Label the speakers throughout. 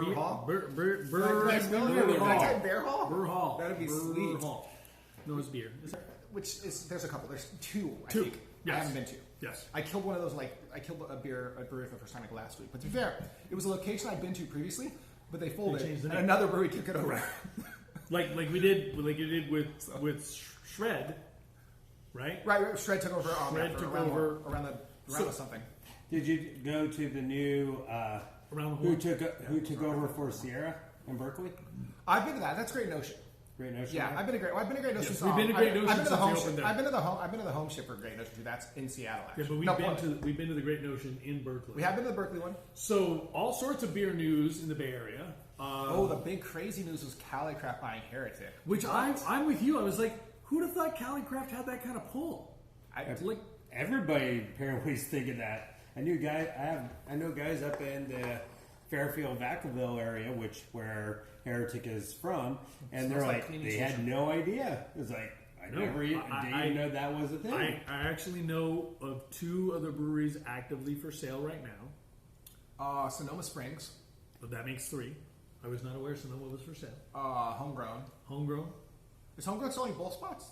Speaker 1: Burr Hall?
Speaker 2: Burr
Speaker 1: Hall?
Speaker 2: Burr Hall.
Speaker 1: That'd be
Speaker 2: Burr
Speaker 1: sweet.
Speaker 2: Hall. No, it's beer.
Speaker 1: Which is, there's a couple. There's two, I
Speaker 2: Two.
Speaker 1: think.
Speaker 2: Yes.
Speaker 1: I haven't been to.
Speaker 2: Yes.
Speaker 1: I killed one of those, I killed a brewery for the first time last week. But to be fair, it was a location I'd been to previously, but they folded,
Speaker 2: changed the
Speaker 1: and
Speaker 2: name.
Speaker 1: another brewery took it over.
Speaker 2: like you did with Shred, right?
Speaker 1: Right, Shred took over.
Speaker 2: Shred took
Speaker 1: around
Speaker 2: over.
Speaker 1: around something.
Speaker 3: Did you go to the new
Speaker 2: Around the
Speaker 3: who took over for Sierra in Berkeley?
Speaker 1: I've been to that. That's Great Notion.
Speaker 3: Great Notion.
Speaker 1: Yeah, I've been to Great Notion.
Speaker 2: Yes, we've been to Great Notion
Speaker 1: I've been to the
Speaker 2: since
Speaker 1: home
Speaker 2: they
Speaker 1: ship.
Speaker 2: opened there.
Speaker 1: I've been to the home ship for Great Notion too. That's in Seattle.
Speaker 2: Yeah,
Speaker 1: Actually.
Speaker 2: but we've been to the Great Notion in Berkeley.
Speaker 1: We have been to the Berkeley one.
Speaker 2: So all sorts of beer news in the Bay Area.
Speaker 1: The big crazy news was Cali Craft buying Heretic.
Speaker 2: Which I'm with you. I was like, who'd have thought Cali Craft had that kind of pull?
Speaker 3: Like everybody apparently is thinking that. I know guys up in the Fairfield Vacaville area, where Heretic is from, and they're like they had no idea. It's like I didn't know that was a thing.
Speaker 2: I actually know of two other breweries actively for sale right now.
Speaker 1: Sonoma Springs.
Speaker 2: But that makes three. I was not aware Sonoma was for sale.
Speaker 1: Homegrown.
Speaker 2: Homegrown.
Speaker 1: Is Homegrown selling both spots?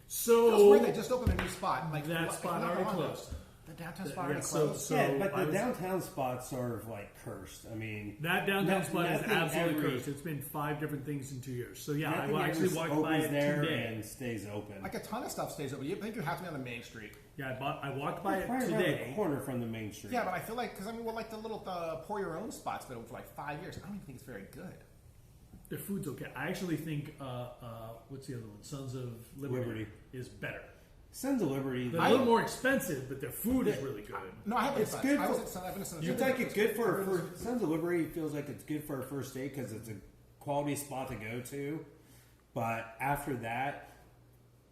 Speaker 2: So
Speaker 1: That's weird. They just opened a new spot.
Speaker 2: That spot already closed.
Speaker 1: The downtown spot already closed.
Speaker 3: But the downtown spot's sort of like cursed. I mean,
Speaker 2: that downtown spot is absolutely cursed. It's been 5 different things in 2 years. So yeah, I actually walked by it
Speaker 3: there
Speaker 2: today
Speaker 3: and stays open.
Speaker 1: Like a ton of stuff stays open. You think you have to be on the main street.
Speaker 2: Yeah, I walked by it
Speaker 3: Right around
Speaker 2: today.
Speaker 3: the corner from the main street.
Speaker 1: Yeah, but I feel like like the little pour your own spots been open for like 5 years. I don't even think it's very good.
Speaker 2: Their food's okay. I actually think what's the other one? Sons of Liberty is better.
Speaker 3: Sons of Liberty.
Speaker 2: They're a little more expensive, but their food is really good.
Speaker 1: No, I haven't.
Speaker 3: It's good.
Speaker 1: I've been to Sons of
Speaker 3: You think it's good for Sons of Liberty? Feels like it's good for a first date because it's a quality spot to go to. But after that,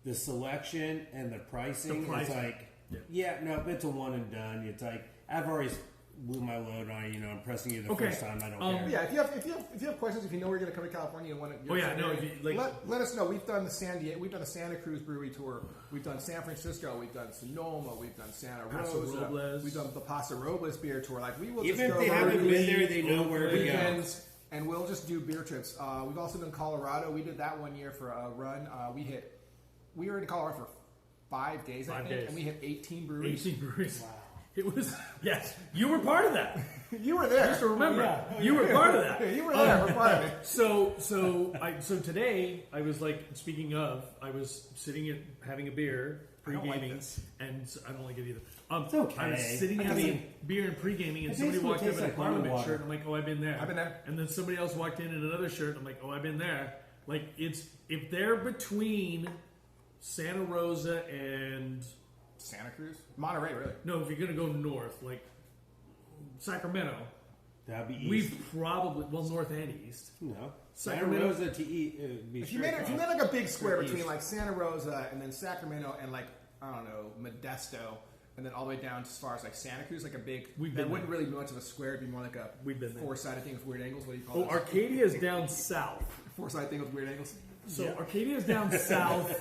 Speaker 3: the selection and the pricing, it's like, it's a one and done. It's like I've already blew my load on you. I'm pressing you the first time. I don't care.
Speaker 1: Yeah, if you have questions, if you know we're going to come to California, you want to. Let us know. We've done the Santa Cruz Brewery tour. We've done San Francisco. We've done Sonoma. We've done Santa Rosa. We've done the Paso Robles beer tour. Like we will
Speaker 3: even
Speaker 1: just
Speaker 3: if they haven't been there, they know where to go.
Speaker 1: And we'll just do beer trips. We've also done Colorado. We did that one year for a run. We were in Colorado for 5 days, I think, and we hit 18 breweries.
Speaker 2: 18 breweries. Wow. It was, yes, you were part of that.
Speaker 1: You were there.
Speaker 2: Just to remember, you were part of that.
Speaker 1: You were there. We're part of it.
Speaker 2: So today, I was like, speaking of, I was sitting having a beer, pre-gaming, and I don't like it either.
Speaker 3: It's okay.
Speaker 2: I was sitting having beer and pre-gaming, and somebody walked in with a Parliament shirt, and I'm like, oh, I've been there.
Speaker 1: I've been there.
Speaker 2: And then somebody else walked in another shirt, and I'm like, oh, I've been there. Like, if they're between Santa Rosa and
Speaker 1: Santa Cruz? Monterey, really?
Speaker 2: No, if you're going to go north, like Sacramento,
Speaker 3: that'd be east.
Speaker 2: We've probably, north and east.
Speaker 3: No.
Speaker 2: Sacramento.
Speaker 3: Santa Rosa to east.
Speaker 1: If you made like a big square between like Santa Rosa and then Sacramento and like, I don't know, Modesto, and then all the way down as far as like Santa Cruz, like a big, that wouldn't really be much of a square, it'd be more like a four-sided thing with weird angles. What do you call it?
Speaker 2: Arcadia's down south.
Speaker 1: Four-sided thing with weird angles?
Speaker 2: So Arcadia's down south.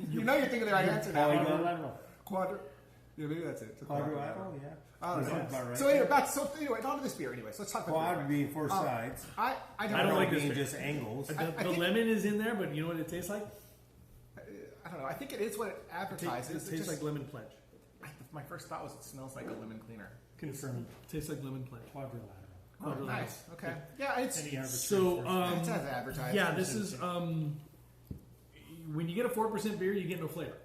Speaker 1: You know you're thinking the right answer now.
Speaker 3: Yeah,
Speaker 1: maybe that's it.
Speaker 3: Quadrilateral, yeah.
Speaker 1: I don't know.
Speaker 3: Right.
Speaker 1: So anyway, on to this beer. Anyways, let's talk about
Speaker 3: quad would be 4 sides.
Speaker 1: I
Speaker 2: don't like this beer.
Speaker 3: Just angles.
Speaker 2: The lemon is in there, but you know what it tastes like?
Speaker 1: I don't know. I think it is what it advertises.
Speaker 2: It tastes like lemon pledge.
Speaker 1: My first thought was it smells like a lemon cleaner.
Speaker 2: Confirm. Tastes like lemon pledge.
Speaker 3: Quadrilateral.
Speaker 1: Oh, nice. Okay. Yeah, it's
Speaker 2: so.
Speaker 1: It says advertised.
Speaker 2: Yeah, this is. When you get a 4% beer, you get no flavor.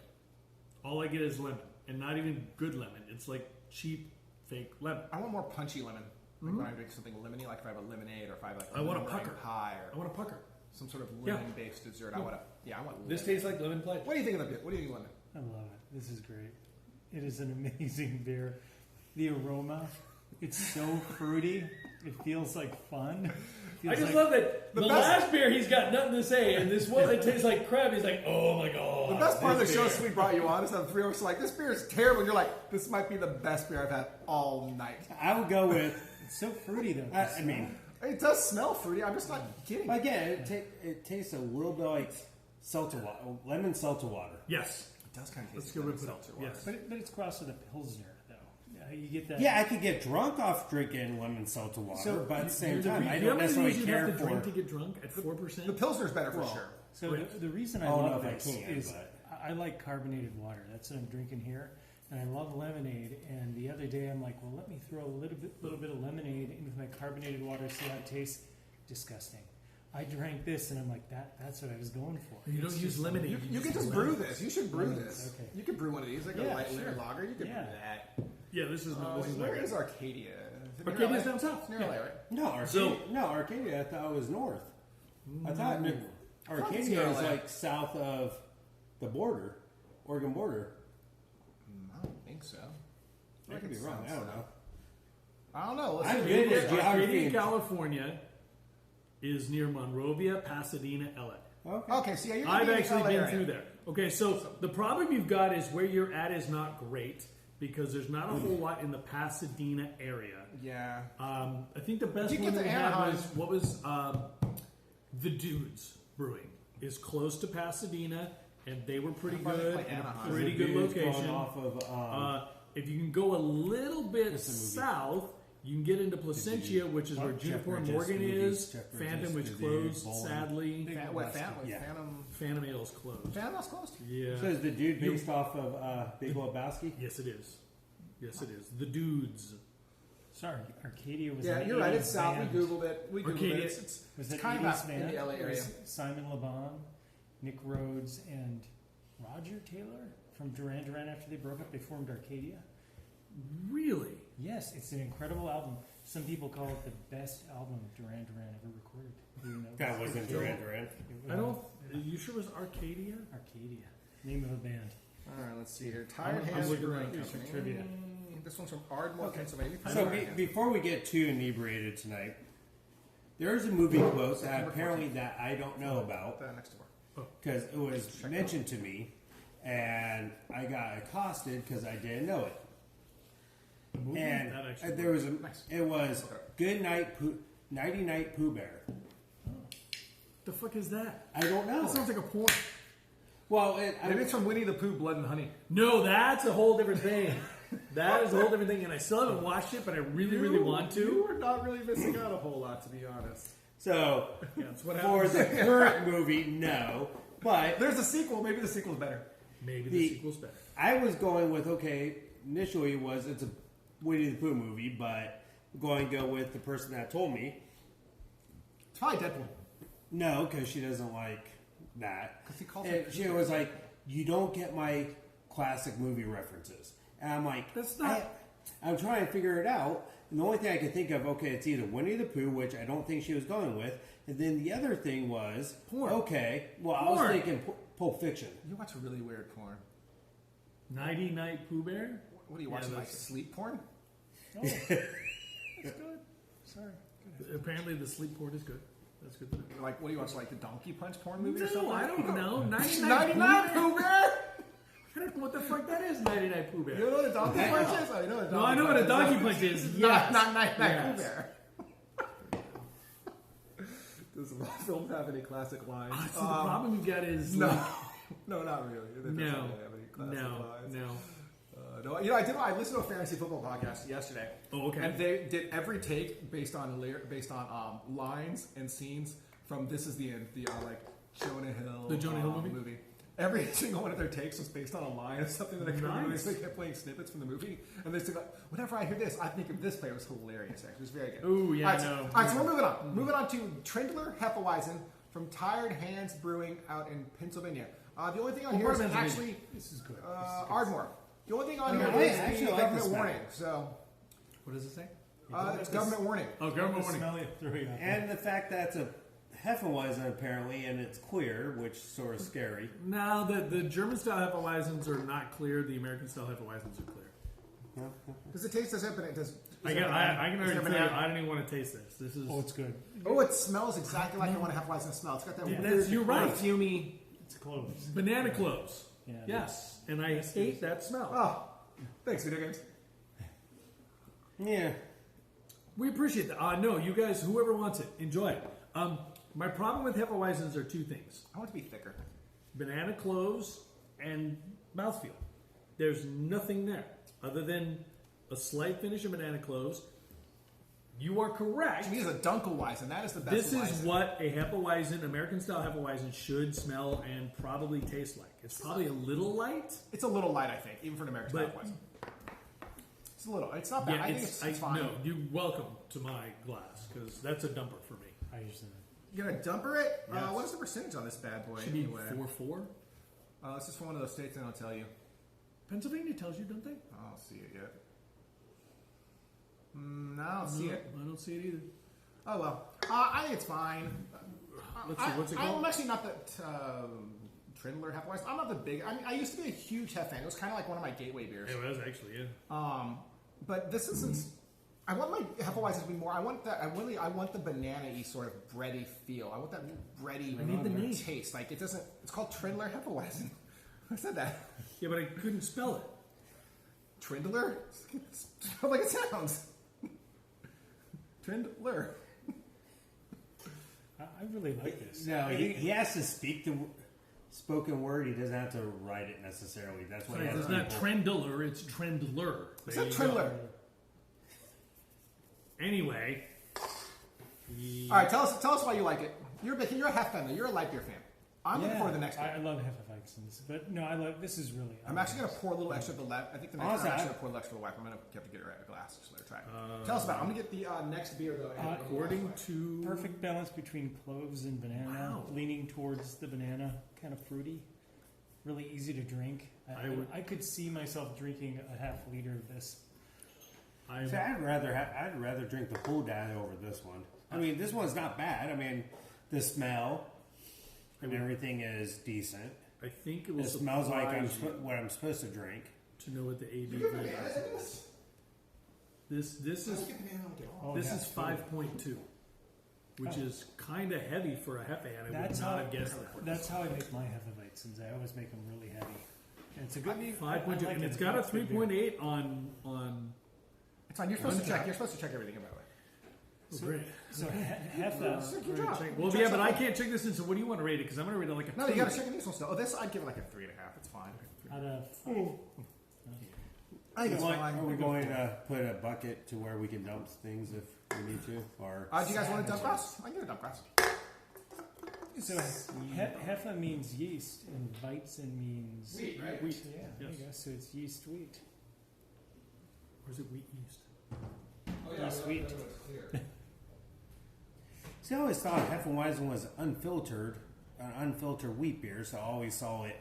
Speaker 2: All I get is lemon, and not even good lemon. It's like cheap, fake lemon.
Speaker 1: I want more punchy lemon. Like when I drink something lemony, like if I have a lemonade or if I have like
Speaker 2: I want a pucker
Speaker 1: pie or
Speaker 2: I want a pucker.
Speaker 1: Some sort of lemon-based dessert. I want lemon.
Speaker 2: This tastes like lemon pledge.
Speaker 1: What do you think of the beer? What do you think of lemon?
Speaker 4: I love it. This is great. It is an amazing beer. The aroma, it's so fruity. It feels like fun.
Speaker 2: I just love that the last beer he's got nothing to say, and this one that tastes like crab, he's like, oh my god.
Speaker 1: The best part of the show is we brought you on. Is that 3 of us like, this beer is terrible. And you're like, this might be the best beer I've had all night.
Speaker 3: I would go with.
Speaker 4: It's so fruity though.
Speaker 3: I mean,
Speaker 1: it does smell fruity. I'm just not kidding.
Speaker 3: Again, it tastes a little bit like seltzer water, lemon seltzer water.
Speaker 2: Yes,
Speaker 1: it does kind of taste
Speaker 2: like
Speaker 1: lemon seltzer water.
Speaker 2: Yes,
Speaker 4: but it's crossed with a pilsner though. Yeah. You get that.
Speaker 3: Yeah, I could get drunk off drinking lemon salted water,
Speaker 4: So,
Speaker 3: but at the same
Speaker 2: Do
Speaker 3: time, I
Speaker 2: you
Speaker 3: don't
Speaker 2: know how many
Speaker 3: necessarily
Speaker 2: things you'd
Speaker 3: care
Speaker 2: have to
Speaker 3: for.
Speaker 2: drink to get drunk at 4%?
Speaker 1: The Pilsner's better for sure.
Speaker 4: So the reason I
Speaker 3: Oh, no,
Speaker 4: love
Speaker 3: if I
Speaker 4: this
Speaker 3: can,
Speaker 4: is
Speaker 3: but-
Speaker 4: I like carbonated water. That's what I'm drinking here, and I love lemonade. And the other day I'm like, well, let me throw a little bit of lemonade into my carbonated water, see how it tastes. Disgusting. I drank this, and I'm like, that's what I was going for.
Speaker 2: You don't
Speaker 4: It's
Speaker 2: use
Speaker 4: just
Speaker 2: lemonade.
Speaker 1: You can just brew this. You should brew
Speaker 4: Lemons,
Speaker 1: this.
Speaker 4: okay.
Speaker 1: You could brew one of these, like a
Speaker 4: Yeah,
Speaker 1: light
Speaker 4: sure.
Speaker 1: layer lager. You could
Speaker 4: Yeah.
Speaker 1: brew that.
Speaker 2: Yeah, this is not. This is
Speaker 1: Where
Speaker 2: not
Speaker 1: is
Speaker 2: good.
Speaker 1: Arcadia? Is it near
Speaker 2: Arcadia's
Speaker 1: LA?
Speaker 2: down south.
Speaker 1: It's near
Speaker 2: Yeah.
Speaker 1: LA, right?
Speaker 3: No, Arcadia. Arcadia. I thought was north. I thought
Speaker 1: it's
Speaker 3: Arcadia
Speaker 1: near
Speaker 3: was
Speaker 1: LA.
Speaker 3: like south of the border, Oregon border.
Speaker 1: I don't think so.
Speaker 3: I could be wrong. I don't know.
Speaker 1: I don't know. Let's
Speaker 3: I'm
Speaker 1: see.
Speaker 3: good at geography.
Speaker 2: Arcadia,
Speaker 3: and-
Speaker 2: California is near Monrovia, Pasadena, LA.
Speaker 3: Okay.
Speaker 1: Okay, so yeah, you're
Speaker 2: I've
Speaker 1: gonna be in
Speaker 2: actually
Speaker 1: LA
Speaker 2: been
Speaker 1: area.
Speaker 2: through there. Okay, so the problem you've got is where you're at is not great because there's not a whole lot in the Pasadena area.
Speaker 1: Yeah.
Speaker 2: I think the best
Speaker 1: You
Speaker 2: one
Speaker 1: get
Speaker 2: we
Speaker 1: to
Speaker 2: had
Speaker 1: Anaheim.
Speaker 2: was the Dudes Brewing is close to Pasadena, and they were pretty
Speaker 1: How far
Speaker 2: good.
Speaker 1: they play
Speaker 2: And a
Speaker 1: Anaheim?
Speaker 2: pretty
Speaker 3: The
Speaker 2: good
Speaker 3: dude's going
Speaker 2: location.
Speaker 3: off of
Speaker 2: If you can go a little bit
Speaker 3: It's a movie.
Speaker 2: south, you can get into Placentia, which is where
Speaker 3: Jeff
Speaker 2: Juniper
Speaker 3: Bridges
Speaker 2: Morgan
Speaker 3: movies,
Speaker 2: is.
Speaker 3: Jeff Bridges,
Speaker 2: Phantom, which
Speaker 3: the
Speaker 2: closed,
Speaker 3: bowling.
Speaker 2: sadly.
Speaker 3: Yeah.
Speaker 2: Phantom Ale's closed.
Speaker 1: Phantom's closed.
Speaker 2: Yeah.
Speaker 3: So is the dude based off of Big Lebowski?
Speaker 2: Yes, it is. Yes, it is. The Dudes.
Speaker 4: Sorry, Arcadia was.
Speaker 1: Yeah,
Speaker 4: an
Speaker 1: you're right.
Speaker 4: 80s
Speaker 1: It's south.
Speaker 4: band.
Speaker 1: We Googled it. We Googled
Speaker 2: Arcadia.
Speaker 1: it. It's
Speaker 4: Was
Speaker 1: it's
Speaker 4: it
Speaker 1: kind
Speaker 4: 80s
Speaker 1: of in
Speaker 4: band?
Speaker 1: the LA
Speaker 4: It
Speaker 1: area.
Speaker 4: was Simon Le Bon, Nick Rhodes, and Roger Taylor from Duran Duran. After they broke up, they formed Arcadia.
Speaker 2: Really?
Speaker 4: Yes, it's an incredible album. Some people call it the best album Duran Duran ever recorded. Do you know
Speaker 3: That
Speaker 4: this?
Speaker 3: wasn't Duran Duran.
Speaker 4: It was
Speaker 2: I don't. Are you sure it was Arcadia?
Speaker 4: Arcadia, name of a band.
Speaker 1: All right, let's see here. Tired
Speaker 2: I'm
Speaker 1: Hands
Speaker 2: looking
Speaker 1: Brewing
Speaker 2: at
Speaker 4: some
Speaker 1: Company.
Speaker 4: trivia.
Speaker 1: This one's from Ardmore, Pennsylvania.
Speaker 3: So before we get too inebriated tonight, there is a movie quote that apparently that I don't know about
Speaker 1: Next door.
Speaker 3: because it was mentioned to me, and I got accosted because I didn't know it.
Speaker 2: Movie?
Speaker 3: And
Speaker 2: That actually
Speaker 3: there was
Speaker 1: Nice.
Speaker 3: it was Good Night Nighty Night Pooh Bear.
Speaker 2: The fuck is that?
Speaker 3: I don't know.
Speaker 2: That sounds like a porn.
Speaker 3: Well,
Speaker 1: Maybe it's from Winnie the Pooh, Blood and Honey.
Speaker 2: No, that's a whole different thing. That is a whole different thing, and I still haven't watched it, but I really, really want to.
Speaker 1: You are not really missing out a whole lot, to be honest.
Speaker 3: so
Speaker 2: Yeah, that's what
Speaker 3: for
Speaker 2: happens.
Speaker 3: the current movie, no. But
Speaker 1: There's a sequel. Maybe the sequel's better.
Speaker 2: Maybe
Speaker 3: the-
Speaker 2: the sequel's better.
Speaker 3: I was going with initially it's a Winnie the Pooh movie, but going to go with the person that told me
Speaker 1: It's probably Deadpool.
Speaker 3: no, because she doesn't like that.
Speaker 1: 'Cause he calls
Speaker 3: And
Speaker 1: it-
Speaker 3: she was like, "You don't get my classic movie references," and I'm like,
Speaker 2: That's not-
Speaker 3: I'm trying to figure it out, and the only thing I could think of, okay, it's either Winnie the Pooh, which I don't think she was going with, and then the other thing was
Speaker 2: Porn.
Speaker 3: Okay, well, I was
Speaker 2: Porn.
Speaker 3: thinking Pulp Fiction.
Speaker 1: You watch really weird porn.
Speaker 2: Nighty Night Pooh Bear?
Speaker 1: What are you watching? Like
Speaker 2: that's-
Speaker 1: sleep porn?
Speaker 4: Oh, that's good. Sorry.
Speaker 2: Apparently the sleep porn is good. That's good to know.
Speaker 1: Like what do you watch? Like the Donkey Punch porn movie or
Speaker 2: No,
Speaker 1: something?
Speaker 2: I don't know. 99
Speaker 1: 99
Speaker 2: Pooh
Speaker 1: Pooh
Speaker 2: Bear?
Speaker 1: Bear.
Speaker 2: I don't know what the fuck that is, 99 Pooh
Speaker 1: You
Speaker 2: Bear.
Speaker 1: don't know what a Donkey Punch is? Oh, you know what a
Speaker 2: No, I know what a
Speaker 1: Punch
Speaker 2: donkey punch is.
Speaker 1: is.
Speaker 2: Yes.
Speaker 1: Not 99
Speaker 2: Yes.
Speaker 1: Pooh Bear. Does the film have any classic lines?
Speaker 2: So the problem you've got is
Speaker 1: No,
Speaker 2: like,
Speaker 1: no, not really. It doesn't
Speaker 2: no,
Speaker 1: have any classic
Speaker 2: no,
Speaker 1: lines.
Speaker 2: no.
Speaker 1: No, you know, I listened to a fantasy football podcast yesterday.
Speaker 2: Oh, okay.
Speaker 1: And they did every take based on lines and scenes from This Is the End, the like Jonah Hill,
Speaker 2: The Jonah Hill movie?
Speaker 1: Every single one of their takes was based on a line or something that I couldn't remember.
Speaker 2: Nice.
Speaker 1: So they kept playing snippets from the movie, and they said, whenever I hear this, I think of this play. It was hilarious. Actually, it was very good.
Speaker 2: Ooh, yeah,
Speaker 1: All right,
Speaker 2: I
Speaker 1: so-
Speaker 2: know.
Speaker 1: All right, so we're moving on. Moving on to Trindler Hefeweizen from Tired Hands Brewing out in Pennsylvania. The only thing on here is
Speaker 2: Pennsylvania.
Speaker 1: actually
Speaker 4: This is good.
Speaker 1: Ardmore. The only thing on
Speaker 3: Oh,
Speaker 1: here
Speaker 3: I
Speaker 1: is
Speaker 3: actually
Speaker 1: the
Speaker 3: like
Speaker 1: government
Speaker 3: this map.
Speaker 1: warning. So
Speaker 2: What does it say?
Speaker 1: it's government warning.
Speaker 2: Oh, government warning.
Speaker 4: Smell you through you.
Speaker 3: And the fact that it's a Hefeweizen apparently, and it's clear, which is sort of scary.
Speaker 2: No, the German style Hefeweizens are not clear. The American style Hefeweizens are clear.
Speaker 1: Does it taste as if it does?
Speaker 2: I can already tell you, I don't even want to taste this. This is.
Speaker 4: Oh, it's good.
Speaker 1: Oh, it smells exactly like I want to Hefeweizen smell. It's got that weird,
Speaker 2: you're right.
Speaker 1: perfumey.
Speaker 4: It's close.
Speaker 2: Banana cloves.
Speaker 4: Yeah.
Speaker 2: Yes, and I hate that smell.
Speaker 1: Oh, thanks, video games.
Speaker 3: Yeah.
Speaker 2: We appreciate that. No, you guys, whoever wants it, enjoy it. My problem with Hefeweizens are two things:
Speaker 1: I want it to be thicker.
Speaker 2: banana cloves and mouthfeel. There's nothing there other than a slight finish of banana cloves. You are correct.
Speaker 1: To me, it's a Dunkelweizen. That is the best.
Speaker 2: This is what a Hefeweizen, American style Hefeweizen, should smell and probably taste like. It's probably a little light.
Speaker 1: It's a little light, I think, even for an American style Hefeweizen. It's a little. It's not bad.
Speaker 2: Yeah,
Speaker 1: I think it's fine.
Speaker 2: No, you're welcome to my glass because that's a dumper for me.
Speaker 4: I usually.
Speaker 1: You're gonna dumper it?
Speaker 2: Yes.
Speaker 1: What is the percentage on this bad boy?
Speaker 2: Should be
Speaker 1: Anyway,
Speaker 2: 4.4.
Speaker 1: this is from one of those states. They don't tell you.
Speaker 2: Pennsylvania tells you, don't they?
Speaker 1: I don't see it yet. No, I don't see it.
Speaker 2: I don't see it either.
Speaker 1: Oh well. I think it's fine.
Speaker 2: Let's see, what's it called?
Speaker 1: I'm actually not that Trindler Hefeweizen. I'm not the big. I mean, I used to be a huge Hef fan. It was kind of like one of my gateway beers.
Speaker 2: It was actually, yeah.
Speaker 1: But this isn't. I want my Hefeweizen to be more. I want that. I want the banana-y sort of bready feel. I want that bready taste. Like it doesn't. It's called Trindler Hefeweizen. I said that.
Speaker 2: Yeah, but I couldn't spell it.
Speaker 1: Trindler. It's like it sounds. Trindler.
Speaker 4: I really like this.
Speaker 3: No, he has to speak the spoken word. He doesn't have to write it necessarily. That's what.
Speaker 2: It's not Trendler, it's Trendler.
Speaker 1: It's not Trindler.
Speaker 2: Anyway.
Speaker 1: All right, tell us why you like it. You're a Hef fan, though. You're a light beer fan. I'm looking forward to the next one.
Speaker 4: I love Hefeweizens, but no, I love this is really.
Speaker 1: I'm actually going to pour a little extra of the left. I think the next
Speaker 3: Honestly,
Speaker 1: time I'm actually going to pour a little extra of the whack. I'm going to have to get it right a glass. Just let her try it. Tell us about it. I'm going to get the next beer, though.
Speaker 2: According to
Speaker 4: Perfect balance between cloves and banana,
Speaker 2: Wow.
Speaker 4: leaning towards the banana, kind of fruity, really easy to drink. I could see myself drinking a half liter of this.
Speaker 3: See, I'd rather drink the whole dad over this one. I mean, this one's not bad. I mean, the smell and everything is decent.
Speaker 2: I think it will
Speaker 3: It smells like
Speaker 2: surprise you
Speaker 3: what I'm supposed to drink.
Speaker 2: to know what the ABV
Speaker 1: You get bananas in
Speaker 2: is.
Speaker 1: this?
Speaker 2: This is this is 5.2, which is kind of heavy for a Hefe, and I would not have guessed that.
Speaker 4: That's how I make my Hefeweizens. I always make them really heavy. And it's a good
Speaker 2: 5.2, and it's got a 3.8 on.
Speaker 1: It's fine. You're supposed to check. You're supposed to check everything, by the way.
Speaker 4: So Hefe.
Speaker 1: Good job.
Speaker 2: Well, yeah, but I can't check this in. So, what do you want to rate it? Because I'm going to rate it like a.
Speaker 1: No,
Speaker 2: 2.
Speaker 1: you got to check this one still. Oh, this I'd give it like a 3.5. It's fine.
Speaker 4: Out of
Speaker 1: I think it's fine.
Speaker 3: Are we going to put a bucket to where we can dump things if we need to? Or
Speaker 1: Do you guys want a dump glass? I can get a dump glass.
Speaker 4: so Hefe means yeast and Weizen means
Speaker 1: Wheat, right?
Speaker 4: wheat. Yeah, there
Speaker 2: Yes.
Speaker 4: you go. So it's yeast wheat.
Speaker 2: Or is it wheat yeast?
Speaker 4: Yeast wheat.
Speaker 3: see, I always thought Hefeweizen was unfiltered, an unfiltered wheat beer, so I always saw it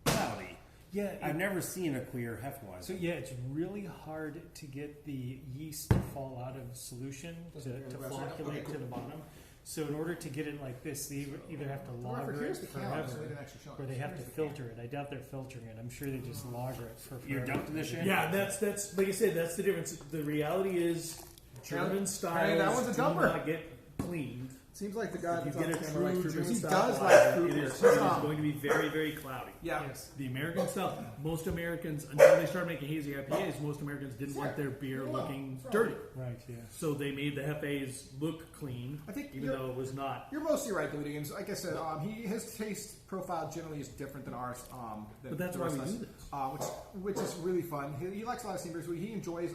Speaker 3: cloudy.
Speaker 4: Yeah,
Speaker 3: I've never seen a clear Hefeweizen.
Speaker 4: so yeah, it's really hard to get the yeast to fall out of solution to flocculate to the bottom. So in order to get it like this, they either have to lager it
Speaker 1: Here's the can. So
Speaker 4: forever,
Speaker 1: they didn't actually show it.
Speaker 4: or they have to
Speaker 1: Here's the
Speaker 4: filter it. I doubt they're filtering it. I'm sure they just lager it for forever.
Speaker 3: You're dumping this shit?
Speaker 2: Yeah, that's like I said. That's the difference. The reality is German styles
Speaker 1: Hey, that was a
Speaker 2: do
Speaker 1: dumper.
Speaker 2: not get cleaned.
Speaker 1: Seems like the guy
Speaker 2: If you
Speaker 1: that's on
Speaker 2: get a
Speaker 1: camera likes
Speaker 2: true
Speaker 1: fruit.
Speaker 2: German
Speaker 1: He
Speaker 2: style
Speaker 1: does
Speaker 2: lager,
Speaker 1: like fruit.
Speaker 2: it is going to be very, very cloudy.
Speaker 1: Yeah.
Speaker 4: Yes.
Speaker 2: The American style, most Americans, until they started making hazy IPAs, most Americans didn't want their beer looking dirty.
Speaker 4: Right, yeah.
Speaker 2: So they made the Hefes look clean,
Speaker 1: I think
Speaker 2: even though it was not.
Speaker 1: You're mostly right, though, Games. Like I said, his taste profile generally is different than ours.
Speaker 2: But that's
Speaker 1: the
Speaker 2: why
Speaker 1: rest
Speaker 2: we
Speaker 1: of us,
Speaker 2: do this.
Speaker 1: which is really fun. He likes a lot of steam beers. He enjoys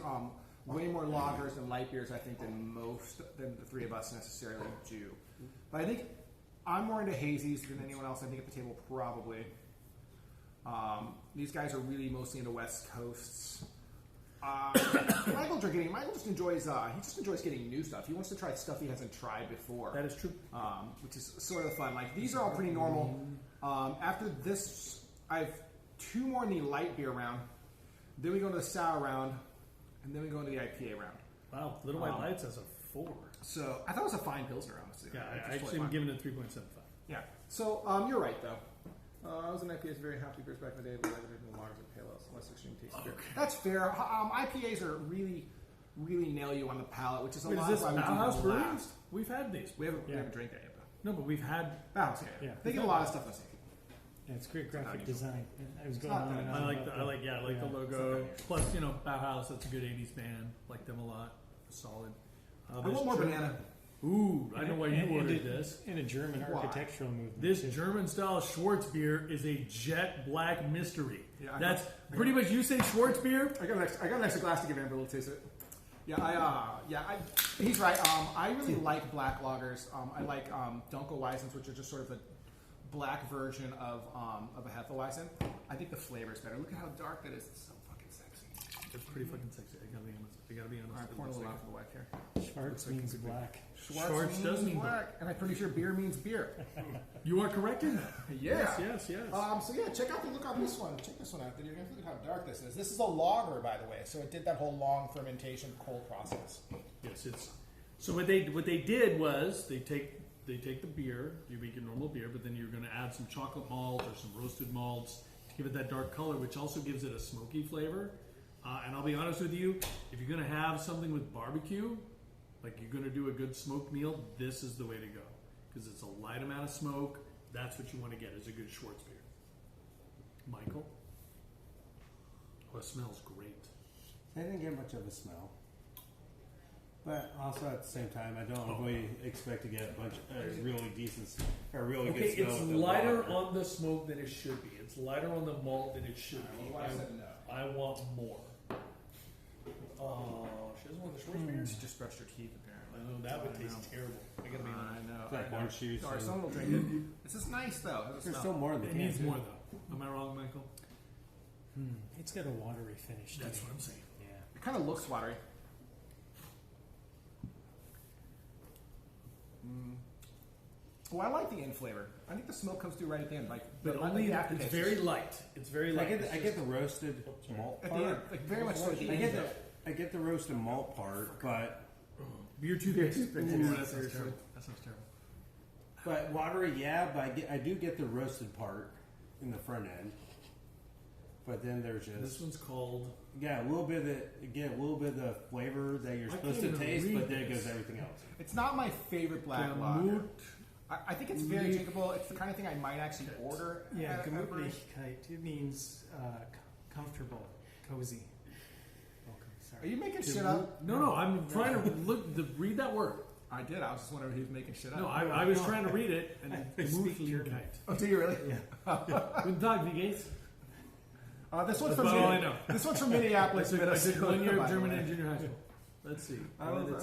Speaker 1: way more lagers and light beers, I think, than the three of us necessarily do. But I think I'm more into hazies than anyone else. I think at the table probably. These guys are really mostly into West Coasts. Michael just enjoys getting new stuff. He wants to try stuff he hasn't tried before.
Speaker 2: That is true.
Speaker 1: Which is sort of fun. Like these are all pretty normal. After this, I have 2 more in the light beer round. Then we go to the sour round, and then we go into the IPA round.
Speaker 2: Wow, Little White Lights has a 4.
Speaker 1: So I thought it was a fine pilsner, honestly.
Speaker 2: Yeah,
Speaker 1: It's
Speaker 2: I
Speaker 1: just
Speaker 2: actually
Speaker 1: really
Speaker 2: am
Speaker 1: fun.
Speaker 2: giving it 3.75.
Speaker 1: Yeah. So you're right though. I was an IPAs very happy beers back in the day, but I didn't know lagers and pale ales, less extreme taste beer. That's fair. IPAs are really nail you on the palate, which is a
Speaker 2: Wait,
Speaker 1: lot
Speaker 2: is this
Speaker 1: of why we do
Speaker 2: Bauhaus
Speaker 1: them
Speaker 2: Brewing?
Speaker 1: last.
Speaker 2: We've had these.
Speaker 1: We haven't drank that yet though.
Speaker 2: No, but we've had.
Speaker 1: Bauhaus, yeah. They get a lot of stuff on same.
Speaker 4: Yeah, it's great graphic design. I was going
Speaker 1: not
Speaker 4: on
Speaker 1: that
Speaker 4: and
Speaker 2: I
Speaker 4: on
Speaker 2: like
Speaker 4: about
Speaker 2: the logo.
Speaker 1: It's not
Speaker 2: Plus, Bauhaus. That's a good '80s band. Like them a lot. Solid.
Speaker 1: I want more banana.
Speaker 2: Ooh, I know why you ordered this.
Speaker 4: In a German
Speaker 1: Why?
Speaker 4: architectural movement.
Speaker 2: This German-style Schwarzbier is a jet black mystery.
Speaker 1: Yeah,
Speaker 2: That's pretty much, you say Schwarzbier?
Speaker 1: I got an extra glass to give Amber a little taste of it. He's right. I really like black lagers. I like Dunkelweisens, which are just sort of a black version of a Hefeweizen. I think the flavor is better. Look at how dark that is. It's so fucking sexy.
Speaker 2: It's pretty fucking sexy. I gotta be honest.
Speaker 1: All right, pour a little out for the whack here.
Speaker 4: Schwarz means black.
Speaker 1: Schwarz
Speaker 2: does mean
Speaker 1: black, and I'm pretty sure beer means beer.
Speaker 2: You are correct in that.
Speaker 1: Yeah.
Speaker 2: Yes.
Speaker 1: So yeah, check out the look on this one. Check this one out. You're gonna look at how dark this is. This is a lager, by the way. So it did that whole long fermentation cold process.
Speaker 2: Yes, it's so what they did was they take the beer, you make your normal beer, but then you're going to add some chocolate malt or some roasted malts to give it that dark color, which also gives it a smoky flavor. And I'll be honest with you, if you're going to have something with barbecue, like you're going to do a good smoked meal, this is the way to go because it's a light amount of smoke. That's what you want to get is a good Schwartz beer. Michael, it smells great.
Speaker 3: I didn't get much of a smell. But also at the same time, I don't really expect to get a bunch of really decent or really good smell.
Speaker 2: It's
Speaker 3: with the
Speaker 2: lighter
Speaker 3: lager.
Speaker 2: on the smoke than it should be. It's lighter on the malt than it should be.
Speaker 1: Well, I said no.
Speaker 2: I want more. Oh, she doesn't want the Schwartz beer?
Speaker 1: She just brushed her teeth, apparently.
Speaker 2: I know, that would taste terrible. I gotta be honest.
Speaker 1: I know.
Speaker 3: It's like orange juice.
Speaker 1: Or
Speaker 3: and-
Speaker 1: someone will drink it. This is nice, though. It
Speaker 3: There's still more in the
Speaker 2: It
Speaker 3: can.
Speaker 2: needs
Speaker 3: too.
Speaker 2: more, though. Am I wrong, Michael?
Speaker 4: It's got a watery finish.
Speaker 2: That's
Speaker 4: to
Speaker 2: what
Speaker 4: it.
Speaker 2: I'm saying.
Speaker 4: Yeah.
Speaker 1: It kind of looks watery. Oh, I like the end flavor. I think the smoke comes through right at the end,
Speaker 2: But
Speaker 1: like
Speaker 2: only
Speaker 1: the
Speaker 2: that,
Speaker 1: aftertaste.
Speaker 2: it's very light. It's very
Speaker 3: I
Speaker 2: light.
Speaker 3: get the roasted malt
Speaker 1: at
Speaker 3: part.
Speaker 1: the end, like very much so at the
Speaker 3: I
Speaker 1: end.
Speaker 3: get the roasted malt part, but
Speaker 2: Beer toothpaste.
Speaker 1: toothpaste,
Speaker 2: Ooh,
Speaker 1: yeah.
Speaker 2: that sounds terrible. That sounds terrible.
Speaker 3: watery, yeah. But I do get the roasted part in the front end. But then there's
Speaker 2: This
Speaker 3: just
Speaker 2: one's called.
Speaker 3: a little bit of the flavor that you're
Speaker 2: I
Speaker 3: supposed
Speaker 2: can't
Speaker 3: to
Speaker 2: even
Speaker 3: taste,
Speaker 2: read
Speaker 3: but then it
Speaker 2: this.
Speaker 3: goes everything else.
Speaker 1: It's not my favorite black lager.
Speaker 2: Gemut.
Speaker 1: I think it's very drinkable. It's the kind of thing I might actually order.
Speaker 4: Yeah,
Speaker 1: at a brewery.
Speaker 4: Gemütlichkeit. It means comfortable, cozy. Welcome.
Speaker 1: Are
Speaker 4: Sorry.
Speaker 1: you making shit up?
Speaker 2: No, I'm trying to read that word.
Speaker 1: I did. I was just wondering if he was making shit up.
Speaker 2: No, I was trying to read it. And
Speaker 4: I speak German.
Speaker 1: Oh, do you really?
Speaker 4: Yeah.
Speaker 2: Guten Tag, wie geht's?
Speaker 1: This one's
Speaker 2: That's
Speaker 1: from
Speaker 2: about all I know.
Speaker 1: This one's from Minneapolis,
Speaker 2: I
Speaker 1: Minnesota.
Speaker 2: took 1 year
Speaker 1: by
Speaker 2: of
Speaker 1: the
Speaker 2: German
Speaker 1: way.
Speaker 2: in junior high school. Let's see.
Speaker 1: I
Speaker 2: And
Speaker 1: don't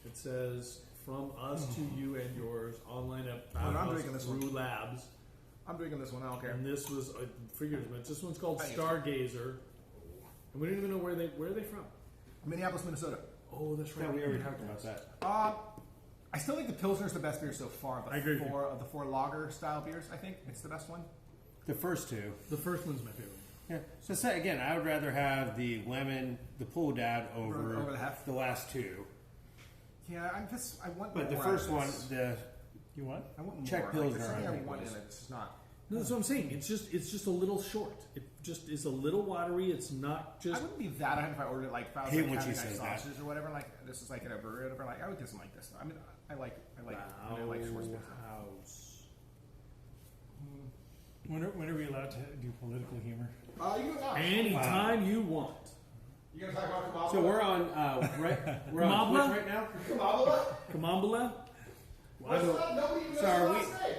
Speaker 2: it says from us to you and yours online at
Speaker 1: I'm
Speaker 2: Bauhaus
Speaker 1: drinking this one.
Speaker 2: Brew Labs.
Speaker 1: I'm drinking this one. I don't care.
Speaker 2: And this was figures, but this one's called
Speaker 1: I guess.
Speaker 2: Stargazer. And we don't even know where are they from.
Speaker 1: Minneapolis, Minnesota.
Speaker 2: Oh, that's right.
Speaker 3: Yeah, we already talked about that.
Speaker 1: I still think the Pilsner's the best beer so far.
Speaker 2: I agree with you.
Speaker 1: Of the four lager style beers, I think it's the best one.
Speaker 3: The first two.
Speaker 2: The first one's my favorite.
Speaker 3: Yeah. So say, again, I would rather have the lemon, the pulled dad over
Speaker 1: Over the hef?
Speaker 3: the last two.
Speaker 1: Yeah, I want.
Speaker 3: But the
Speaker 1: more
Speaker 3: first
Speaker 1: out of
Speaker 3: one,
Speaker 1: this.
Speaker 4: You want?
Speaker 1: I want more.
Speaker 3: Czech
Speaker 1: Like,
Speaker 3: Pilsner,
Speaker 1: there's something
Speaker 3: I
Speaker 1: I
Speaker 3: think
Speaker 1: want in
Speaker 3: was.
Speaker 1: it. It's just not.
Speaker 2: No, that's what I'm saying. It's just a little short. It just is a little watery. It's not
Speaker 1: I
Speaker 2: just.
Speaker 1: wouldn't be that ahead if I ordered it like if I was
Speaker 3: Hate
Speaker 1: like,
Speaker 3: when
Speaker 1: having
Speaker 3: she
Speaker 1: like
Speaker 3: says that.
Speaker 1: sausages or whatever. Like this is like in a brewery or whatever. Like I would get something like this. I mean, I like Schwarzbier.
Speaker 2: House.
Speaker 4: When are we allowed to do political humor?
Speaker 1: You go now.
Speaker 2: Anytime you want.
Speaker 1: You gonna talk about Kamala?
Speaker 3: So we're on we're on
Speaker 2: Mama?
Speaker 3: Twitch right now.
Speaker 1: Kamala?
Speaker 2: Kamambala?
Speaker 1: What's up? Nobody knows
Speaker 3: So are
Speaker 1: her
Speaker 3: we-
Speaker 1: last name.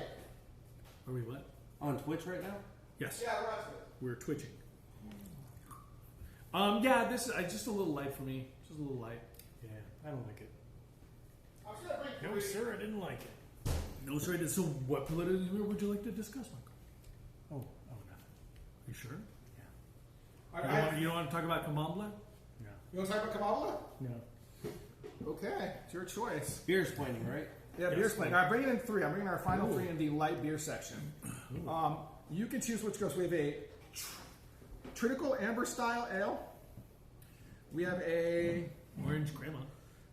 Speaker 2: Are we what?
Speaker 3: On Twitch right now.
Speaker 2: Yes.
Speaker 1: Yeah, we're on Twitch.
Speaker 2: We're twitching. Yeah, this is just a little light for me. Just a little light.
Speaker 4: Yeah, I don't like it.
Speaker 1: I'm just gonna bring
Speaker 4: No, sir, I didn't like it.
Speaker 2: No, sorry. So, what political humor would you like to discuss, Michael?
Speaker 4: Oh, nothing.
Speaker 2: You sure?
Speaker 4: Yeah.
Speaker 2: You don't want to talk about Kamambla?
Speaker 4: No.
Speaker 1: You want to talk about Kamala?
Speaker 4: No.
Speaker 1: Okay, it's your choice.
Speaker 3: Beer's playing, right?
Speaker 1: Yeah, beer's playing. All right, bring it in three. I'm bringing our final three in the light beer section. You can choose which goes. We have a Trinical Amber Style Ale. We have a
Speaker 2: Orange Grandma.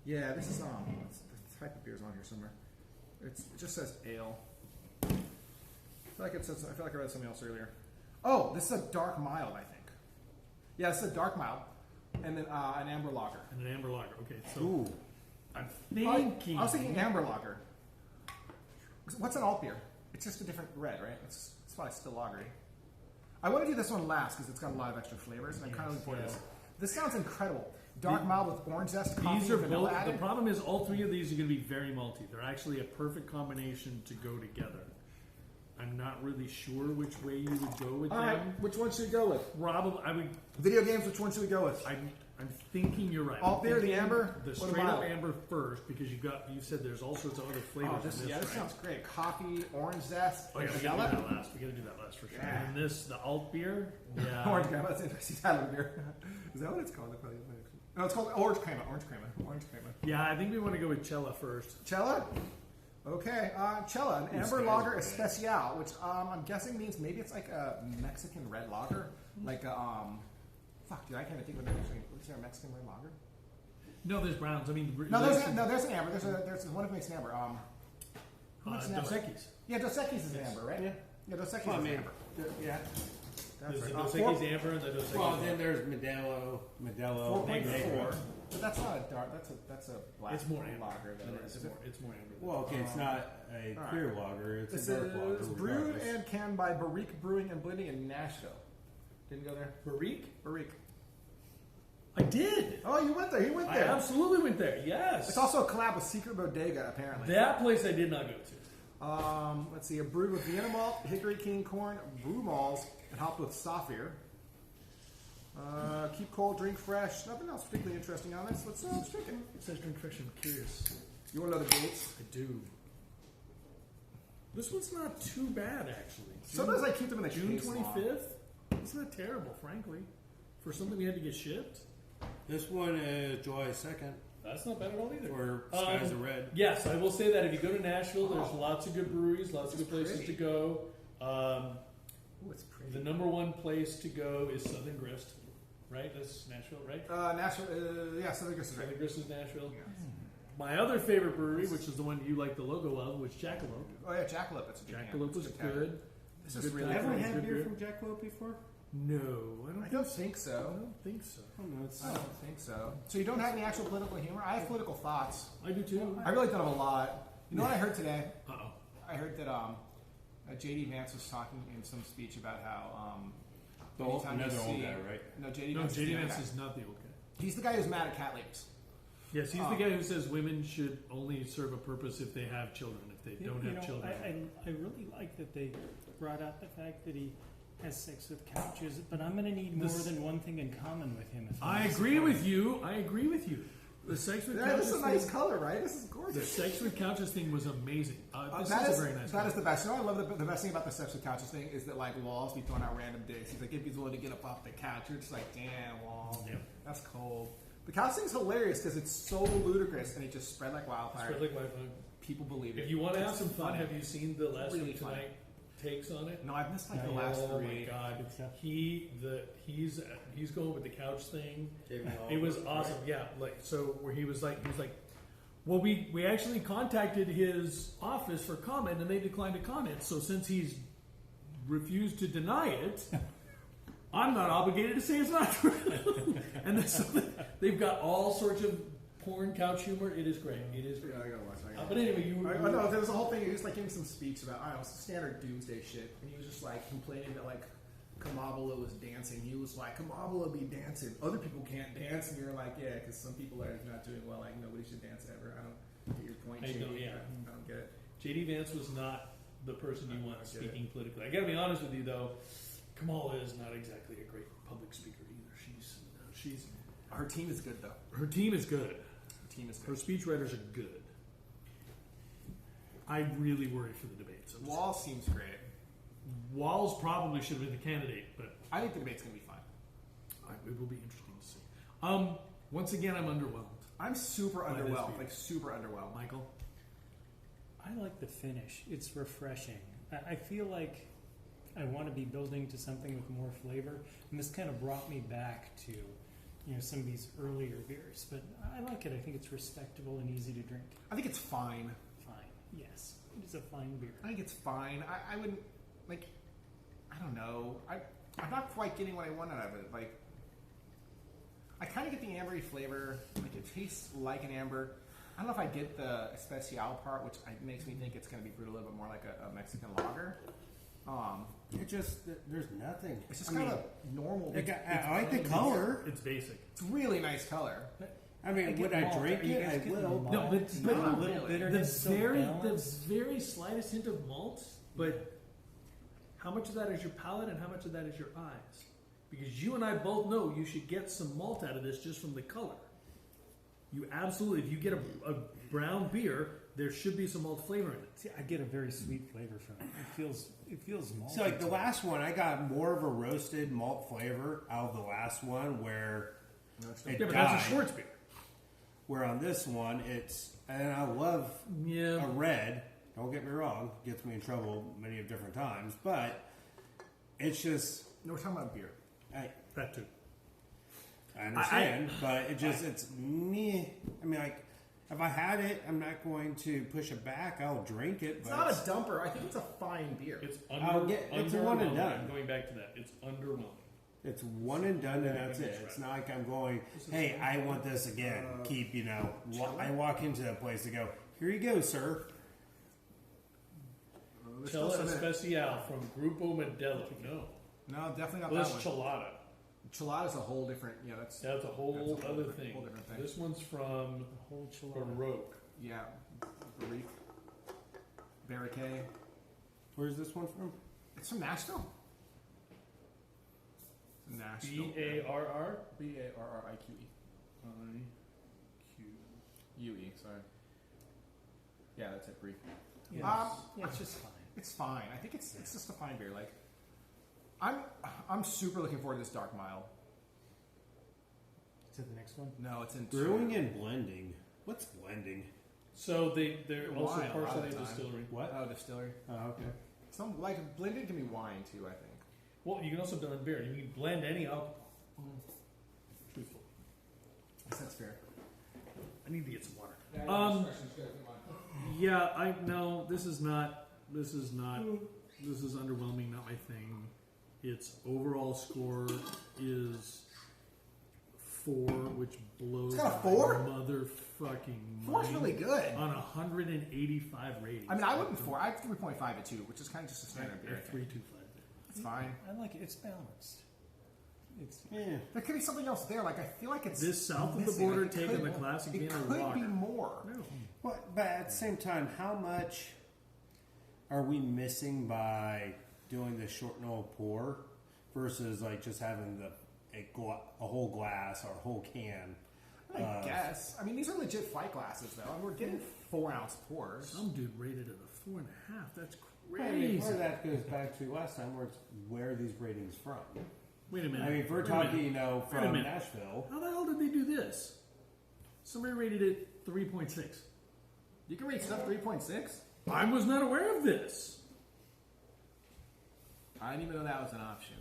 Speaker 1: yeah. This is what's the type of beer's on here somewhere. It just says ale. I feel like it says. I feel like I read something else earlier. Oh, this is a dark mild. I think. Yeah, this is a dark mild, and then an amber lager.
Speaker 2: And an amber lager. Okay, so
Speaker 3: Ooh.
Speaker 2: I'm thinking.
Speaker 1: I was thinking amber lager. What's an alt beer? It's just a different red, right? It's why it's still lagery. I want to do this one last because it's got a lot of extra flavors, and I'm kind of looking forward to this. This sounds incredible. Dark mild with orange zest, coffee,
Speaker 2: These are
Speaker 1: and vanilla
Speaker 2: both.
Speaker 1: added.
Speaker 2: The problem is all three of these are going to be very malty. They're actually a perfect combination to go together. I'm not really sure which way you would go with
Speaker 1: All
Speaker 2: them.
Speaker 1: right, which one should we go with?
Speaker 2: Probably, I would.
Speaker 1: Video games, which one should we go with?
Speaker 2: I'm thinking you're right.
Speaker 1: Alt beer, the
Speaker 2: Thinking
Speaker 1: amber,
Speaker 2: the
Speaker 1: or the
Speaker 2: straight up
Speaker 1: mild?
Speaker 2: amber first, because you said there's all sorts of other flavors
Speaker 1: Oh,
Speaker 2: in
Speaker 1: this,
Speaker 2: this.
Speaker 1: yeah, this
Speaker 2: right?
Speaker 1: sounds great. Coffee, orange zest,
Speaker 2: Oh yeah, we gotta
Speaker 1: vanilla.
Speaker 2: do that last. We gotta do that last for sure.
Speaker 1: Yeah.
Speaker 2: And this, the alt beer. Yeah.
Speaker 1: Orange crema. That's interesting. Tyler beer. Is that what it's called? No, it's called orange crema. Orange crema. Orange crema.
Speaker 2: Yeah, I think we want to go with Cella first.
Speaker 1: Cella? Okay. Cella, an amber lager especial, which I'm guessing means maybe it's like a Mexican red lager. Like a, fuck, dude, I can't even think of it. Is there a Mexican red lager?
Speaker 2: No, there's browns. I mean,
Speaker 1: No, there's an amber. There's one that makes an amber. Who makes an amber?
Speaker 2: Dos Equis.
Speaker 1: Yeah, Dos Equis is an amber, right? Yeah, Dos Equis is an amber. Yeah. That's
Speaker 2: There's
Speaker 1: right.
Speaker 2: the Dos Equis amber and the Dos Equis.
Speaker 3: Well, then there's Modelo,
Speaker 1: 4.4. But that's not a dark. That's a black.
Speaker 2: It's more amber.
Speaker 1: lager. Than
Speaker 2: It's more amber.
Speaker 3: Well, okay, it's not a
Speaker 1: all
Speaker 3: clear lager; it's
Speaker 1: This
Speaker 3: a dark lager.
Speaker 1: is brewed
Speaker 3: regardless.
Speaker 1: and canned by Barrique Brewing and Blending in Nashville. Didn't go there.
Speaker 2: Barrique?
Speaker 1: Barrique.
Speaker 2: I did.
Speaker 1: Oh, you went there. He went
Speaker 2: I
Speaker 1: there.
Speaker 2: absolutely went there. Yes.
Speaker 1: It's also a collab with Secret Bodega, apparently.
Speaker 2: That place I did not go to.
Speaker 1: Let's see. A brewed with Vienna malt, Hickory King corn, brew malls, and hopped with Saphir. Keep cold, drink fresh. Nothing else particularly interesting on this. Let's drink it.
Speaker 2: It says drink fresh. I'm curious.
Speaker 1: You want to know the dates?
Speaker 2: I do. This one's not too bad, actually.
Speaker 1: Sometimes I keep them in the
Speaker 2: June
Speaker 1: case long.
Speaker 2: 25th? It's not terrible, frankly. For something we had to get shipped.
Speaker 3: This one is July 2nd,
Speaker 2: That's not bad at all either.
Speaker 3: or Skies Are Red.
Speaker 2: Yes, I will say that if you go to Nashville, there's lots of good breweries, lots of good places
Speaker 1: pretty.
Speaker 2: to go.
Speaker 1: Ooh, it's pretty.
Speaker 2: The number one place to go is Southern Grist, right? That's Nashville, right?
Speaker 1: Nashville. Yeah, Southern Grist is right.
Speaker 2: Southern Grist is Nashville. My other favorite brewery, which is the one you like the logo of, was Jackalope.
Speaker 1: Oh yeah, Jackalope. That's a good
Speaker 2: Jackalope was
Speaker 1: It's a
Speaker 2: good.
Speaker 1: This is
Speaker 2: Good
Speaker 1: really
Speaker 2: time.
Speaker 3: Have we
Speaker 2: Good
Speaker 3: had beer
Speaker 2: beer.
Speaker 3: from Jackalope before?
Speaker 2: No,
Speaker 1: I don't think
Speaker 2: I
Speaker 1: so.
Speaker 2: don't think so.
Speaker 3: Oh no, it's
Speaker 1: I don't think so. So you don't have any actual political humor? I have political thoughts.
Speaker 2: I do too.
Speaker 1: I really don't have a lot. You know what I heard today?
Speaker 2: Uh-oh.
Speaker 1: I heard that J.D. Vance was talking in some speech about how
Speaker 3: another
Speaker 1: anytime you
Speaker 3: old
Speaker 1: see-
Speaker 3: guy, right?
Speaker 1: No, J.D.
Speaker 2: No,
Speaker 1: Vance.
Speaker 2: J.D.
Speaker 1: the other
Speaker 2: Vance
Speaker 1: guy.
Speaker 2: is not the old guy.
Speaker 1: He's the guy who's mad at cat ladies.
Speaker 2: Yes, he's the guy who says women should only serve a purpose if they have children. If they don't have children,
Speaker 4: I really like that they brought out the fact that he has sex with couches, but I'm going to need more than one thing in common with him. If
Speaker 2: I
Speaker 4: I'm
Speaker 2: agree with you. I agree with you. The sex with
Speaker 1: Yeah,
Speaker 2: couches
Speaker 1: this is a nice
Speaker 2: thing,
Speaker 1: color, right? This is
Speaker 2: the
Speaker 1: gorgeous.
Speaker 2: sex with couches thing was amazing. This
Speaker 1: That
Speaker 2: is
Speaker 1: is
Speaker 2: a very nice.
Speaker 1: that
Speaker 2: color.
Speaker 1: is the best. You know, what I love the best thing about the sex with couches thing is that like Walls be throwing out random dicks. He's like, if he's willing to get up off the couch, you're just like, damn, Wall,
Speaker 2: Yeah.
Speaker 1: that's cold. The couch thing's hilarious because it's so ludicrous and it just spread like wildfire.
Speaker 2: Spread like Wi-Fi.
Speaker 1: People believe it.
Speaker 2: If you want to have
Speaker 1: It's
Speaker 2: some fun,
Speaker 1: funny.
Speaker 2: have you seen the last
Speaker 1: Really
Speaker 2: week
Speaker 1: funny.
Speaker 2: tonight takes on it?
Speaker 1: No, I've missed like the
Speaker 4: Oh
Speaker 1: last
Speaker 2: Oh
Speaker 1: three.
Speaker 2: my god,
Speaker 4: Good stuff.
Speaker 2: he's going with the couch thing.
Speaker 3: David
Speaker 2: It was
Speaker 3: Oliver,
Speaker 2: awesome. Yeah, like so where he was like, well, we actually contacted his office for comment and they declined to comment. So since he's refused to deny it, I'm not obligated to say it's not true. And so they've got all sorts of porn couch humor. It is great. It is great.
Speaker 1: Yeah, I gotta watch that.
Speaker 2: But anyway, you.
Speaker 1: I know there was a whole thing. He was like giving some speech about I don't know, standard doomsday shit, and he was just like complaining that like Kamabala was dancing. He was like Kamabala be dancing, other people can't dance, and you're like, yeah, because some people are not doing well. Like nobody should dance ever. I don't get your point.
Speaker 2: I don't-
Speaker 1: JD.
Speaker 2: yeah.
Speaker 1: I don't get it.
Speaker 2: JD Vance was not the person you want
Speaker 1: I get
Speaker 2: speaking politically. I got to be honest with you, though. Kamala is not exactly a great public speaker either. She's
Speaker 1: Her team is good though.
Speaker 2: her team is good.
Speaker 1: Her team is
Speaker 2: Her
Speaker 1: good.
Speaker 2: speechwriters are good. I really worry for the debates.
Speaker 1: Wall seems great.
Speaker 2: Walls probably should have been the candidate, but
Speaker 1: I think the debate's gonna be fine.
Speaker 2: it will be interesting to see. Once again, I'm underwhelmed.
Speaker 1: I'm super
Speaker 2: By this
Speaker 1: underwhelmed.
Speaker 2: beer.
Speaker 1: Like super underwhelmed.
Speaker 2: Michael,
Speaker 4: I like the finish. It's refreshing. I feel like I want to be building to something with more flavor, and this kind of brought me back to, some of these earlier beers. But I like it. I think it's respectable and easy to drink.
Speaker 1: I think it's fine.
Speaker 4: Fine. Yes, it is a fine beer.
Speaker 1: I think it's fine. I wouldn't like. I don't know. I'm not quite getting what I want out of it. Like, I kind of get the ambery flavor. Like, it tastes like an amber. I don't know if I get the especial part, which makes me think it's going to be brewed a little bit more like a Mexican lager.
Speaker 3: It just there's nothing.
Speaker 1: It's just kind of normal.
Speaker 3: I like the color.
Speaker 2: It's basic.
Speaker 1: It's really nice color.
Speaker 3: I mean, would I drink it? I will.
Speaker 2: No, but
Speaker 4: Not a little bitterness.
Speaker 2: the very slightest hint of malt, but how much of that is your palate and how much of that is your eyes? Because you and I both know you should get some malt out of this just from the color. You absolutely, if you get a brown beer, there should be some malt flavor in it.
Speaker 4: See, I get a very sweet flavor from it. It feels malty.
Speaker 3: So like the last one, I got more of a roasted malt flavor out of the last one where it
Speaker 2: Yeah, but
Speaker 3: died.
Speaker 2: that's a Schwartz beer.
Speaker 3: Where on this one, and I love a red. Don't get me wrong, gets me in trouble many of different times, but it's just.
Speaker 1: No, we're talking about beer.
Speaker 2: That too.
Speaker 3: I understand, but it's me. I mean, like, if I had it, I'm not going to push it back. I'll drink it.
Speaker 1: It's
Speaker 3: but
Speaker 1: not a dumper. I think it's a fine beer.
Speaker 2: It's
Speaker 3: it's a one and done.
Speaker 2: I'm going back to that. It's underwhelming.
Speaker 3: It's one and done, and that's it. It's not like I'm going, hey, I want this again. Keep, I walk into a place and go, here you go, sir.
Speaker 2: Cella Especial from Grupo Modelo.
Speaker 1: No, definitely not
Speaker 2: Well,
Speaker 1: that
Speaker 2: this
Speaker 1: one.
Speaker 2: Chelada.
Speaker 1: Chelada's a whole different. Yeah, that's
Speaker 2: A whole other
Speaker 1: different-
Speaker 2: thing.
Speaker 1: whole different thing.
Speaker 2: This one's from
Speaker 4: whole chilada.
Speaker 2: Baroque.
Speaker 1: yeah. Baroque. Barricade.
Speaker 3: Where's this one from?
Speaker 1: It's from Nashville. Nashville.
Speaker 2: B-A-R-R?
Speaker 1: B-A-R-R-I-Q-E. U-E, sorry. Yeah, that's it, brief.
Speaker 4: Yeah, it's just fine.
Speaker 1: It's fine. I think it's just a fine beer. Like, I'm super looking forward to this dark mild.
Speaker 4: To the next one.
Speaker 1: No, it's in
Speaker 3: Brewing and blending. What's blending?
Speaker 2: So they're also
Speaker 1: Wine a lot
Speaker 2: partially
Speaker 1: of
Speaker 2: a
Speaker 1: the time.
Speaker 2: distillery.
Speaker 3: What?
Speaker 1: Oh, distillery.
Speaker 3: Oh, okay.
Speaker 1: Some like blended can be wine too. I think.
Speaker 2: Well, you can also blend beer. You can blend any alcohol. Truthfully.
Speaker 1: That's fair.
Speaker 2: I need to get some water. Yeah, I no. This is underwhelming. Not my thing. Its overall score is 4, which blows.
Speaker 1: It's got a 4?
Speaker 2: my motherfucking
Speaker 1: 4's
Speaker 2: mind
Speaker 1: really good.
Speaker 2: on 185 ratings.
Speaker 1: I mean, I wouldn't 4. I have 3.5 at 2, which is kind of just a standard beer. I think.
Speaker 2: 3.25.
Speaker 1: It's fine.
Speaker 4: I like it. It's balanced. It's
Speaker 3: Yeah.
Speaker 1: There could be something else there. Like I feel like it's
Speaker 2: This south of the
Speaker 1: missing.
Speaker 2: border
Speaker 1: Like, it
Speaker 2: taking
Speaker 1: could-
Speaker 2: the classic
Speaker 1: It
Speaker 2: beer
Speaker 1: could
Speaker 2: water.
Speaker 1: be more.
Speaker 2: No.
Speaker 3: But at the same time, how much are we missing by doing the short no pour versus like just having a whole glass or a whole can?
Speaker 1: I guess. I mean, these are legit fight glasses, though. I mean, we're getting 4-ounce pours.
Speaker 2: Some dude rated it a 4.5. That's
Speaker 3: I mean,
Speaker 2: crazy.
Speaker 3: part of that goes back to last time, where are these ratings from?
Speaker 2: Wait a minute.
Speaker 3: I mean, if we're
Speaker 2: Wait a minute.
Speaker 3: talking,
Speaker 2: Wait a
Speaker 3: from
Speaker 2: minute.
Speaker 3: Nashville.
Speaker 2: How the hell did they do this? Somebody rated it 3.6.
Speaker 1: You can rate stuff 3.6.
Speaker 2: I was not aware of this.
Speaker 1: I didn't even know that was an option.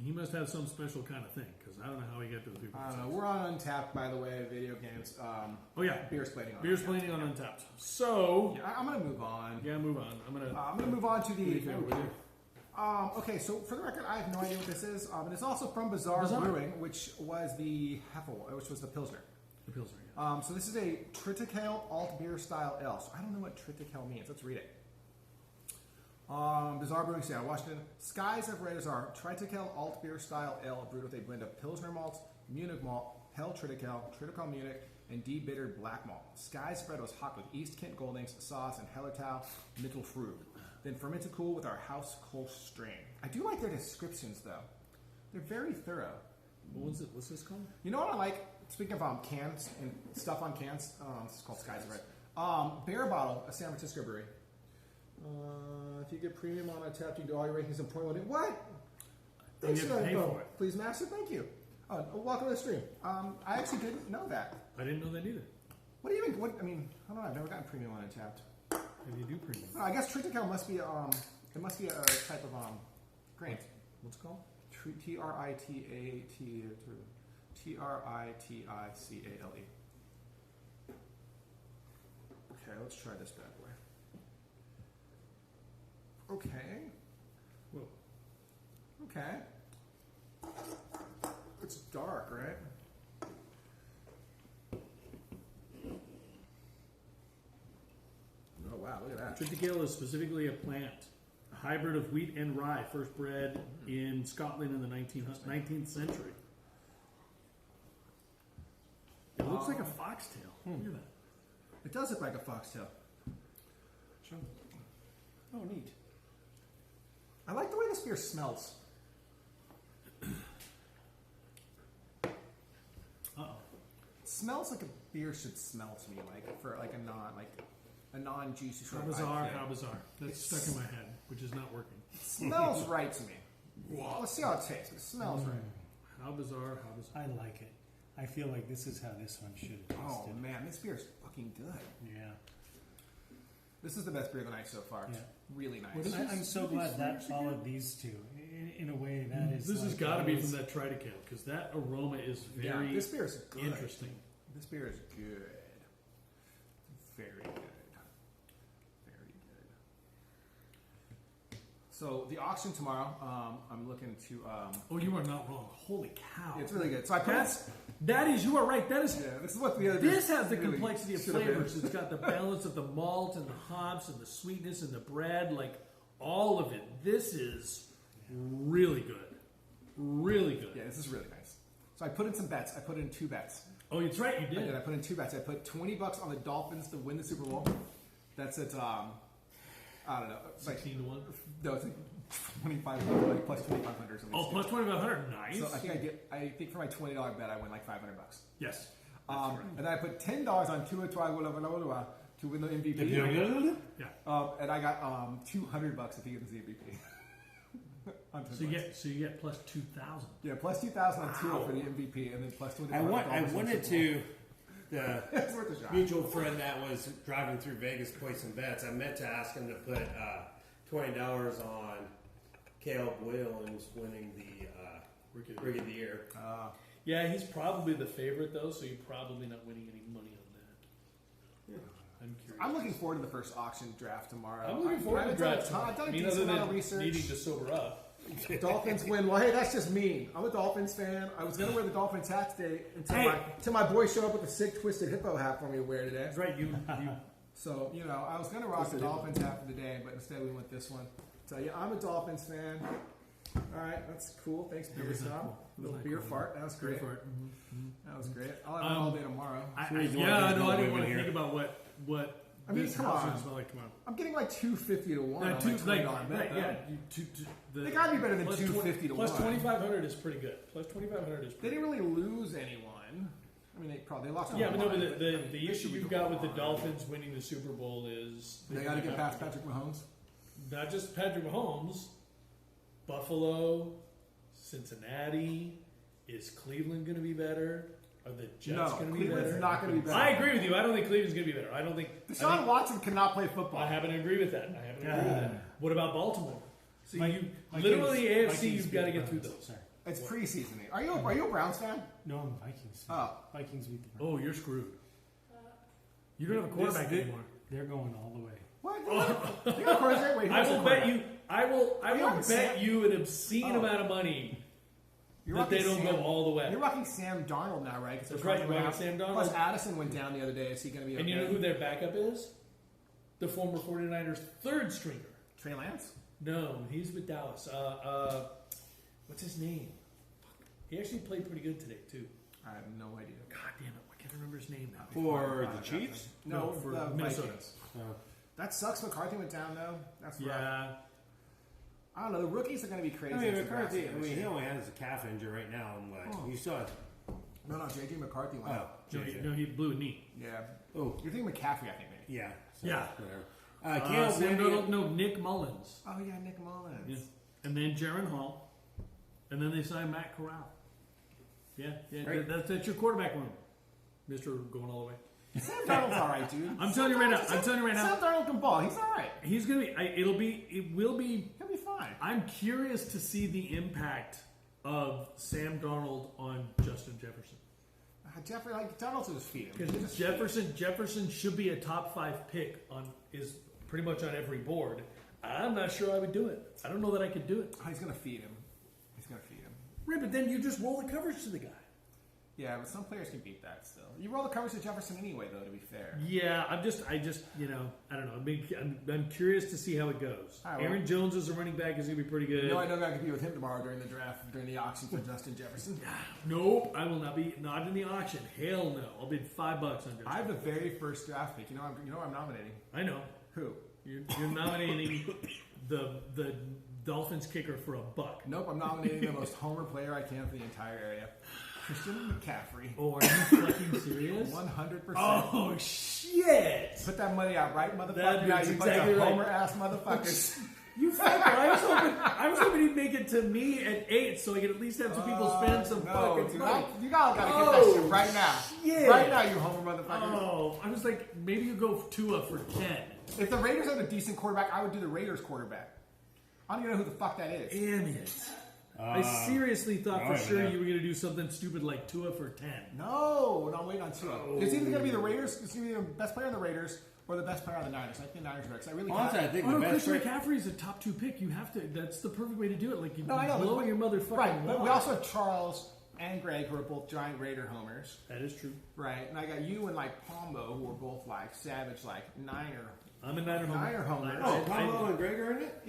Speaker 2: He must have some special kind of thing, because I don't know how he got to the 3.6.
Speaker 1: I don't know. We're on Untapped, by the way. Video games.
Speaker 2: Oh yeah,
Speaker 1: Beer's plating on.
Speaker 2: beer's
Speaker 1: Untapped.
Speaker 2: playing on Untapped. So
Speaker 1: Yeah, I'm gonna move on.
Speaker 2: yeah, move on. I'm gonna
Speaker 1: move on to the.
Speaker 2: fair with you.
Speaker 1: Okay, so for the record, I have no idea what this is. And it's also from Bizarre Brewing, which was the which was the Pilsner.
Speaker 2: The Pilsner. Yeah.
Speaker 1: So this is a Triticale Alt Beer Style Ale. So I don't know what Triticale means. Let's read it. Bizarre Brewing, Seattle, Washington. Skies of Red are Triticale Alt Beer Style Ale brewed with a blend of Pilsner malts, Munich malt, Hell Triticale, Triticale Munich, and de-bittered black malt. Skies of Red was hopped with East Kent Goldings, sauce, and Hellertau Mittelfrüh. Then fermented cool with our House Kolsch strain. I do like their descriptions, though. They're very thorough.
Speaker 2: What was it? What's this called?
Speaker 1: You know what I like? Speaking of cans and stuff on cans, this is called Skies of Red. Bear Bottle, a San Francisco brewery. If you get premium on Untapped, you can do all your rankings in 0.1. What?
Speaker 2: And you
Speaker 1: Thanks
Speaker 2: have to pay
Speaker 1: info.
Speaker 2: for it.
Speaker 1: Please, Master. Thank you. Welcome to the stream. I actually didn't know that.
Speaker 2: I didn't know that either.
Speaker 1: What do you even? I mean, I don't know. I've never gotten premium on Untapped.
Speaker 2: How do you do premium?
Speaker 1: I guess Triticale must be it must be a type of grain.
Speaker 2: What's it called?
Speaker 1: Triticale. Okay, let's try this bad boy. Okay.
Speaker 2: Whoa.
Speaker 1: Okay. It's dark, right? Oh wow, look at that.
Speaker 2: Triticale is specifically a plant. hybrid of wheat and rye, first bred in Scotland in the 19th century. It looks like a foxtail. Look at that.
Speaker 1: It does look like a foxtail.
Speaker 4: Oh, neat.
Speaker 1: I like the way this beer smells. It smells like a beer should smell to me, like for like a non-juicy sort of IPA.
Speaker 2: How bizarre. That's stuck in my head, which is not working.
Speaker 1: It smells right to me. Let's see how it tastes. It smells right.
Speaker 2: How bizarre.
Speaker 4: I like it. I feel like this is how this one should have
Speaker 1: Oh
Speaker 4: tasted.
Speaker 1: man, this beer is fucking good.
Speaker 4: Yeah.
Speaker 1: This is the best beer of the night so far. It's really nice.
Speaker 4: I'm so glad that followed these two. In a way, that is.
Speaker 2: This has
Speaker 4: like
Speaker 2: got to be
Speaker 4: always-
Speaker 2: from that Triticale, because that aroma is very
Speaker 1: this beer is good.
Speaker 2: interesting.
Speaker 1: This beer is good. Very good. Very good. So the auction tomorrow, I'm looking to.
Speaker 2: Oh, you are not wrong. Holy cow!
Speaker 1: It's really good. So I put
Speaker 2: that is. You are right. That is.
Speaker 1: Yeah, this is what the other.
Speaker 2: This has the
Speaker 1: really
Speaker 2: complexity of
Speaker 1: should have been.
Speaker 2: flavors. It's got the balance of the malt and the hops and the sweetness and the bread, like all of it. This is really good. Really good.
Speaker 1: Yeah, this is really nice. So I put in some bets. I put in 2 bets.
Speaker 2: Oh, it's right. You
Speaker 1: I
Speaker 2: did.
Speaker 1: I put in 2 bets. I put $20 on the Dolphins to win the Super Bowl. That's at I don't know, it's like
Speaker 2: 16 to 1.
Speaker 1: no, it's like 2,500, like plus 2,500 or something.
Speaker 2: Oh, plus 2,500. Nice.
Speaker 1: So I think for my $20 bet, I win like $500.
Speaker 2: Yes.
Speaker 1: And then I put $10 on Tua Tagovailoa to win the MVP.
Speaker 2: Yeah.
Speaker 1: And I got $200 if he gets the MVP.
Speaker 2: So you get plus 2,000.
Speaker 1: Yeah, plus 2,000 on Tua for the MVP, and then plus 200.
Speaker 3: I wanted to. The
Speaker 1: It's worth a shot.
Speaker 3: mutual friend that was driving through Vegas to play some bets. I meant to ask him to put $20 on Caleb Williams winning the Rookie of the Year.
Speaker 2: Yeah, he's probably the favorite though, so you're probably not winning any money on that.
Speaker 1: Yeah.
Speaker 2: I'm curious.
Speaker 1: I'm looking forward to the first auction draft tomorrow.
Speaker 2: I'm looking forward to the draft.
Speaker 1: I've done a
Speaker 2: I mean,
Speaker 1: decent
Speaker 2: other
Speaker 1: amount of
Speaker 2: than
Speaker 1: research.
Speaker 2: needing to sober up.
Speaker 1: Dolphins win. Well, hey, that's just mean. I'm a Dolphins fan. I was going to wear the Dolphins hat today until my boy showed up with a sick, twisted hippo hat for me to wear today.
Speaker 2: That's right. You
Speaker 1: So, I was going to rock the Dolphins hat for the day, but instead we went this one. So, yeah, I'm a Dolphins fan. All right, that's cool. Thanks, Beer
Speaker 2: was not
Speaker 1: Stop.
Speaker 2: cool. It was
Speaker 1: Little
Speaker 2: not
Speaker 1: beer
Speaker 2: cool.
Speaker 1: fart. That was great. That was great. I'll have it all day tomorrow.
Speaker 2: I
Speaker 3: Sure, you
Speaker 2: didn't
Speaker 3: want
Speaker 2: want
Speaker 3: women
Speaker 2: to
Speaker 3: here.
Speaker 2: think about what
Speaker 1: I mean,
Speaker 2: this
Speaker 1: come
Speaker 2: house
Speaker 1: on.
Speaker 2: would smell like tomorrow.
Speaker 1: I'm getting like $250 to 1 on my $20 bet. though. They gotta be better than
Speaker 2: plus
Speaker 1: $250 to
Speaker 2: plus
Speaker 1: 1.
Speaker 2: 2,500 is pretty good. Plus 2,500 is
Speaker 1: They
Speaker 2: pretty
Speaker 1: didn't really lose anyone. I mean, they lost.
Speaker 2: good. Yeah, but no,
Speaker 1: one,
Speaker 2: but the
Speaker 1: they
Speaker 2: issue
Speaker 1: should
Speaker 2: you've
Speaker 1: go
Speaker 2: got with the
Speaker 1: on.
Speaker 2: Dolphins winning the Super Bowl is
Speaker 1: They got to get past Patrick Mahomes.
Speaker 2: not just Patrick Mahomes, Buffalo, Cincinnati. Is Cleveland going to be better? Are the Jets going to be
Speaker 1: Cleveland's
Speaker 2: better?
Speaker 1: not going to be better.
Speaker 2: I agree with you. I don't think Cleveland's going to be better. I don't think.
Speaker 1: Deshaun Watson cannot play football.
Speaker 2: I happen to agree with that. What about Baltimore? So
Speaker 4: Vikings-
Speaker 2: literally AFC,
Speaker 4: Vikings
Speaker 2: you've got to
Speaker 4: beat the
Speaker 2: get through
Speaker 4: Browns.
Speaker 2: those.
Speaker 4: Sorry.
Speaker 1: It's preseason. Are you a Browns fan?
Speaker 4: No, I'm Vikings.
Speaker 1: Oh.
Speaker 4: Vikings beat the Browns.
Speaker 2: Oh, you're screwed. You don't have a quarterback anymore.
Speaker 4: They're going all the way.
Speaker 1: What? You got a quarterback? Wait,
Speaker 2: I
Speaker 1: who's the
Speaker 2: will bet
Speaker 1: quarterback?
Speaker 2: you. I will
Speaker 1: rocking
Speaker 2: bet
Speaker 1: Sam-
Speaker 2: you an obscene
Speaker 1: Oh.
Speaker 2: amount of money
Speaker 1: You're
Speaker 2: that they
Speaker 1: rocking
Speaker 2: don't go all the way.
Speaker 1: You're rocking Sam Darnold now, right? 'Cause
Speaker 2: That's
Speaker 1: they're
Speaker 2: right, you're
Speaker 1: coming
Speaker 2: rocking
Speaker 1: out.
Speaker 2: Sam Darnold.
Speaker 1: Plus, Addison went down the other day. Is he going to be?
Speaker 2: And
Speaker 1: okay?
Speaker 2: you know who their backup is? The former 49ers third stringer.
Speaker 1: Trey Lance?
Speaker 2: No, he's with Dallas. What's his name? He actually played pretty good today too.
Speaker 1: I have no idea.
Speaker 2: God damn it! I can't remember his name now.
Speaker 3: For the Chiefs?
Speaker 1: No,
Speaker 2: for
Speaker 1: the
Speaker 2: Minnesota.
Speaker 1: Vikings.
Speaker 3: Oh.
Speaker 1: That sucks. McCarthy went down though. That's rough.
Speaker 2: Yeah.
Speaker 1: I don't know. The rookies are going to be crazy.
Speaker 3: I mean,
Speaker 1: as the
Speaker 3: McCarthy.
Speaker 1: draft
Speaker 3: I mean,
Speaker 1: goes.
Speaker 3: he only has a calf injury right now. I'm like, you saw it.
Speaker 1: No, JJ McCarthy went.
Speaker 3: Oh,
Speaker 2: No, he blew a knee.
Speaker 1: Yeah.
Speaker 3: Oh,
Speaker 1: You're thinking McCaffrey, I think, maybe.
Speaker 3: yeah.
Speaker 2: Yeah.
Speaker 3: Whatever. Caleb
Speaker 2: Sam
Speaker 3: Williams.
Speaker 2: Darnold, no, Nick Mullins.
Speaker 1: Oh yeah, Nick Mullins.
Speaker 2: Yeah. And then Jaron Hall. And then they signed Matt Corral. Yeah,
Speaker 3: Right.
Speaker 2: that's your quarterback room. Mr. Going all the way.
Speaker 1: Sam Darnold's all right, dude.
Speaker 2: I'm telling you right now.
Speaker 1: Sam Darnold can ball. He's all right.
Speaker 2: He's going to be, it will be,
Speaker 1: He'll be fine.
Speaker 2: I'm curious to see the impact of Sam Darnold on Justin Jefferson.
Speaker 1: Jeffrey, like Darnold's his feet.
Speaker 2: Because Jefferson should be a top 5 pick is pretty much on every board. I'm not sure I would do it. I don't know that I could do it.
Speaker 1: He's gonna feed him. He's gonna feed him.
Speaker 2: Right, but then you just roll the coverage to the guy.
Speaker 1: Yeah, but some players can beat that still. You roll the coverage to Jefferson anyway, though. To be fair.
Speaker 2: Yeah, I just, I don't know. I'm curious to see how it goes.
Speaker 1: Right, well,
Speaker 2: Aaron Jones as a running back is going to be pretty good.
Speaker 1: No, I know I'm going to compete with him tomorrow during the draft, during the auction for Justin Jefferson.
Speaker 2: Nope, I will not be not in the auction. Hell no. I'll bid $5 on Justin.
Speaker 1: I have the very first draft pick. You know I'm nominating.
Speaker 2: I know.
Speaker 1: Who?
Speaker 2: You're nominating the Dolphins kicker for $1.
Speaker 1: Nope, I'm nominating the most homer player I can for the entire area. Christian McCaffrey.
Speaker 2: Oh, are you fucking serious?
Speaker 1: 100%.
Speaker 2: Oh, shit.
Speaker 1: Put that money out, right, motherfucker?
Speaker 2: That's
Speaker 1: you
Speaker 2: exactly right.
Speaker 1: homer-ass motherfuckers.
Speaker 2: You fucker. I was hoping he'd make it to me at 8 so I could at least have some people spend some fucking money.
Speaker 1: You gotta get that shit right now.
Speaker 2: Shit.
Speaker 1: Right now, you homer motherfucker.
Speaker 2: Oh, I was like, maybe you go Tua for 10.
Speaker 1: If the Raiders had a decent quarterback, I would do the Raiders quarterback. I don't even know who the fuck that is.
Speaker 2: Damn it. I seriously thought for sure
Speaker 3: yeah.
Speaker 2: you were going to do something stupid like Tua for 10.
Speaker 1: No, I'm waiting on Tua. It's either going to be the Raiders, it's going to be the best player on the Raiders, or the best player on the Niners. I think the Niners are because I really
Speaker 3: Honestly, I think
Speaker 2: Oh
Speaker 3: the
Speaker 2: no,
Speaker 3: best
Speaker 2: Christian McCaffrey is a top 2 pick. You have to. That's the perfect way to do it. Like you
Speaker 1: I know,
Speaker 2: blow
Speaker 1: but-
Speaker 2: your motherfucking
Speaker 1: Right, but we
Speaker 2: wad.
Speaker 1: also have Charles and Greg, who are both giant Raider homers.
Speaker 2: That is true.
Speaker 1: Right, and I got you and like Pombo, who are both like savage, like Niner.
Speaker 2: I'm a Niner homer.
Speaker 3: Oh, Pablo and Greg are in it?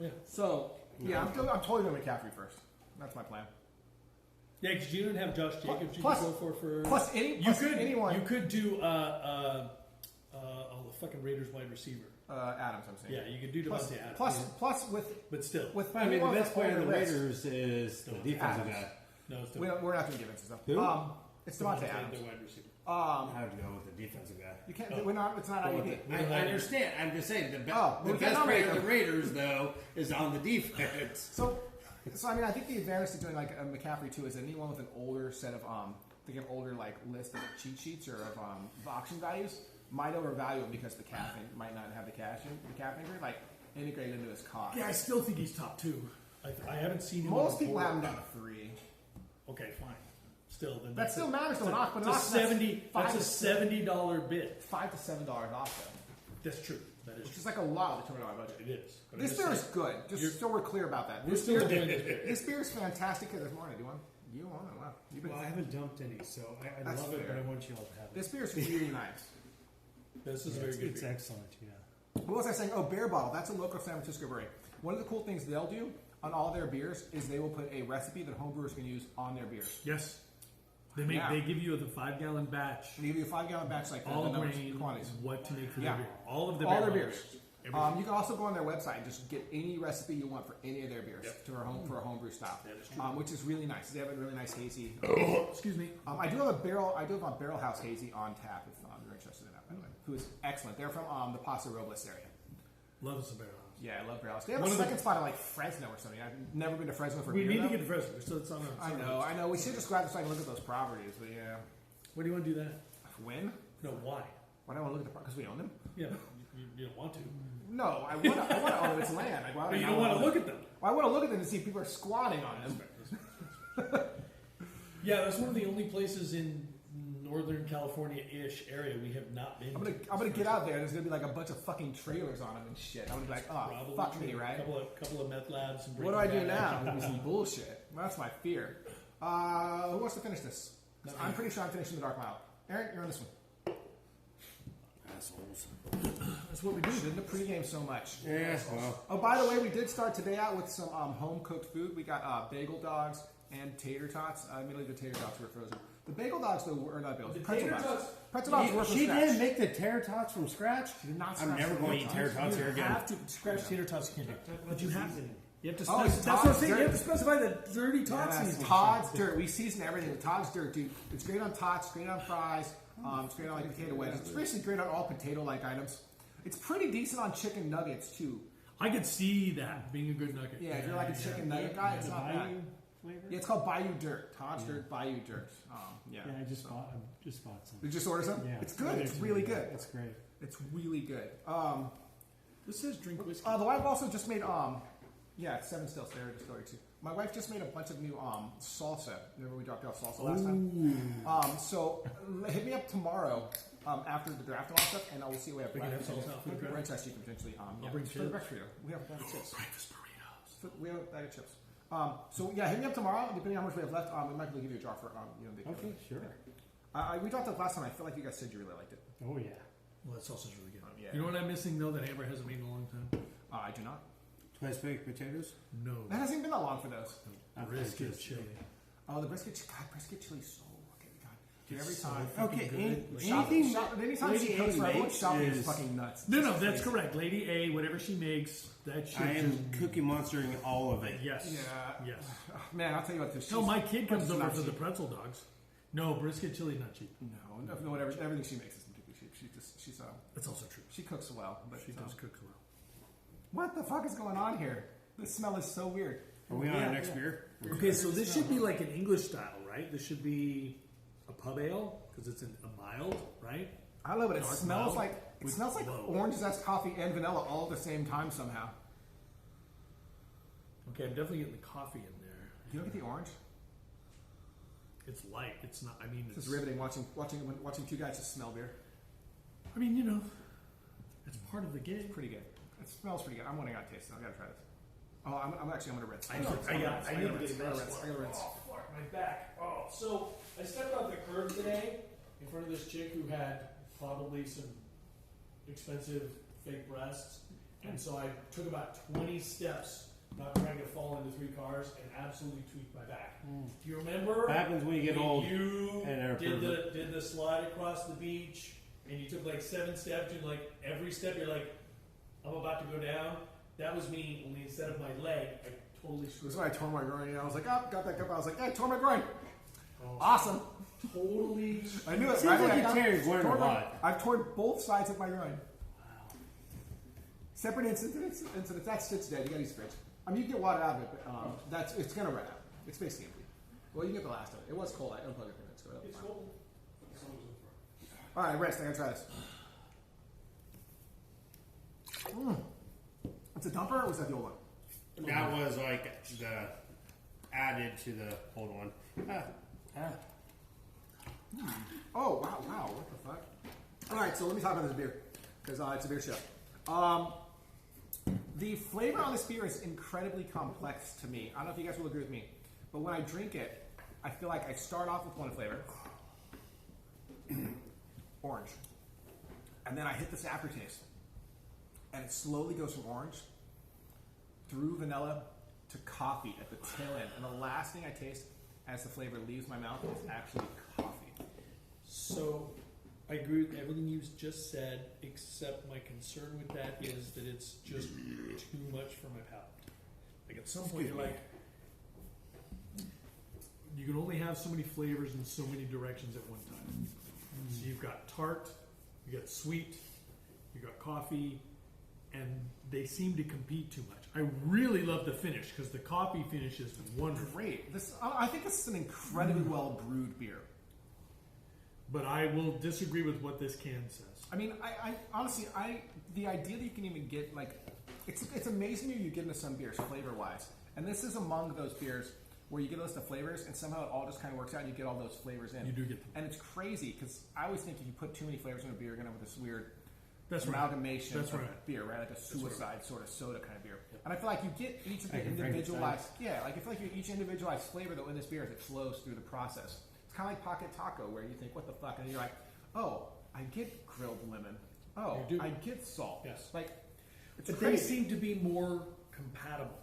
Speaker 1: Yeah. So, I'm totally doing McCaffrey first. That's my plan.
Speaker 2: Yeah, because you didn't have Josh Jacobs.
Speaker 1: Plus-
Speaker 2: you could go for
Speaker 1: anyone.
Speaker 2: You could do the fucking Raiders wide receiver.
Speaker 1: Adams, I'm saying.
Speaker 2: Yeah, you could do
Speaker 1: Plus,
Speaker 2: Devontae Adams.
Speaker 1: plus with
Speaker 2: But still,
Speaker 3: I mean, the
Speaker 1: anyone
Speaker 3: best player in the
Speaker 1: on list-
Speaker 3: Raiders is the defensive
Speaker 1: Adams.
Speaker 3: guy.
Speaker 2: no, it's
Speaker 1: We're not doing defensive stuff.
Speaker 3: Who?
Speaker 1: It's Devontae Adams.
Speaker 2: the wide receiver.
Speaker 3: How would you go with the defensive guy?
Speaker 1: You can't. We're not. It's not IUP.
Speaker 3: I understand. I'm just saying the
Speaker 1: we
Speaker 3: best
Speaker 1: can't
Speaker 3: player
Speaker 1: nominate
Speaker 3: of the
Speaker 1: them.
Speaker 3: Raiders though is on the defense.
Speaker 1: So I mean, I think the advantage to doing like a McCaffrey too is anyone with an older set of like an older like list of cheat sheets or of auction values might overvalue him because the cap might not have the cap injury like integrated into his cost.
Speaker 2: Yeah, I still think he's top 2. I haven't seen him.
Speaker 1: Most
Speaker 2: on the
Speaker 1: people
Speaker 2: board.
Speaker 1: have him down to 3.
Speaker 2: Okay, fine. Still, then
Speaker 1: That still matters to an auction, but
Speaker 2: That's
Speaker 1: an
Speaker 2: a
Speaker 1: auction
Speaker 2: $70. That's a $70 bid.
Speaker 1: $5 to $7 off though.
Speaker 2: That's true. That is
Speaker 1: Which
Speaker 2: true.
Speaker 1: is like a lot of the $200 budget.
Speaker 2: It is. But
Speaker 1: This
Speaker 2: I'm
Speaker 1: beer is
Speaker 2: just
Speaker 1: good. Just so we're clear about that.
Speaker 2: We're
Speaker 1: This
Speaker 2: still
Speaker 1: beer,
Speaker 2: doing this beer.
Speaker 1: this beer is fantastic. There's more in it. Do you want? You want it? Wow. You've been,
Speaker 4: Well, I haven't dumped any, so I
Speaker 1: That's
Speaker 4: love it,
Speaker 1: fair.
Speaker 4: but I want you all to have it.
Speaker 1: this beer is really nice.
Speaker 2: This is
Speaker 4: Yeah,
Speaker 2: a very
Speaker 4: it's,
Speaker 2: good
Speaker 4: it's
Speaker 2: beer.
Speaker 4: excellent, yeah.
Speaker 1: What was I saying? Oh, Bear Bottle. That's a local San Francisco brewery. One of the cool things they'll do on all their beers is they will put a recipe that homebrewers can use on their beers.
Speaker 2: Yes. They
Speaker 1: Yeah.
Speaker 2: They give you the 5-gallon batch,
Speaker 1: They give you a 5-gallon batch like
Speaker 2: all
Speaker 1: the numbers,
Speaker 2: grain,
Speaker 1: quantities.
Speaker 2: what to make for
Speaker 1: Yeah.
Speaker 2: their beer. All of the
Speaker 1: All
Speaker 2: beer
Speaker 1: their
Speaker 2: models.
Speaker 1: beers.
Speaker 2: Everything.
Speaker 1: You can also go on their website and just get any recipe you want for any of their beers
Speaker 2: Yep.
Speaker 1: for a homebrew style,
Speaker 2: That is true.
Speaker 1: which is really nice. They have a really nice hazy.
Speaker 2: Excuse me.
Speaker 1: I do have a Barrel House hazy on tap if you're interested in that, by the way. Who is excellent. They're from the Paso Robles area.
Speaker 2: Love us a barrel house.
Speaker 1: Yeah, I love Barrel House. They have
Speaker 2: One
Speaker 1: a
Speaker 2: of the-
Speaker 1: second spot in like Fresno or something. I've never been to Fresno for
Speaker 2: We
Speaker 1: beer.
Speaker 2: need to
Speaker 1: though.
Speaker 2: get the Fresno, so it's on our.
Speaker 1: I know. We should just go out there so I can look at those properties, but yeah.
Speaker 2: Why do you want to do that?
Speaker 1: When?
Speaker 2: No, why?
Speaker 1: Why do I want to look at the properties? Because we own them?
Speaker 2: Yeah, but you don't want to.
Speaker 1: No, I want to own its land. Like, why would
Speaker 2: But
Speaker 1: I
Speaker 2: you
Speaker 1: not
Speaker 2: don't want to
Speaker 1: own
Speaker 2: look
Speaker 1: it?
Speaker 2: at them.
Speaker 1: Well, I want to look at them to see if people are squatting on them.
Speaker 2: Yeah, that's one of the only places in Northern California-ish area we have not been.
Speaker 1: I'm gonna get out there. There's gonna be like a bunch of fucking trailers on them and shit. I'm gonna be like, oh,
Speaker 2: Probably
Speaker 1: fuck
Speaker 2: true.
Speaker 1: me, right?
Speaker 2: Couple of meth labs. And
Speaker 1: What do I do
Speaker 2: Breaking Bad
Speaker 1: now?
Speaker 2: action.
Speaker 1: There's some bullshit. Well, that's my fear. Who wants to finish this? I'm pretty sure I'm finishing the Dark Mile. Aaron, you're on this one.
Speaker 3: Assholes.
Speaker 2: That's what we do.
Speaker 1: Shouldn't have pregame so much.
Speaker 3: Yeah, well.
Speaker 1: Oh, by the way, we did start today out with some home cooked food. We got bagel dogs and tater tots. Admittedly, the tater tots were frozen. The bagel dogs, though, were not bagels. Pretzel
Speaker 2: tater
Speaker 1: dogs.
Speaker 2: tots-
Speaker 1: Pretzel dogs were from
Speaker 3: She
Speaker 1: scratch.
Speaker 3: didn't make the tater tots from scratch?
Speaker 1: She did not
Speaker 3: I'm
Speaker 1: scratch
Speaker 3: never
Speaker 1: the
Speaker 3: going to eat
Speaker 1: tater
Speaker 3: tater tots here
Speaker 2: You
Speaker 3: again.
Speaker 2: have to scratch tater tots. You can't do. But you have to. You have to.
Speaker 1: Oh,
Speaker 2: That's
Speaker 1: it's
Speaker 2: what I'm
Speaker 1: Todd's
Speaker 2: saying. You
Speaker 1: dirt.
Speaker 2: have to specify the dirty tot
Speaker 1: Yes,
Speaker 2: seasoning.
Speaker 1: Todd's dirt. We season everything with Todd's dirt, dude. It's great on tots, great on fries, it's great on like potato wedges. It's basically great on all potato-like items. It's pretty decent on chicken nuggets too.
Speaker 2: I could see that being a good nugget.
Speaker 1: Yeah, if you're like a chicken nugget guy, it's
Speaker 4: The
Speaker 1: not
Speaker 4: Bayou
Speaker 1: bad.
Speaker 4: flavor?
Speaker 1: Yeah, it's called Bayou Dirt. Todd's Dirt, Bayou Dirt. Yeah.
Speaker 4: Yeah, I just bought some.
Speaker 1: Did you just order some?
Speaker 4: Yeah,
Speaker 1: It's good. It's really good.
Speaker 4: It's great.
Speaker 1: It's really good.
Speaker 2: This says drink whiskey.
Speaker 1: The wife also just made yeah, Seven Still Stare Distillery too. My wife just made a bunch of new salsa. Remember we dropped off salsa last time? So hit me up tomorrow after the draft and all that stuff, and we'll see what we have.
Speaker 2: We can have salsa out for the draft.
Speaker 1: Ranch ice you can potentially.
Speaker 2: I'll bring
Speaker 1: for the
Speaker 2: chips.
Speaker 1: breakfast burrito. We have a bag of chips.
Speaker 2: Breakfast burritos.
Speaker 1: We have a bag of chips. So yeah, hit me up tomorrow. Depending on how much we have left, we might be able to give you a jar for the
Speaker 3: Okay, sure.
Speaker 1: we talked about last time. I feel like you guys said you really liked it.
Speaker 4: Oh yeah.
Speaker 2: Well, that sauce is really good.
Speaker 1: Yeah.
Speaker 2: You know what I'm missing though that Amber hasn't made in a long time?
Speaker 1: I do not.
Speaker 3: Twice baked potatoes.
Speaker 2: No.
Speaker 1: That hasn't even been that long for those.
Speaker 2: Brisket chili.
Speaker 1: Oh, the brisket. God, brisket chili so okay. God, dude, every
Speaker 2: It's so
Speaker 1: time.
Speaker 3: Okay,
Speaker 2: good.
Speaker 1: Anytime she
Speaker 3: Lady
Speaker 1: cooks
Speaker 3: A
Speaker 1: for everyone,
Speaker 3: makes
Speaker 1: shopping is
Speaker 3: is-
Speaker 1: fucking nuts.
Speaker 2: No,
Speaker 1: Just
Speaker 2: that's
Speaker 1: crazy.
Speaker 2: correct. Lady A, whatever she makes, that shit
Speaker 3: I am
Speaker 2: just-
Speaker 3: Cookie Monstering all of it.
Speaker 2: Yes.
Speaker 1: Yeah.
Speaker 2: Yes.
Speaker 1: Man, I'll tell you what. This
Speaker 2: Hell, my kid comes over
Speaker 1: not
Speaker 2: for the
Speaker 1: cheap.
Speaker 2: pretzel dogs. No, brisket chili not cheap.
Speaker 1: No, whatever. Everything she makes is completely cheap. She's
Speaker 2: That's also true.
Speaker 1: she cooks well, but
Speaker 2: She does cook well.
Speaker 1: What the fuck is going on here? This smell is so weird.
Speaker 3: Are we on our next beer?
Speaker 2: Okay, so this should be like an English style, right? This should be a pub ale because it's a mild, right?
Speaker 1: I don't know, but it
Speaker 2: Dark
Speaker 1: smells
Speaker 2: mild
Speaker 1: like
Speaker 2: with- whoa.
Speaker 1: orange zest coffee and vanilla all at the same time somehow.
Speaker 2: Okay, I'm definitely getting the coffee in there.
Speaker 1: Do you look at the orange?
Speaker 2: It's light. It's not. I mean,
Speaker 1: It's riveting watching two guys just smell beer.
Speaker 2: I mean, you know, it's part of the gig.
Speaker 1: Pretty good. It smells pretty good. I'm wanting to taste it. I gotta try this. Oh, I'm gonna rinse.
Speaker 2: I need to get
Speaker 1: I gotta rinse.
Speaker 2: I gotta rinse. Oh, fuck, my back. Oh, so I stepped off the curb today in front of this chick who had probably some expensive fake breasts, and so I took about 20 steps, not trying to fall into 3 cars, and absolutely tweaked my back. Do you remember?
Speaker 3: What happens when you get old?
Speaker 2: You
Speaker 3: and are
Speaker 2: did the slide across the beach, and you took like 7 steps, and like every step you're like, I'm about to go down. That was me, only instead of my leg, I totally screwed
Speaker 1: That's
Speaker 2: up.
Speaker 1: why I tore my groin. And I was like, oh, got back up. I was like, I tore my groin.
Speaker 2: Oh,
Speaker 1: Awesome.
Speaker 2: Totally.
Speaker 1: I knew it.
Speaker 3: Seems
Speaker 1: Right
Speaker 3: like
Speaker 1: away.
Speaker 3: you tear your groin a
Speaker 1: Torn my-
Speaker 3: lot.
Speaker 1: I've torn both sides of my groin. Separate incidents. That's stitch dead. You gotta use a fridge. I mean, you can get water out of it, but it's gonna run out. It's basically empty. Well, you can get the last of it. It was cold. I unplugged it 3 minutes ago.
Speaker 2: It's cold.
Speaker 1: All right, rest. I gotta try this. It's a dumper, or was that the old one?
Speaker 3: That was like the added to the old one.
Speaker 1: Oh wow! What the fuck? All right, so let me talk about this beer because it's a beer show. The flavor on this beer is incredibly complex to me. I don't know if you guys will agree with me, but when I drink it, I feel like I start off with one flavor, orange, and then I hit this aftertaste, and it slowly goes from orange through vanilla to coffee at the tail end, and the last thing I taste as the flavor leaves my mouth is actually coffee.
Speaker 2: So, I agree with everything you just said, except my concern with that is that it's just too much for my palate. Like at some point, you're like, you can only have so many flavors in so many directions at one time. So you've got tart, you got sweet, you got coffee, and they seem to compete too much. I really love the finish because the coffee finish is wonderful.
Speaker 1: Great. I think this is an incredibly well brewed beer.
Speaker 2: But I will disagree with what this can says.
Speaker 1: I mean, I honestly, the idea that you can even get like, it's amazing you get into some beers flavor wise, and this is among those beers where you get a list of flavors and somehow it all just kind of works out and you get all those flavors in.
Speaker 2: You do get them.
Speaker 1: And it's crazy because I always think if you put too many flavors in a beer, you're gonna have this weird
Speaker 2: That's right.
Speaker 1: amalgamation
Speaker 2: That's
Speaker 1: of
Speaker 2: right.
Speaker 1: beer, right? Like a suicide sort of soda kind of beer. And I feel like you get each of the
Speaker 3: Like a
Speaker 1: individualized, like I feel like you each individualized flavor though in this beer as it flows through the process. It's kind of like Pocket Taco where you think, what the fuck? And you're like, oh, I get grilled lemon. Oh,
Speaker 2: You do.
Speaker 1: I get salt.
Speaker 2: Yes.
Speaker 1: Like, it's
Speaker 2: But they
Speaker 1: crazy.
Speaker 2: seem to be more compatible.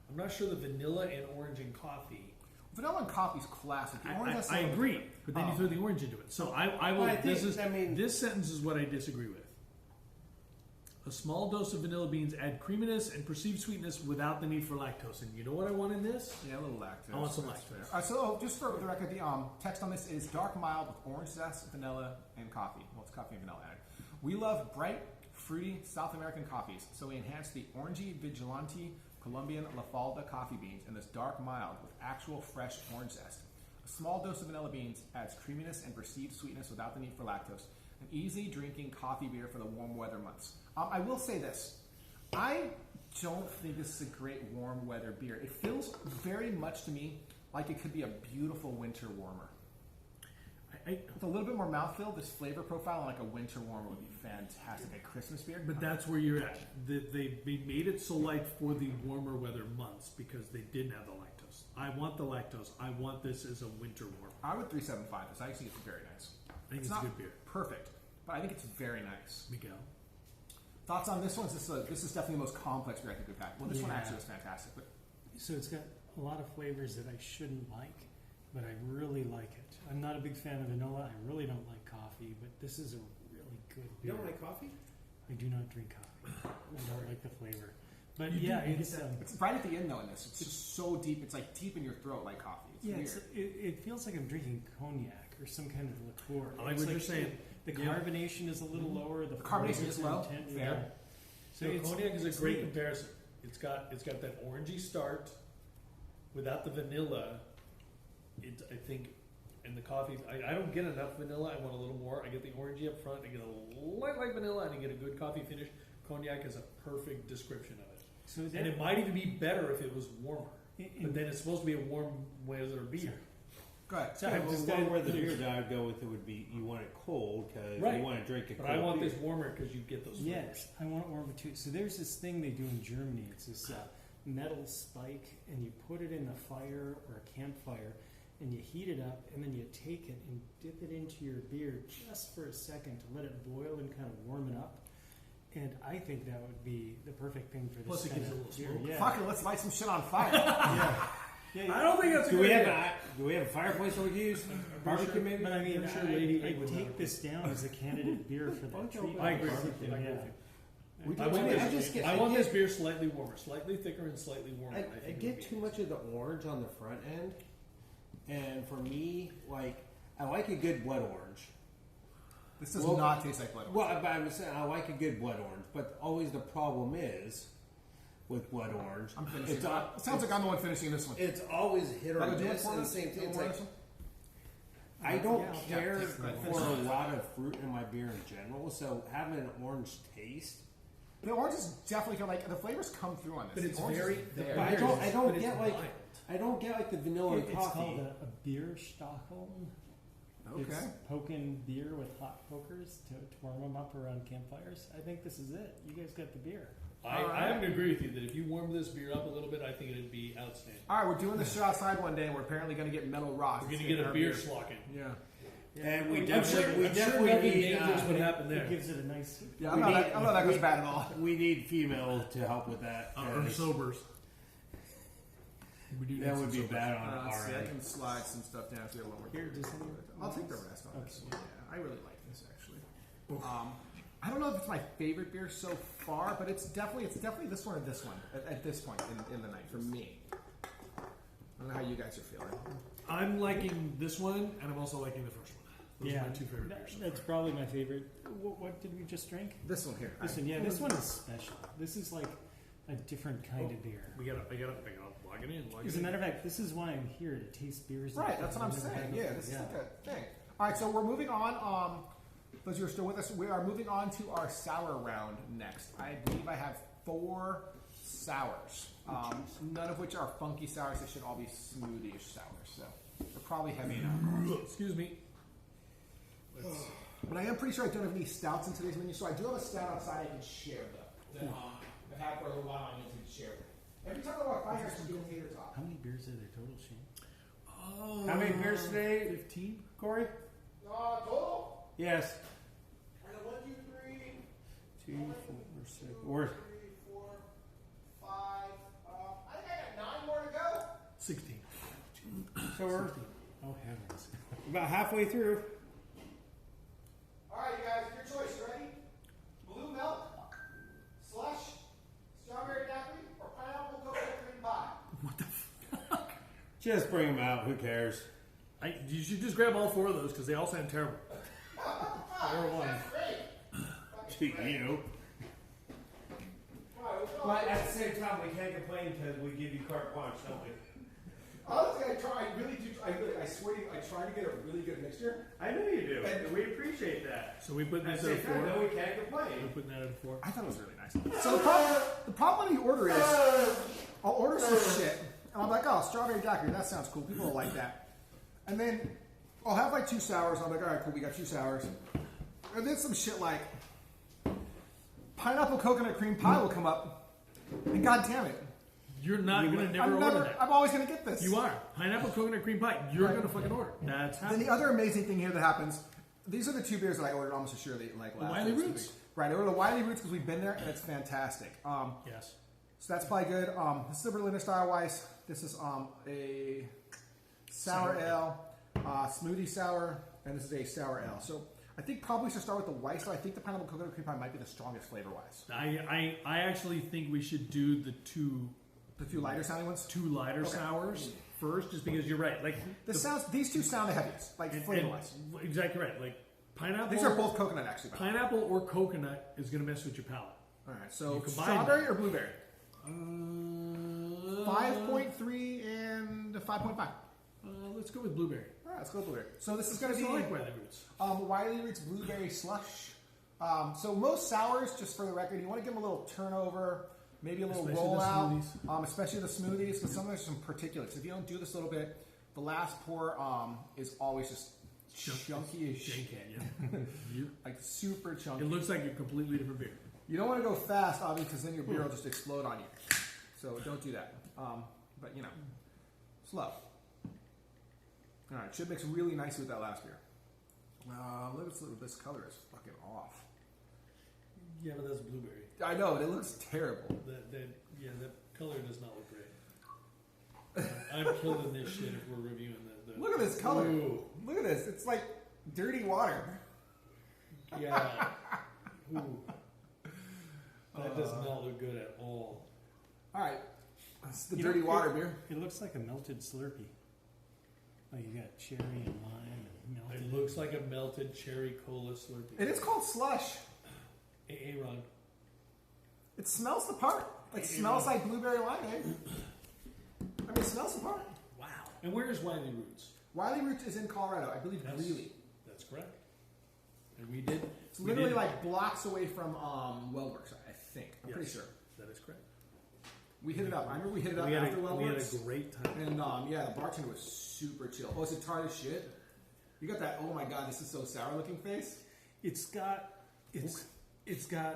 Speaker 2: I'm not sure the vanilla and orange and coffee.
Speaker 1: Vanilla and coffee's classic. The orange has
Speaker 2: I
Speaker 1: some-
Speaker 2: agree, but then you throw the orange into it. So I will.
Speaker 3: Well, I think-
Speaker 2: This sentence is what I disagree with. A small dose of vanilla beans add creaminess and perceived sweetness without the need for lactose. And you know what I want in this?
Speaker 1: Yeah, a little lactose.
Speaker 2: I want some
Speaker 1: That's
Speaker 2: lactose.
Speaker 1: fair. So, just for the record, the text on this is dark mild with orange zest, vanilla, and coffee. Well, it's coffee and vanilla added. We love bright, fruity South American coffees, so we enhance the orangey Vigilante Colombian La Falda coffee beans in this dark mild with actual fresh orange zest. A small dose of vanilla beans adds creaminess and perceived sweetness without the need for lactose. An easy drinking coffee beer for the warm weather months. I will say this. I don't think this is a great warm weather beer. It feels very much to me like it could be a beautiful winter warmer. With a little bit more mouthfeel, this flavor profile on like a winter warmer would be fantastic. A Christmas beer.
Speaker 2: But that's where you're at. They made it so light for the warmer weather months because they didn't have the lactose. lactose. I want the lactose. I want this as a winter warmer.
Speaker 1: I would 375 this. I think it's very nice.
Speaker 2: I think it's
Speaker 1: not
Speaker 2: a good beer.
Speaker 1: perfect, but I think it's very nice.
Speaker 2: Miguel?
Speaker 1: Thoughts on this one? This is definitely the most complex beer I think we've had. Well, this one
Speaker 4: Yeah.
Speaker 1: actually was fantastic. But
Speaker 4: So it's got a lot of flavors that I shouldn't like, but I really like it. I'm not a big fan of vanilla. I really don't like coffee, but this is a really good beer.
Speaker 3: You don't like coffee?
Speaker 4: I do not drink coffee. I don't like the flavor. But
Speaker 2: You do-
Speaker 4: yeah,
Speaker 2: you
Speaker 4: it's
Speaker 2: get
Speaker 1: it's right at the end though. In this, it's just so deep. It's like deep in your throat, like coffee. It's
Speaker 4: yeah,
Speaker 1: weird.
Speaker 4: it feels like I'm drinking cognac or some kind of liqueur.
Speaker 2: I like
Speaker 4: It's
Speaker 2: what you're saying.
Speaker 4: The
Speaker 2: Yeah.
Speaker 4: carbonation is a little lower. The
Speaker 1: Carbonation
Speaker 4: flavors
Speaker 1: is low.
Speaker 4: are intense,
Speaker 1: Fair.
Speaker 4: yeah.
Speaker 2: So
Speaker 4: it's-
Speaker 2: cognac is a
Speaker 4: it's
Speaker 2: great
Speaker 4: neat.
Speaker 2: comparison. It's got that orangey start without the vanilla. I think, and the coffee. I don't get enough vanilla. I want a little more. I get the orangey up front. I get a light like vanilla, and I get a good coffee finish. Cognac is a perfect description of it.
Speaker 4: So is
Speaker 2: And
Speaker 4: that,
Speaker 2: it might even be better if it was warmer.
Speaker 4: in-
Speaker 2: But then it's supposed to be a warm weather beer.
Speaker 1: Go ahead.
Speaker 4: Sorry,
Speaker 3: Well,
Speaker 4: just
Speaker 3: one where the beer that I would go with it would be you want it cold because
Speaker 2: Right.
Speaker 3: you want to drink it
Speaker 2: But
Speaker 3: cold.
Speaker 2: I want
Speaker 3: beer.
Speaker 2: this warmer because you get those flavors.
Speaker 4: yes, I want it warmer too. So there's this thing they do in Germany. It's this metal spike, and you put it in the fire or a campfire, and you heat it up, and then you take it and dip it into your beer just for a second to let it boil and kind of warm it up. And I think that would be the perfect thing for this
Speaker 2: Plus it
Speaker 4: kind
Speaker 2: gives
Speaker 4: of
Speaker 2: it a little
Speaker 4: beer.
Speaker 2: smoke.
Speaker 4: Yeah.
Speaker 1: Fuck it, let's light some shit on fire.
Speaker 4: Yeah,
Speaker 2: I don't think that's a
Speaker 3: Do
Speaker 2: good
Speaker 3: we have
Speaker 2: idea.
Speaker 3: a fireplace that we can use? Barbecue
Speaker 2: sure.
Speaker 3: maybe?
Speaker 4: But I mean,
Speaker 2: I'm sure Lady
Speaker 4: I
Speaker 2: A would have
Speaker 4: take
Speaker 2: it.
Speaker 4: this down as a candidate beer for that
Speaker 3: Bunch of
Speaker 4: treat.
Speaker 2: I agree with
Speaker 4: barbecue,
Speaker 2: you. I agree
Speaker 4: yeah.
Speaker 2: with you.
Speaker 3: We
Speaker 2: I
Speaker 3: do
Speaker 2: want,
Speaker 3: too
Speaker 2: this,
Speaker 3: much. I just get-
Speaker 2: I
Speaker 3: I
Speaker 2: want
Speaker 3: get-
Speaker 2: this beer slightly warmer, slightly thicker and slightly warmer.
Speaker 3: I
Speaker 2: think it
Speaker 3: get
Speaker 2: would
Speaker 3: too
Speaker 2: be.
Speaker 3: much of the orange on the front end, and for me, like I like a good blood orange.
Speaker 1: This does
Speaker 3: Well-
Speaker 1: not taste like blood.
Speaker 3: Well, but I was saying I like a good blood orange, but always the problem is with blood orange.
Speaker 1: I'm finishing.
Speaker 3: It's,
Speaker 1: It sounds like I'm the one finishing this one.
Speaker 3: it's always hit or
Speaker 1: Brother, do you
Speaker 3: miss,
Speaker 1: want
Speaker 3: and
Speaker 1: one?
Speaker 3: the same
Speaker 1: Do
Speaker 3: thing.
Speaker 1: you
Speaker 3: It's
Speaker 1: want
Speaker 3: like
Speaker 1: this one?
Speaker 3: I don't
Speaker 4: Yeah,
Speaker 3: care
Speaker 1: taste good.
Speaker 3: for a lot of fruit in my beer in general, so having an orange taste.
Speaker 1: The orange is definitely kind of like the flavors come through on this.
Speaker 2: But
Speaker 1: The
Speaker 2: it's
Speaker 1: orange is
Speaker 2: very-
Speaker 1: there.
Speaker 3: But I
Speaker 2: Beer
Speaker 3: don't.
Speaker 2: is-
Speaker 3: I don't
Speaker 2: but
Speaker 3: get
Speaker 2: it's
Speaker 3: like.
Speaker 2: mild.
Speaker 3: I don't get like the vanilla
Speaker 4: It's
Speaker 3: coffee.
Speaker 4: called a beer Stockholm. It's
Speaker 1: Okay.
Speaker 4: poking beer with hot pokers to warm them up around campfires. I think this is it. You guys got the beer.
Speaker 2: I have to agree with you that if you warm this beer up a little bit, I think it'd be outstanding.
Speaker 1: All right, we're doing this shit outside one day, and we're apparently going to get metal rocks.
Speaker 2: We're going to get a beer slocking.
Speaker 1: Yeah.
Speaker 3: And we
Speaker 2: I'm
Speaker 3: definitely,
Speaker 2: sure,
Speaker 3: we
Speaker 2: I'm sure
Speaker 3: definitely
Speaker 2: nothing
Speaker 3: need.
Speaker 2: dangerous would happen
Speaker 4: It
Speaker 2: there.
Speaker 4: gives it a nice.
Speaker 1: Yeah,
Speaker 3: We
Speaker 1: I
Speaker 3: need-
Speaker 1: know that goes bad at all.
Speaker 3: We need female to help with that.
Speaker 2: Or
Speaker 3: 'cause
Speaker 2: sobers. We do need
Speaker 3: that
Speaker 2: some
Speaker 3: would be
Speaker 2: sobers.
Speaker 3: bad on
Speaker 1: Let's
Speaker 3: our
Speaker 1: see, I
Speaker 3: end.
Speaker 1: can slide some stuff down so we have a little more.
Speaker 4: Here, does anyone-
Speaker 1: I'll take the rest on this
Speaker 4: Okay.
Speaker 1: one. Yeah, I really like this actually. I don't know if it's my favorite beer so far, but it's definitely this one or this one at this point in the night for me. I don't know how you guys are feeling.
Speaker 2: I'm liking this one, and I'm also liking the first one. Those are my two favorite beers. So
Speaker 4: That's probably my favorite. What did we just drink?
Speaker 1: This one here.
Speaker 4: This one, yeah. This one is special. This is like a different kind of beer.
Speaker 2: I gotta log it in.
Speaker 4: As a matter of fact, this is why I'm here to taste beers. like
Speaker 1: Right, that's
Speaker 4: this.
Speaker 1: what I'm
Speaker 4: I've never
Speaker 1: saying.
Speaker 4: had
Speaker 1: Yeah,
Speaker 4: before.
Speaker 1: this is like a thing. All right, so we're moving on. Those who are still with us, we are moving on to our sour round next. I believe I have 4 sours, none of which are funky sours. They should all be smoothie-ish sours, so they're probably heavy enough.
Speaker 2: Excuse me.
Speaker 1: But I am pretty sure I don't have any stouts in today's menu, so I do have a stout outside I can share though. That I've had for a little while and I need to share. Every time I walk by here, I should do a tater tot.
Speaker 4: How many beers are there total, Shane?
Speaker 2: Oh,
Speaker 3: How many beers today,
Speaker 2: 15?
Speaker 3: Corey?
Speaker 1: Total?
Speaker 3: Yes.
Speaker 1: I got 1, 2, 3.
Speaker 3: 2, 4, 6. We're
Speaker 1: 3, 4, 5. I think I got 9 more to go.
Speaker 2: 16.
Speaker 3: so we're
Speaker 4: Oh heavens!
Speaker 3: about halfway through.
Speaker 1: All right, you guys, your choice. Ready? Blue milk, slush, strawberry daiquiri, or pineapple coconut cream pie.
Speaker 3: Just bring them out. Who cares?
Speaker 2: You should just grab all 4 of those because they all sound terrible. Or one.
Speaker 1: That's great.
Speaker 3: To you.
Speaker 1: All right, we'll go.
Speaker 3: But at the same time, we can't complain because we give you carte blanche, don't we?
Speaker 1: Honestly, I really do. I swear to you, I try to get a really good mixture.
Speaker 3: I know you do, and we appreciate that.
Speaker 2: So we put
Speaker 3: At
Speaker 2: this
Speaker 3: the
Speaker 2: at a
Speaker 3: same time,
Speaker 2: 4.
Speaker 3: no, we can't
Speaker 2: We're
Speaker 3: complain.
Speaker 2: putting that at a 4.
Speaker 1: I thought it was really nice. So the problem when you order is, I'll order some shit, and I'm like, oh, strawberry daiquiri, that sounds cool. People will like that. And then I'll have like 2 sours. I'm like, all right, cool, we got 2 sours. And then some shit like pineapple coconut cream pie will come up, and god damn it,
Speaker 2: You're not going to never order that.
Speaker 1: I'm always going to get this.
Speaker 2: You are. Pineapple coconut cream pie. You're going to fucking order. That's
Speaker 1: Then the other amazing thing here that happens, these are the 2 beers that I ordered almost assuredly like last
Speaker 2: Wiley
Speaker 1: year.
Speaker 2: Roots.
Speaker 1: Right, I ordered the Wiley Roots because we've been there and it's fantastic.
Speaker 2: Yes.
Speaker 1: So that's probably good. This is a Berliner Style Weiss. This is a sour ale, smoothie sour, and this is a sour ale. So I think probably we should start with the Weiss. So I think the pineapple coconut cream pie might be the strongest flavor-wise.
Speaker 2: I actually think we should do the two
Speaker 1: lighter sounding ones.
Speaker 2: 2 lighter sours first, just because you're right. Like
Speaker 1: these two sound the heaviest, like flavor-wise.
Speaker 2: Exactly right. Like pineapple.
Speaker 1: These are both coconut, actually.
Speaker 2: Pineapple or coconut is going to mess with your palate.
Speaker 1: All right. So
Speaker 2: combine
Speaker 1: strawberry or blueberry? 5.3 and 5.5.
Speaker 2: Let's go with blueberry.
Speaker 1: All right, let's go with blueberry. So this is going to
Speaker 2: I
Speaker 1: be
Speaker 2: like Wiley Roots.
Speaker 1: Wiley Roots blueberry slush. So most sours, just for the record, you want to give them a little turnover, maybe a little rollout, especially the smoothies, because some of there's some particulates. If you don't do this a little bit, the last pour is always just chunky as shit. Like super chunky.
Speaker 2: It looks like a completely different beer.
Speaker 1: You don't want to go fast, obviously, because then your beer will just explode on you. So don't do that. But slow. All right, should mix really nicely with that last beer. Look at this color is fucking off.
Speaker 2: Yeah, but that's blueberry.
Speaker 1: I know, it looks terrible.
Speaker 2: That color does not look great. I'm killing this shit if we're reviewing the
Speaker 1: Look at this color.
Speaker 2: Ooh.
Speaker 1: Look at this. It's like dirty water.
Speaker 2: Yeah. Ooh. That does not look good at all.
Speaker 1: All right. That's the dirty water beer.
Speaker 4: It looks like a melted Slurpee. Oh, you got cherry and lime and melted.
Speaker 2: It looks like a melted cherry cola Slurpee.
Speaker 1: It is called slush.
Speaker 2: Ron.
Speaker 1: It smells the part. It smells like blueberry limeade. I mean, it smells the part.
Speaker 2: Wow. And where is Wiley Roots?
Speaker 1: Wiley Roots is in Colorado. I believe Greeley.
Speaker 2: That's correct. And we did.
Speaker 1: It's literally like blocks away from Wellworks, I think. I'm pretty sure.
Speaker 2: That is correct.
Speaker 1: We hit it up. I remember we hit it up after Wellworks.
Speaker 2: We had a great time.
Speaker 1: And the bartender was super chill. Oh, is it tart as shit? You got that, oh my god, this is so sour looking face?
Speaker 4: It's got a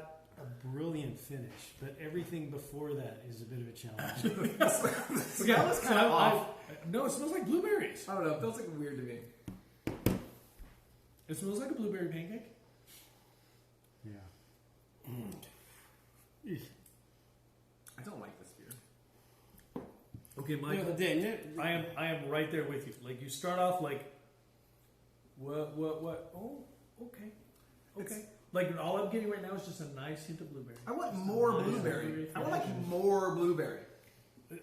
Speaker 4: brilliant finish, but everything before that is a bit of a challenge.
Speaker 1: The smell is kind of off.
Speaker 2: No, it smells like blueberries.
Speaker 1: I don't know, it feels like weird to me.
Speaker 2: It smells like a blueberry pancake.
Speaker 4: Yeah.
Speaker 1: I don't like this beer.
Speaker 2: Okay, Michael. I am right there with you. Like you start off like, what? Oh, okay. Like all I'm getting right now is just a nice hint of blueberry.
Speaker 1: I want more blueberry. I want like more blueberry.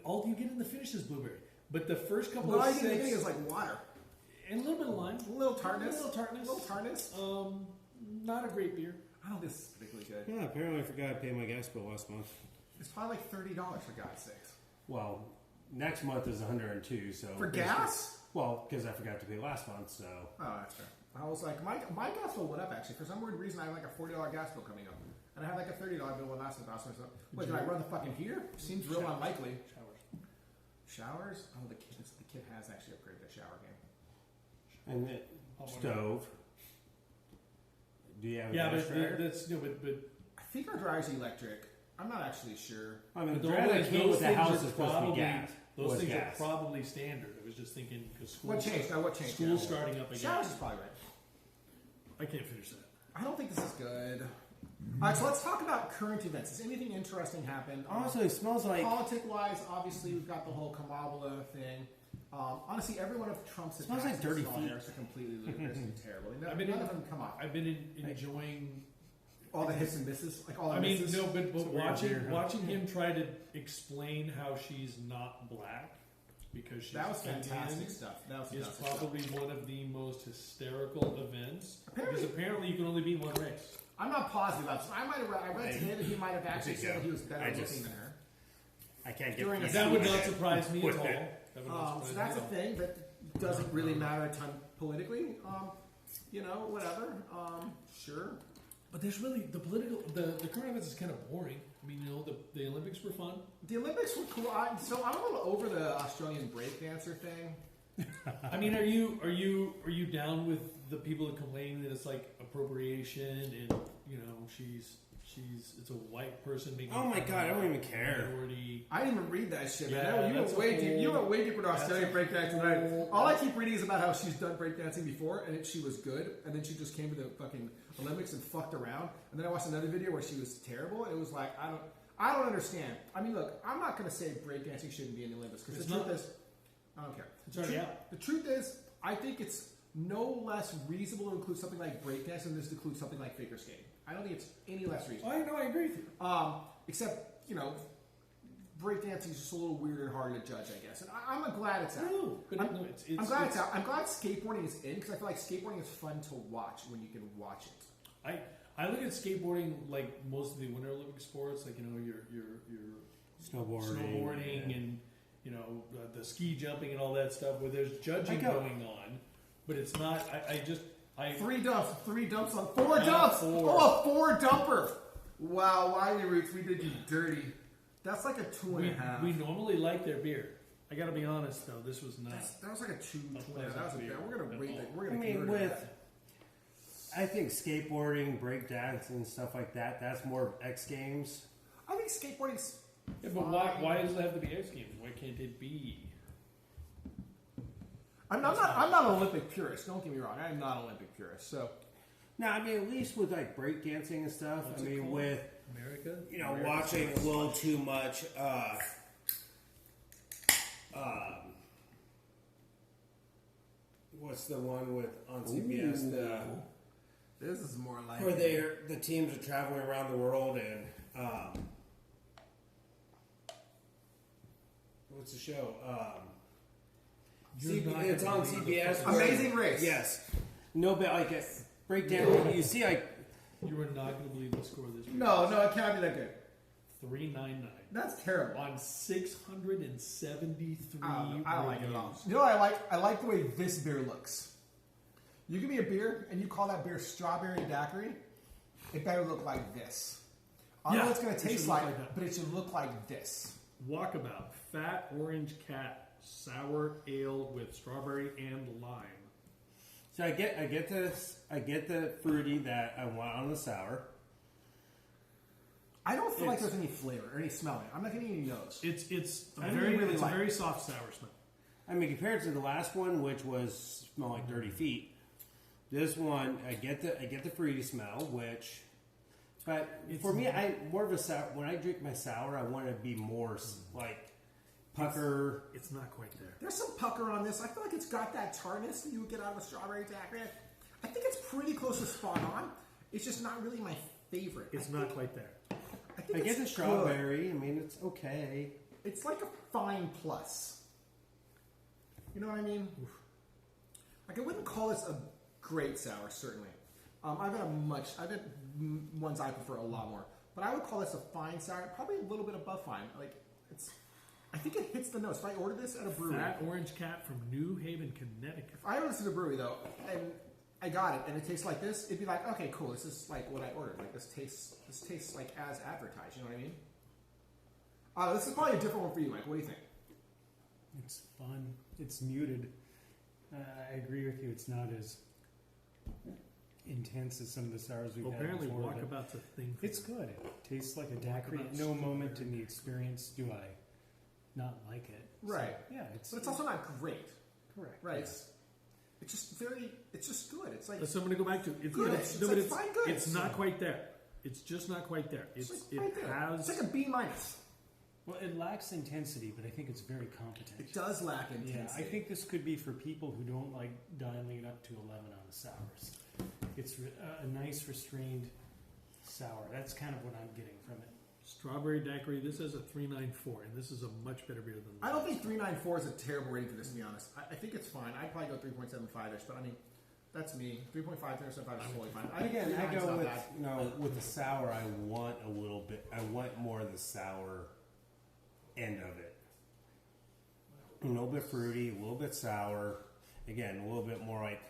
Speaker 2: All you get in the finish is blueberry. But the first couple
Speaker 1: What
Speaker 2: of
Speaker 1: I
Speaker 2: sips
Speaker 1: get is like water.
Speaker 2: And a little bit of lime.
Speaker 1: A little tartness.
Speaker 2: Not a great beer.
Speaker 1: I don't think this is particularly good.
Speaker 3: Yeah, apparently I forgot to pay my gas bill last month.
Speaker 1: It's probably like $30 for God's sakes.
Speaker 3: Well, next month is 102, so...
Speaker 1: For gas?
Speaker 3: Well, because I forgot to pay last month, so...
Speaker 1: Oh, that's fair. I was like, my gas bill went up actually. For some weird reason, I have like a $40 gas bill coming up. And I had like a $30 bill when last month. I was like, wait, did I run the fucking heater? Seems real unlikely. Showers? Oh, the kid has actually upgraded the shower game.
Speaker 3: And the stove. Do you have a
Speaker 2: Yeah,
Speaker 3: gas
Speaker 2: but
Speaker 3: dryer?
Speaker 2: but
Speaker 1: I think our dryer's electric. I'm not actually sure.
Speaker 3: I mean,
Speaker 2: But
Speaker 3: the
Speaker 2: the
Speaker 3: dryer
Speaker 2: only-
Speaker 3: that came
Speaker 2: those
Speaker 3: with the
Speaker 2: things
Speaker 3: house
Speaker 2: are
Speaker 3: is supposed to be gas.
Speaker 2: those
Speaker 3: was
Speaker 2: things
Speaker 3: gas.
Speaker 2: are probably standard. I was just thinking because school.
Speaker 1: What changed? Now, what changed?
Speaker 2: School's starting up again.
Speaker 1: Showers is probably right.
Speaker 2: I can't finish that.
Speaker 1: I don't think this is good. All right, so let's talk about current events. Has anything interesting happened?
Speaker 3: Honestly, it smells like...
Speaker 1: Politic-wise, obviously, we've got the whole Kamala thing. Honestly, every one of Trump's
Speaker 3: Smells like dirty feet.
Speaker 1: are completely ludicrous and terrible. None
Speaker 2: I've been
Speaker 1: of
Speaker 2: in-
Speaker 1: them come up.
Speaker 2: I've been enjoying.
Speaker 1: All the hits and misses, like all the
Speaker 2: I mean,
Speaker 1: misses.
Speaker 2: no, but
Speaker 3: It's a weird beer, huh?
Speaker 2: watching him try to explain how she's not black because she's
Speaker 1: That was fantastic
Speaker 2: Indian
Speaker 1: stuff. That was
Speaker 2: is
Speaker 1: fantastic stuff.
Speaker 2: probably one of the most hysterical events.
Speaker 1: Apparently-
Speaker 2: because apparently you can only be one race.
Speaker 1: I'm not positive about this. I read to him, and he might have actually said that he was better looking than her.
Speaker 3: I can't get...
Speaker 1: During a
Speaker 2: That would not surprise me at all. That would not
Speaker 1: So
Speaker 2: surprise
Speaker 1: that's
Speaker 2: me
Speaker 1: a
Speaker 2: at all.
Speaker 1: thing that doesn't really matter a ton politically. Whatever. Sure.
Speaker 2: But there's really the current events is kind of boring. I mean, the Olympics were fun.
Speaker 1: The Olympics were cool. I'm a little over the Australian breakdancer thing.
Speaker 2: I mean, are you down with the people that complain that it's like appropriation and she's it's a white person making.
Speaker 3: Oh my god, I don't even care.
Speaker 2: Minority.
Speaker 1: I didn't even read that shit, man.
Speaker 2: Yeah,
Speaker 1: You went way deep. You went way deeper to Australian breakdancing.
Speaker 2: whole-
Speaker 1: All I keep reading is about how she's done breakdancing before, and she was good, and then she just came to the fucking Olympics and fucked around. And then I watched another video where she was terrible. And it was like I don't understand. I mean, look, I'm not going to say breakdancing shouldn't be in the Olympics because the truth is, I don't care.
Speaker 2: It's already out.
Speaker 1: The truth is, I think it's no less reasonable to include something like breakdancing than it is to include something like figure skating. I don't think it's any less reasonable.
Speaker 2: I agree with you.
Speaker 1: Except, breakdancing is just a little weirder and harder to judge, I guess. And I'm glad it's out. I'm glad it's out. I'm glad skateboarding is in because I feel like skateboarding is fun to watch when you can watch it.
Speaker 2: I look at skateboarding like most of the Winter Olympic sports, like your snowboarding and the ski jumping and all that stuff, where there's judging going on, but it's not.
Speaker 1: Three dumps on 4 dumps. Oh, a 4 dumper. Wow, Wiley Roots, we did you dirty. That's like a 2.5.
Speaker 2: We normally like their beer. I got to be honest though, this was not.
Speaker 1: That was like a 2. That was a beer. We're gonna rate that. We're
Speaker 3: I
Speaker 1: gonna.
Speaker 3: mean, I think skateboarding, breakdancing, stuff like that. That's more of X Games.
Speaker 1: I think skateboarding's.
Speaker 2: Yeah, but why does it have to be X Games? Why can't it be?
Speaker 1: I'm not an Olympic purist. Don't get me wrong. I am not an Olympic purist. So.
Speaker 3: No, I mean at least with like breakdancing and stuff.
Speaker 2: What's
Speaker 3: I
Speaker 2: it
Speaker 3: mean
Speaker 2: called?
Speaker 3: with
Speaker 2: America,
Speaker 3: watching a little too much. What's the one with on CBS?
Speaker 1: This is more like
Speaker 3: Where the teams are traveling around the world and what's the show? It's on CBS.
Speaker 1: Amazing Race.
Speaker 3: Yes. No, but like a breakdown. You see, like
Speaker 2: you are not going to believe the score of this.
Speaker 1: No, it can't be that good.
Speaker 2: 399.
Speaker 1: That's terrible.
Speaker 2: On 673.
Speaker 1: I don't like it at all. You know what I like? I like the way this beer looks. You give me a beer and you call that beer strawberry daiquiri, it better look like this. I don't know what it's going to taste like, but it should look like this.
Speaker 2: Walkabout, Fat Orange Cat, sour ale with strawberry and lime.
Speaker 3: So I get the fruity that I want on the sour.
Speaker 1: I don't feel like there's any flavor or any smell in it. I'm not getting any nose.
Speaker 2: It's a very soft sour smell.
Speaker 3: I mean, compared to the last one, which was smell like 30 feet, this one I get the fruity smell, which. But for me, I more of a sour. When I drink my sour, I want to be more like pucker.
Speaker 2: It's not quite there.
Speaker 1: There's some pucker on this. I feel like it's got that tartness that you would get out of a strawberry daiquiri. I think it's pretty close to spot on. It's just not really my favorite.
Speaker 2: It's not quite there.
Speaker 3: I get the strawberry. Good. I mean, it's okay.
Speaker 1: It's like a fine plus. You know what I mean? Oof. Like I wouldn't call this a great sour, certainly. I've had ones I prefer a lot more, but I would call this a fine sour, probably a little bit above fine. Like I think it hits the nose. If I order this at a brewery,
Speaker 2: Fat Orange Cat from New Haven, Connecticut.
Speaker 1: If I order this at a brewery though, and I got it, and it tastes like this, it'd be like, okay, cool. This is like what I ordered. Like this tastes like as advertised. You know what I mean? This is probably a different one for you, Mike. What do you think?
Speaker 4: It's fun. It's muted. I agree with you. It's not as intense as some of the sours we've had
Speaker 2: apparently
Speaker 4: before.
Speaker 2: Walkabout's a thing.
Speaker 4: It's good. It tastes like a daiquiri. At no moment in the experience do I not like it.
Speaker 1: Right.
Speaker 4: So, yeah.
Speaker 1: But it's also not great.
Speaker 4: Correct.
Speaker 1: Right.
Speaker 4: Yeah.
Speaker 1: It's just good. It's like
Speaker 2: That's what I'm going to go back to. It's
Speaker 1: good.
Speaker 2: But
Speaker 1: It's like fine good.
Speaker 2: It's not quite there. It's just not quite there. It's
Speaker 1: like a B minus.
Speaker 4: Well, it lacks intensity, but I think it's very competent.
Speaker 1: It does lack intensity.
Speaker 4: Yeah, I think this could be for people who don't like dialing it up to 11 on the sours. It's a nice restrained sour. That's kind of what I'm getting from it.
Speaker 2: Strawberry daiquiri. This has a 394, and this is a much better beer than.
Speaker 1: I don't think 394 is a terrible rating for this. To be honest, I think it's fine. I'd probably go 3.75ish, but I mean, that's me. 3.5, 3.75 is totally fine.
Speaker 3: Again, I go with with the sour. I want a little bit. I want more of the sour end of it. A little bit fruity, a little bit sour. Again, a little bit more like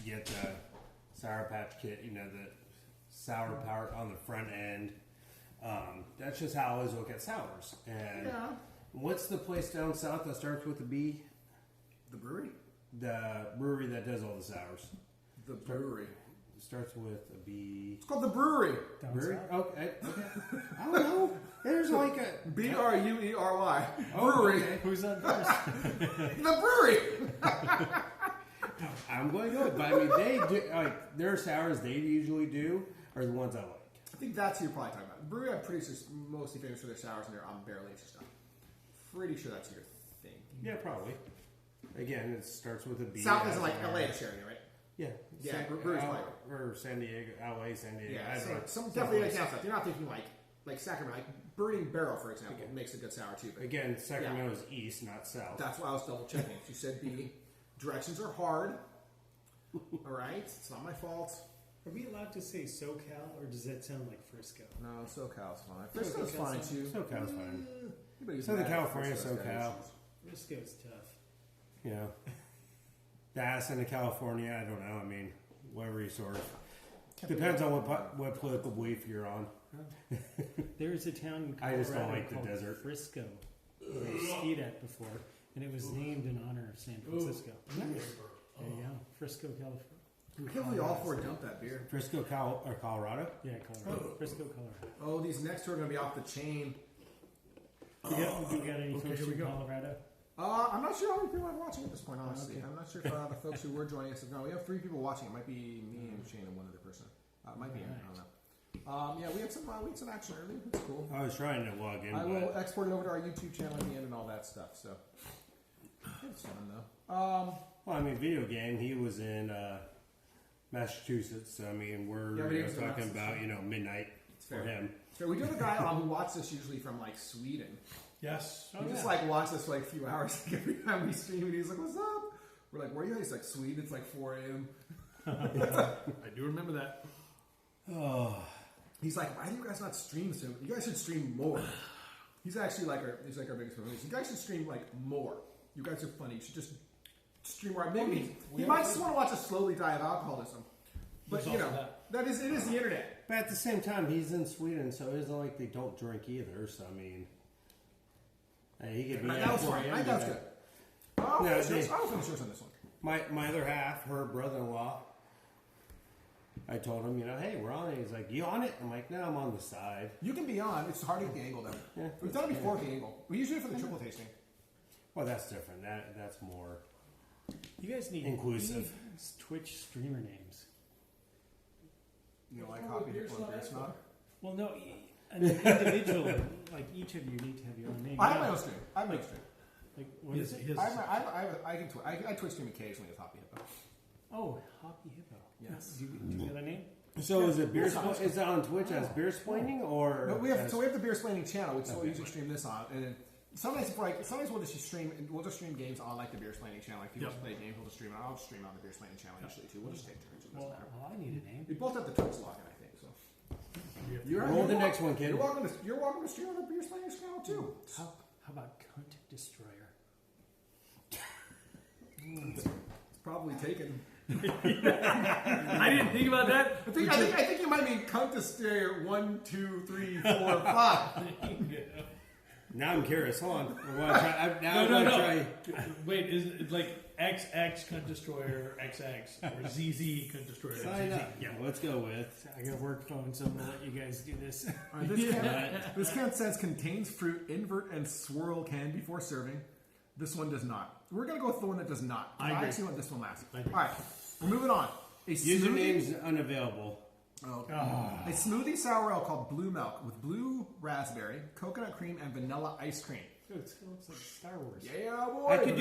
Speaker 3: you get the Sour Patch Kid. You know, the sour part on the front end. That's just how I always look at sours. And what's the place down south that starts with a B?
Speaker 1: The brewery.
Speaker 3: The brewery that does all the sours.
Speaker 1: The brewery.
Speaker 3: starts with a B.
Speaker 1: It's called the Brewery.
Speaker 3: Brewery? Okay. I don't know. There's like a
Speaker 1: Bruery.
Speaker 3: Brewery.
Speaker 4: Who's on first?
Speaker 1: The Brewery.
Speaker 3: I'm going to go with, but I mean, they do, like, their sours they usually do are the ones I like.
Speaker 1: I think that's who you're probably talking about. The Brewery, I'm pretty sure, is mostly famous for their sours and their barrel aged stuff. Pretty sure that's your thing.
Speaker 3: Yeah, probably. Again, it starts with a B.
Speaker 1: South is like LA area, right?
Speaker 3: Yeah.
Speaker 1: Yeah, Brewery's like.
Speaker 3: Or San Diego, LA, San Diego.
Speaker 1: Yeah,
Speaker 3: I don't know.
Speaker 1: some definitely like down south. You're not thinking like Sacramento. Like Burning Barrel, for example, makes a good sour too. But
Speaker 3: Again, Sacramento is east, not south.
Speaker 1: that's why I was double checking. You said B. Directions are hard. All right, it's not my fault.
Speaker 4: Are we allowed to say SoCal, or does that sound like Frisco?
Speaker 1: No, SoCal's fine. Frisco's fine too.
Speaker 3: SoCal's fine.
Speaker 1: Anybody's
Speaker 3: Southern
Speaker 1: mad at
Speaker 3: California,
Speaker 1: Frisco's got
Speaker 3: SoCal.
Speaker 1: issues.
Speaker 4: Frisco's tough.
Speaker 3: You know, that's in California. I don't know. I mean, whatever you sort of depends on what political belief you're on.
Speaker 4: There's a town in
Speaker 3: I
Speaker 4: Colorado
Speaker 3: just don't like the
Speaker 4: called
Speaker 3: desert.
Speaker 4: Frisco. Where I skied at before, and it was named in honor of San Francisco. There you go, Frisco, California.
Speaker 1: I can't believe all four dumped that beer.
Speaker 3: Frisco, or Colorado.
Speaker 4: Yeah, Colorado. Frisco, Colorado.
Speaker 1: Oh, these next two are going to be off the chain.
Speaker 4: Do you got any folks from Colorado?
Speaker 1: I'm not sure how many people are watching at this point, honestly. I'm not sure if the folks who were joining us have gone. We have 3 people watching. It might be me and Shane and one other person. It might be him. I don't know. Yeah, we had some action early. It's cool.
Speaker 3: I was trying to log in.
Speaker 1: I will export it over to our YouTube channel at the end and all that stuff. So it's fun though.
Speaker 3: Well, I mean, video game. He was in Massachusetts. So, I mean, we're talking about midnight for him.
Speaker 1: So we do have a guy who watches this usually from like Sweden.
Speaker 2: Yes.
Speaker 1: He just like watches us for like a few hours every time we stream, and he's like, "What's up?" We're like, "Where are you?" He's like, "Sweden." It's like 4 a.m.
Speaker 2: I do remember that.
Speaker 3: Oh,
Speaker 1: He's like, "Why do you guys not stream soon? You guys should stream more." He's actually like our biggest fan. You guys should stream like more. You guys are funny. You should just stream more. Maybe he might just want to watch us slowly die of alcoholism. But it is the internet.
Speaker 3: but at the same time, he's in Sweden, so it isn't like they don't drink either. So, I mean, he could be.
Speaker 1: That was fine. I think that was good. I'll finish yours on this one.
Speaker 3: My other half, her brother-in-law. I told him, hey, we're on it. He's like, you on it? I'm like, no, I'm on the side.
Speaker 1: You can be on. It's hard to get the angle though.
Speaker 3: Yeah,
Speaker 1: We've done it before with the angle. We usually do it for the triple tasting.
Speaker 3: Well, that's different. That's more.
Speaker 4: You guys need
Speaker 3: Inclusive.
Speaker 4: Twitch streamer names.
Speaker 1: You know, like copy it for beer snob.
Speaker 4: Well, no, an individual, like each of you need to have your own name.
Speaker 1: I have my own stream. I have my own stream.
Speaker 4: Like, what is it?
Speaker 1: I Twitch stream occasionally with Hoppy Hippo.
Speaker 4: Oh, Hoppy Hippo.
Speaker 1: Yes.
Speaker 4: Do you got a name?
Speaker 3: So is it beer? Is it on Twitch as beer splaining or?
Speaker 1: No, we have the beer splaining channel, which we'll usually stream this on, and then sometimes we'll just stream games on like the beer splaining channel. Like people play games, we'll just stream it. I'll just stream on the beer splaining channel usually too. We'll just take turns. It doesn't matter.
Speaker 4: Well, I need a name.
Speaker 1: We both have the Twitch login, I think. So
Speaker 3: Roll the next one, kid.
Speaker 1: You're welcome to stream on the beer splaining channel too.
Speaker 4: How about Cunt Destroyer?
Speaker 1: It's probably taken.
Speaker 2: I didn't think about that.
Speaker 1: I think you might mean Cunt Destroyer 1, 2, 3, 4, 5.
Speaker 3: Now I'm curious. Hold on. I want to try.
Speaker 2: No. Wait, is it like XX Cunt Destroyer XX or ZZ Cunt Destroyer?
Speaker 3: Sign up.
Speaker 2: Yeah,
Speaker 3: let's go with.
Speaker 4: I got a work phone, so I'm gonna let you guys do this.
Speaker 1: Right, this can says contains fruit, invert and swirl can before serving. This one does not. We're gonna go with the one that does not. I actually want this one last. All right, we're moving on.
Speaker 3: Username's unavailable.
Speaker 1: A smoothie sour ale called Blue Milk with blue raspberry, coconut cream, and vanilla ice cream.
Speaker 4: Dude, it looks like Star Wars.
Speaker 1: Yeah, boy.
Speaker 3: I could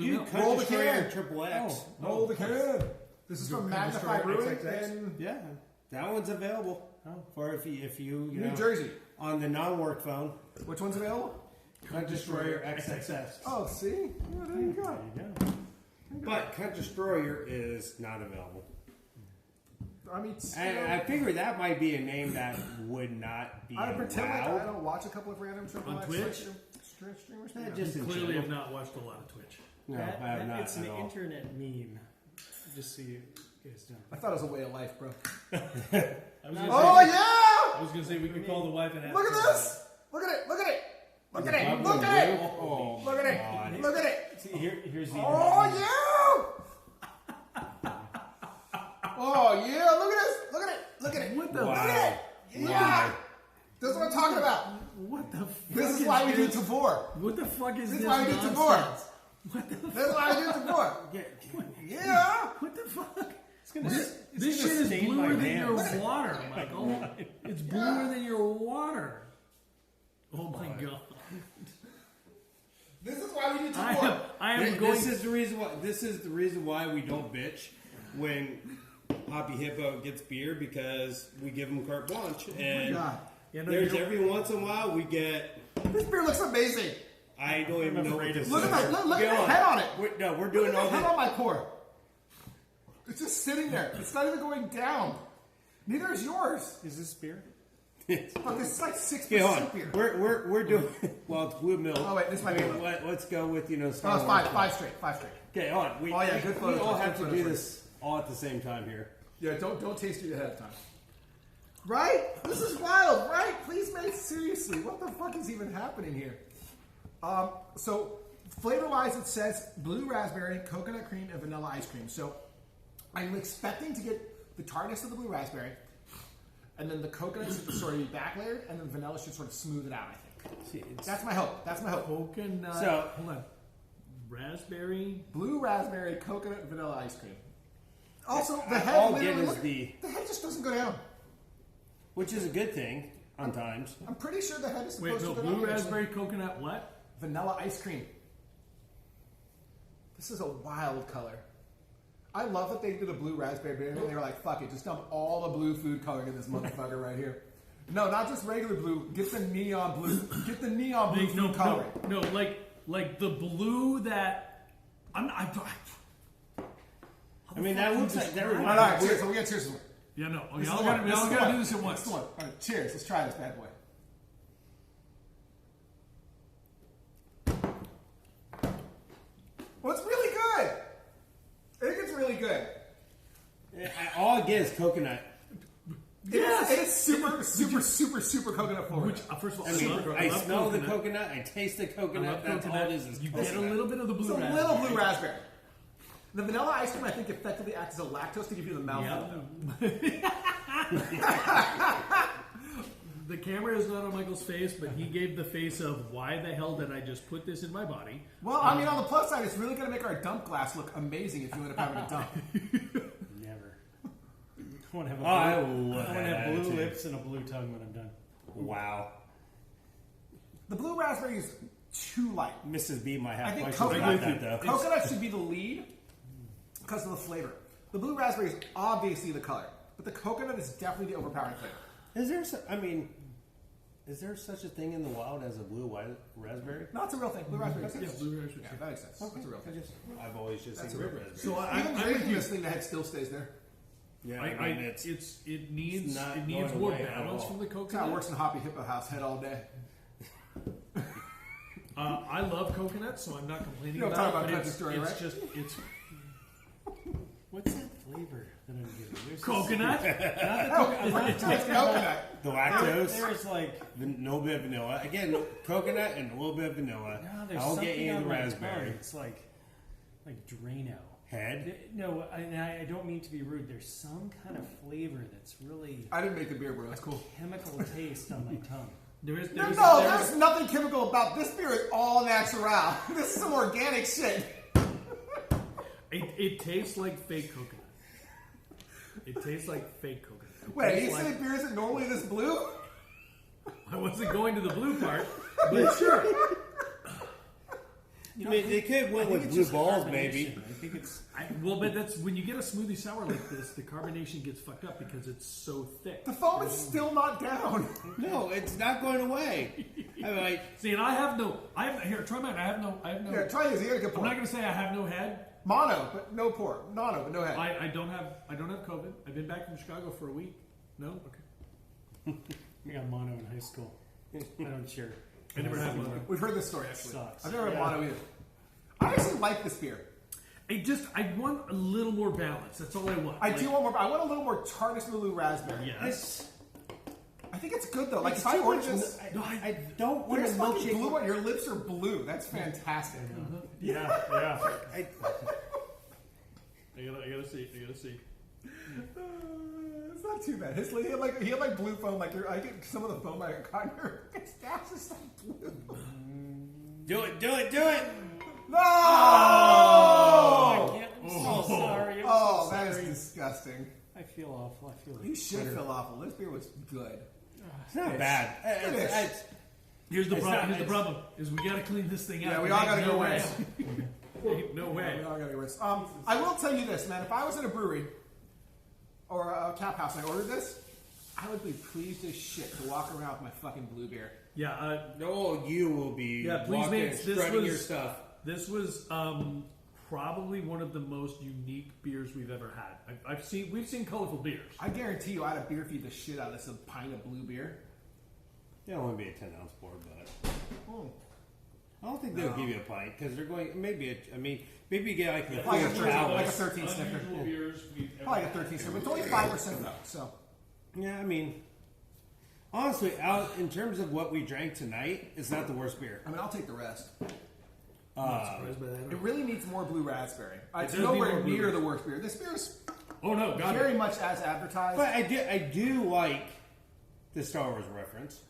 Speaker 3: do
Speaker 1: Roll
Speaker 3: Cunt
Speaker 1: the
Speaker 3: Destroyer
Speaker 1: can.
Speaker 3: Triple X.
Speaker 1: Roll the can. This is from Magnify Brewing in
Speaker 3: Yeah, that one's available. For if you
Speaker 1: New Jersey.
Speaker 3: on the non-work phone.
Speaker 1: Which one's available?
Speaker 3: Cunt Destroyer XXX.
Speaker 1: Oh, see? Yeah, there you go.
Speaker 3: But Cunt Destroyer is not available.
Speaker 1: I mean,
Speaker 3: I figure that might be a name that would not be
Speaker 1: I pretend like I
Speaker 3: allowed.
Speaker 1: don't watch a couple of random
Speaker 2: On Twitch?
Speaker 1: streamers.
Speaker 3: Yeah, just in
Speaker 2: Clearly,
Speaker 3: general.
Speaker 2: have not watched a lot of Twitch.
Speaker 3: No, I have not
Speaker 4: It's an
Speaker 3: at all.
Speaker 4: internet meme. Just so you guys know.
Speaker 1: I thought it was a way of life, bro.
Speaker 2: I was gonna
Speaker 1: Oh,
Speaker 2: say,
Speaker 1: yeah!
Speaker 2: I was gonna say we could call the wife and ask.
Speaker 1: Look at
Speaker 2: her
Speaker 1: this! Look at it! Look at it! Look at it!
Speaker 3: Bubbling
Speaker 1: Look at it!
Speaker 3: Oh,
Speaker 1: Look at
Speaker 3: God.
Speaker 1: it! Look at it!
Speaker 4: See, here's the
Speaker 1: Oh,
Speaker 4: internet
Speaker 1: yeah! Oh yeah, look at this. Look at it. Look at it.
Speaker 2: What the?
Speaker 1: Look at it. Yeah. That's what I'm talking about.
Speaker 2: What the?
Speaker 1: This is why we do Tavour.
Speaker 2: What the fuck is
Speaker 1: This
Speaker 2: this?
Speaker 1: is why we do
Speaker 2: nonsense?
Speaker 1: Tavour.
Speaker 2: What the?
Speaker 1: That's why I do Tavour. Yeah.
Speaker 2: What the fuck?
Speaker 4: gonna
Speaker 2: This shit is
Speaker 4: stain
Speaker 2: bluer
Speaker 4: my
Speaker 2: than
Speaker 4: hands.
Speaker 2: your water, Michael. It's bluer than your water. Oh my god.
Speaker 1: This is why we do Tavour.
Speaker 2: I am going.
Speaker 3: This is the reason why. This is the reason why we don't bitch when Hoppy Hippo gets beer, because we give him carte blanche, and
Speaker 1: God.
Speaker 2: You know,
Speaker 3: there's every once in a while we get.
Speaker 1: This beer looks amazing.
Speaker 3: I don't even know what this is.
Speaker 1: Look at the head on it.
Speaker 3: We're doing all
Speaker 1: Look at the head
Speaker 3: this.
Speaker 1: on my pour. It's just sitting there. It's not even going down. Neither is yours.
Speaker 4: Is this beer?
Speaker 1: Look, this is like 6%
Speaker 3: Okay, hold on.
Speaker 1: beer.
Speaker 3: We're doing. Well, it's blue milk.
Speaker 1: Oh wait, this might be.
Speaker 3: Let's go with Star
Speaker 1: Oh, it's
Speaker 3: Wars.
Speaker 1: five straight.
Speaker 3: Okay, hold on.
Speaker 1: Oh, yeah, good
Speaker 3: we
Speaker 1: photos,
Speaker 3: all
Speaker 1: good
Speaker 3: have to
Speaker 1: photos.
Speaker 3: do this all at the same time here.
Speaker 1: Yeah, don't taste it ahead of time. Right? This is wild, right? Please, man, seriously. What the fuck is even happening here? So, flavor-wise, it says blue raspberry, coconut cream, and vanilla ice cream. So, I'm expecting to get the tartness of the blue raspberry, and then the coconut should sort of be back layered, and then vanilla should sort of smooth it out, I think.
Speaker 3: See, it's,
Speaker 1: That's my hope. That's my hope.
Speaker 2: coconut.
Speaker 3: So-
Speaker 2: hold on. Raspberry.
Speaker 1: Blue raspberry, coconut, vanilla ice cream. Also, the head
Speaker 3: all
Speaker 1: literally,
Speaker 3: get is
Speaker 1: look,
Speaker 3: the,
Speaker 1: the head just doesn't go down.
Speaker 3: which is a good thing on times.
Speaker 1: I'm pretty sure the head is
Speaker 2: Wait,
Speaker 1: supposed
Speaker 2: no,
Speaker 1: to go
Speaker 2: blue
Speaker 1: down.
Speaker 2: raspberry, coconut, what?
Speaker 1: Vanilla ice cream. This is a wild color. I love that they did a blue raspberry beer and they were like, fuck it, just dump all the blue food coloring in this motherfucker right here. No, not just regular blue. Get the neon blue. Get the neon blue food coloring.
Speaker 2: No, like the blue that
Speaker 3: I mean, that looks like that
Speaker 1: All
Speaker 3: reminds
Speaker 1: right,
Speaker 3: me.
Speaker 1: cheers. So we got cheers to one.
Speaker 2: Yeah, no.
Speaker 1: This is
Speaker 2: Y'all
Speaker 1: the
Speaker 2: gotta,
Speaker 1: one. This
Speaker 2: y'all
Speaker 1: is the
Speaker 2: gotta
Speaker 1: one.
Speaker 2: do this at once.
Speaker 1: This is the one. All right, cheers. Let's try this bad boy. Well, it's really good. I think it's really good.
Speaker 3: All I get is coconut.
Speaker 2: Yes!
Speaker 1: It is super coconut forward.
Speaker 2: Which, first of all,
Speaker 3: I mean,
Speaker 2: love,
Speaker 3: I
Speaker 2: love
Speaker 3: smell the
Speaker 2: coconut.
Speaker 3: coconut. I taste the
Speaker 2: I
Speaker 3: coconut.
Speaker 2: love
Speaker 3: That's all
Speaker 2: coconut.
Speaker 3: it is
Speaker 2: You
Speaker 3: coconut.
Speaker 2: get a little bit of the blue
Speaker 1: It's a
Speaker 2: raspberry.
Speaker 1: little blue raspberry. The vanilla ice cream, I think, effectively acts as a lactose to give you the mouthful.
Speaker 2: Yeah. The camera is not on Michael's face, but he gave the face of why the hell did I just put this in my body?
Speaker 1: Well, I mean, on the plus side, it's really going to make our dump glass look amazing if you end up having a dump.
Speaker 4: Never. I want to have,
Speaker 3: I
Speaker 4: blue,
Speaker 3: love
Speaker 4: I want to have blue
Speaker 3: attitude.
Speaker 4: lips and a blue tongue when I'm done.
Speaker 3: Wow.
Speaker 1: The blue raspberry is too light.
Speaker 3: Mrs. B might
Speaker 1: I
Speaker 3: have
Speaker 1: think
Speaker 3: questions
Speaker 1: coconut,
Speaker 3: about that, though.
Speaker 1: coconut should be the lead because of the flavor. The blue raspberry is obviously the color, but the coconut is definitely the overpowering flavor.
Speaker 3: Is there? Is there such a thing in the wild as a blue white raspberry?
Speaker 1: No, it's a real thing. Blue raspberry
Speaker 2: Yeah,
Speaker 1: exists.
Speaker 2: blue raspberry.
Speaker 1: Yeah, that makes sense. That's a real thing.
Speaker 3: I've always just
Speaker 1: That's
Speaker 3: seen
Speaker 1: a
Speaker 3: red
Speaker 1: real-
Speaker 3: raspberry.
Speaker 2: So
Speaker 1: Even
Speaker 2: I'm with
Speaker 1: drinking
Speaker 2: you.
Speaker 1: this thing, the head still stays there.
Speaker 3: Yeah,
Speaker 2: I,
Speaker 3: it's
Speaker 2: it needs
Speaker 3: not
Speaker 2: it needs
Speaker 3: going
Speaker 2: more
Speaker 3: away at
Speaker 2: balance
Speaker 3: all.
Speaker 2: from the
Speaker 1: That's how it
Speaker 2: coconut.
Speaker 1: works in Hoppy Hippo House, head all day.
Speaker 2: I love coconut, so I'm not complaining
Speaker 1: You don't
Speaker 2: about
Speaker 1: talk
Speaker 2: it.
Speaker 1: about
Speaker 2: But
Speaker 1: country
Speaker 2: it's,
Speaker 1: story,
Speaker 2: it's
Speaker 1: right?
Speaker 2: just it's
Speaker 4: What's that flavor that I'm getting? There's
Speaker 2: coconut.
Speaker 4: I'm not
Speaker 1: It's
Speaker 4: talking about.
Speaker 1: coconut.
Speaker 3: the lactose,
Speaker 4: There's like
Speaker 3: the little bit of vanilla. Again, coconut and a little bit of vanilla.
Speaker 4: no, there's
Speaker 3: I'll
Speaker 4: something
Speaker 3: get you
Speaker 4: on
Speaker 3: the
Speaker 4: my
Speaker 3: raspberry.
Speaker 4: tongue. It's like Drano.
Speaker 3: Head.
Speaker 4: No, I don't mean to be rude. There's some kind of flavor that's really
Speaker 1: I didn't make the beer, bro. That's cool.
Speaker 4: chemical taste on my tongue.
Speaker 2: There's
Speaker 1: No,
Speaker 2: there's
Speaker 1: there's nothing chemical about this beer. Is all natural. This is some organic shit.
Speaker 2: it tastes like fake coconut. It tastes like fake coconut. It
Speaker 1: Wait,
Speaker 2: tastes
Speaker 1: you
Speaker 2: like,
Speaker 1: say beer isn't normally this blue?
Speaker 2: I wasn't going to the blue part, but sure.
Speaker 3: I mean, they could went with blue balls, maybe.
Speaker 4: I think it's
Speaker 2: Well, but that's when you get a smoothie sour like this, the carbonation gets fucked up because it's so thick.
Speaker 1: The foam is still not down.
Speaker 3: No, it's not going away. I mean, like,
Speaker 2: See, and here, try mine. I have no,
Speaker 1: Yeah, try this. You got a good
Speaker 2: I'm
Speaker 1: point.
Speaker 2: not going to say I have no head.
Speaker 1: Mono, but no pour. Mono, but no head.
Speaker 2: I don't have COVID. I've been back from Chicago for a week. No? Okay.
Speaker 4: I got mono in high school. I don't share.
Speaker 2: I never had one.
Speaker 1: We've heard this story actually.
Speaker 4: Sucks.
Speaker 1: I've never had
Speaker 4: Yeah.
Speaker 1: mono either. I actually like this beer.
Speaker 2: I want a little more balance. That's all I want.
Speaker 1: I do want more. I want a little more tartness with the blue raspberry.
Speaker 2: Yes.
Speaker 1: I think it's good though. Like
Speaker 3: it's
Speaker 1: if I
Speaker 3: too
Speaker 1: order
Speaker 3: much-
Speaker 1: this,
Speaker 3: I don't want
Speaker 1: there's
Speaker 3: a
Speaker 1: fucking
Speaker 3: milkshake.
Speaker 1: blue on your lips are blue. That's fantastic.
Speaker 4: Yeah, yeah.
Speaker 3: I,
Speaker 2: I gotta see.
Speaker 1: It's not too bad. He had like blue foam. Like I get some of the foam I got in your stash is like blue.
Speaker 3: Do it!
Speaker 1: No!
Speaker 4: Oh, I can't. I'm so sorry. I'm so
Speaker 1: that is
Speaker 4: sorry.
Speaker 1: disgusting.
Speaker 4: I feel awful. I feel
Speaker 1: You should feel awful. This beer was good.
Speaker 3: It's not bad.
Speaker 2: Here's the
Speaker 3: It's
Speaker 2: problem.
Speaker 3: not-
Speaker 2: Here's the problem: is we got to clean this thing out.
Speaker 1: Yeah, we all gotta
Speaker 2: no
Speaker 1: go
Speaker 2: way.
Speaker 1: rinse.
Speaker 2: No way.
Speaker 1: We all gotta go rinse. I will tell you this, man. If I was at a brewery or a tap house and I ordered this, I would be pleased as shit to walk around with my fucking blue beer.
Speaker 2: Yeah.
Speaker 3: No, you will be.
Speaker 2: Yeah, please,
Speaker 3: walking
Speaker 2: mates.
Speaker 3: and strutting your stuff.
Speaker 2: This was probably one of the most unique beers we've ever had. We've seen colorful beers.
Speaker 1: I guarantee you, I'd have beer feed the shit out of this pint of blue beer.
Speaker 3: Yeah, it wouldn't be a 10-ounce pour, but I don't think they'll give you a pint because they're going. Maybe maybe you get like a
Speaker 1: Probably
Speaker 3: full
Speaker 1: a
Speaker 3: challenge.
Speaker 1: like a 13 snifter.
Speaker 2: Unusual beers we've ever
Speaker 1: Probably a
Speaker 2: had.
Speaker 1: 13 snifter. It's only 5% though, so.
Speaker 3: Yeah, I mean, honestly, out in terms of what we drank tonight, it's not the worst beer.
Speaker 1: I mean, I'll take the rest.
Speaker 2: I'm not surprised by that.
Speaker 1: It really needs more blue raspberry. It's
Speaker 2: does need
Speaker 1: nowhere
Speaker 2: more blue
Speaker 1: near the
Speaker 2: raspberry.
Speaker 1: worst beer. This beer is
Speaker 2: Oh no, God.
Speaker 1: very much as advertised.
Speaker 3: But I do like the Star Wars reference.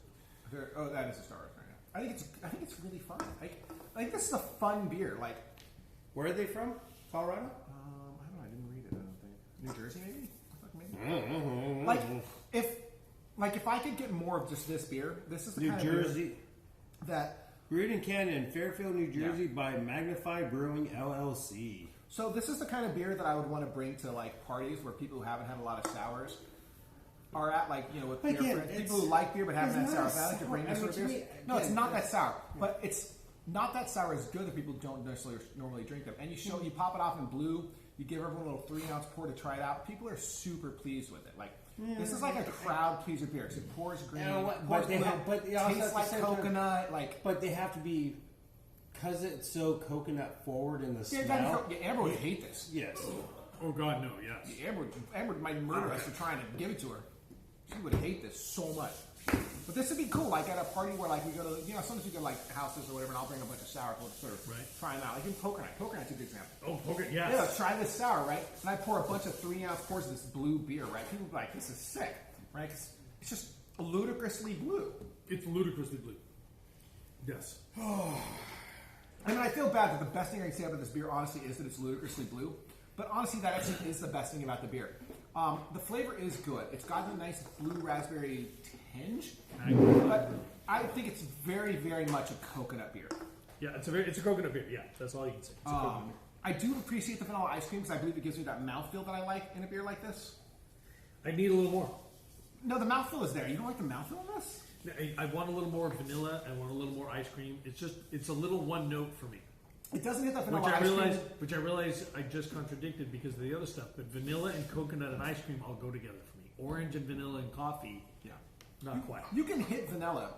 Speaker 1: Oh, that is a Star Wars right now. I think it's really fun. I think this is a fun beer. Like,
Speaker 3: Where are they from? Colorado?
Speaker 1: I don't know. I didn't read it. I don't think New Jersey, maybe. Fuck, maybe. If I could get more of just this beer, this is the
Speaker 3: New
Speaker 1: kind of beer
Speaker 3: Jersey.
Speaker 1: that.
Speaker 3: Brewed in Canada in Fairfield, New Jersey by Magnify Brewing LLC.
Speaker 1: So this is the kind of beer that I would want to bring to like parties where people who haven't had a lot of sours are at, like, you know, with beer
Speaker 3: Again,
Speaker 1: friends.
Speaker 3: it's-
Speaker 1: People who like beer but haven't had
Speaker 3: it's
Speaker 1: sour.
Speaker 3: not
Speaker 1: I like to bring
Speaker 3: sour.
Speaker 1: this
Speaker 3: I mean,
Speaker 1: sort of
Speaker 3: to
Speaker 1: beers.
Speaker 3: me,
Speaker 1: No, it's
Speaker 3: again,
Speaker 1: not that sour, but it's not that sour as good that people don't necessarily normally drink them. And you pop it off in blue. You give everyone a little 3-ounce pour to try it out. People are super pleased with it. Like, this is like a crowd pleaser beer. It pours green,
Speaker 3: You know what,
Speaker 1: pours
Speaker 3: but they
Speaker 1: blue,
Speaker 3: have- but they also
Speaker 1: tastes
Speaker 3: at the
Speaker 1: like
Speaker 3: same time-
Speaker 1: coconut. Like,
Speaker 3: But they have to be, because it's so coconut forward in the
Speaker 1: yeah,
Speaker 3: smell.
Speaker 1: Amber would hate this.
Speaker 3: Yes.
Speaker 2: Oh God, no. Yes.
Speaker 1: Amber might murder us for trying to give it to her. She would hate this so much. But this would be cool, like at a party where like we go to, you know, sometimes we go to like houses or whatever, and I'll bring a bunch of sour to sort of try them out. Like in coconut. Coconut's a good example.
Speaker 2: Oh, okay. Yes.
Speaker 1: Yeah, try this sour, right? And I pour a bunch of 3-ounce pours of this blue beer, right? People be like, this is sick, right? 'Cause it's just ludicrously blue.
Speaker 2: It's ludicrously blue. Yes.
Speaker 1: I mean, I feel bad that the best thing I can say about this beer, honestly, is that it's ludicrously blue. But honestly, that actually is the best thing about the beer. The flavor is good. It's got a nice blue raspberry tinge, but I think it's very, very much a coconut beer.
Speaker 2: Yeah, it's a coconut beer. Yeah, that's all you can say. It's a coconut beer.
Speaker 1: I do appreciate the vanilla ice cream because I believe it gives me that mouthfeel that I like in a beer like this.
Speaker 2: I need a little more.
Speaker 1: No, the mouthfeel is there. You don't like the mouthfeel in this?
Speaker 2: I want a little more vanilla. I want a little more ice cream. It's a little one note for me.
Speaker 1: It doesn't get the vanilla
Speaker 2: Which I
Speaker 1: ice
Speaker 2: realize,
Speaker 1: cream.
Speaker 2: which I realize I just contradicted because of the other stuff. But vanilla and coconut and ice cream all go together for me. Orange and vanilla and coffee,
Speaker 1: Yeah.
Speaker 2: not quite.
Speaker 1: You can hit vanilla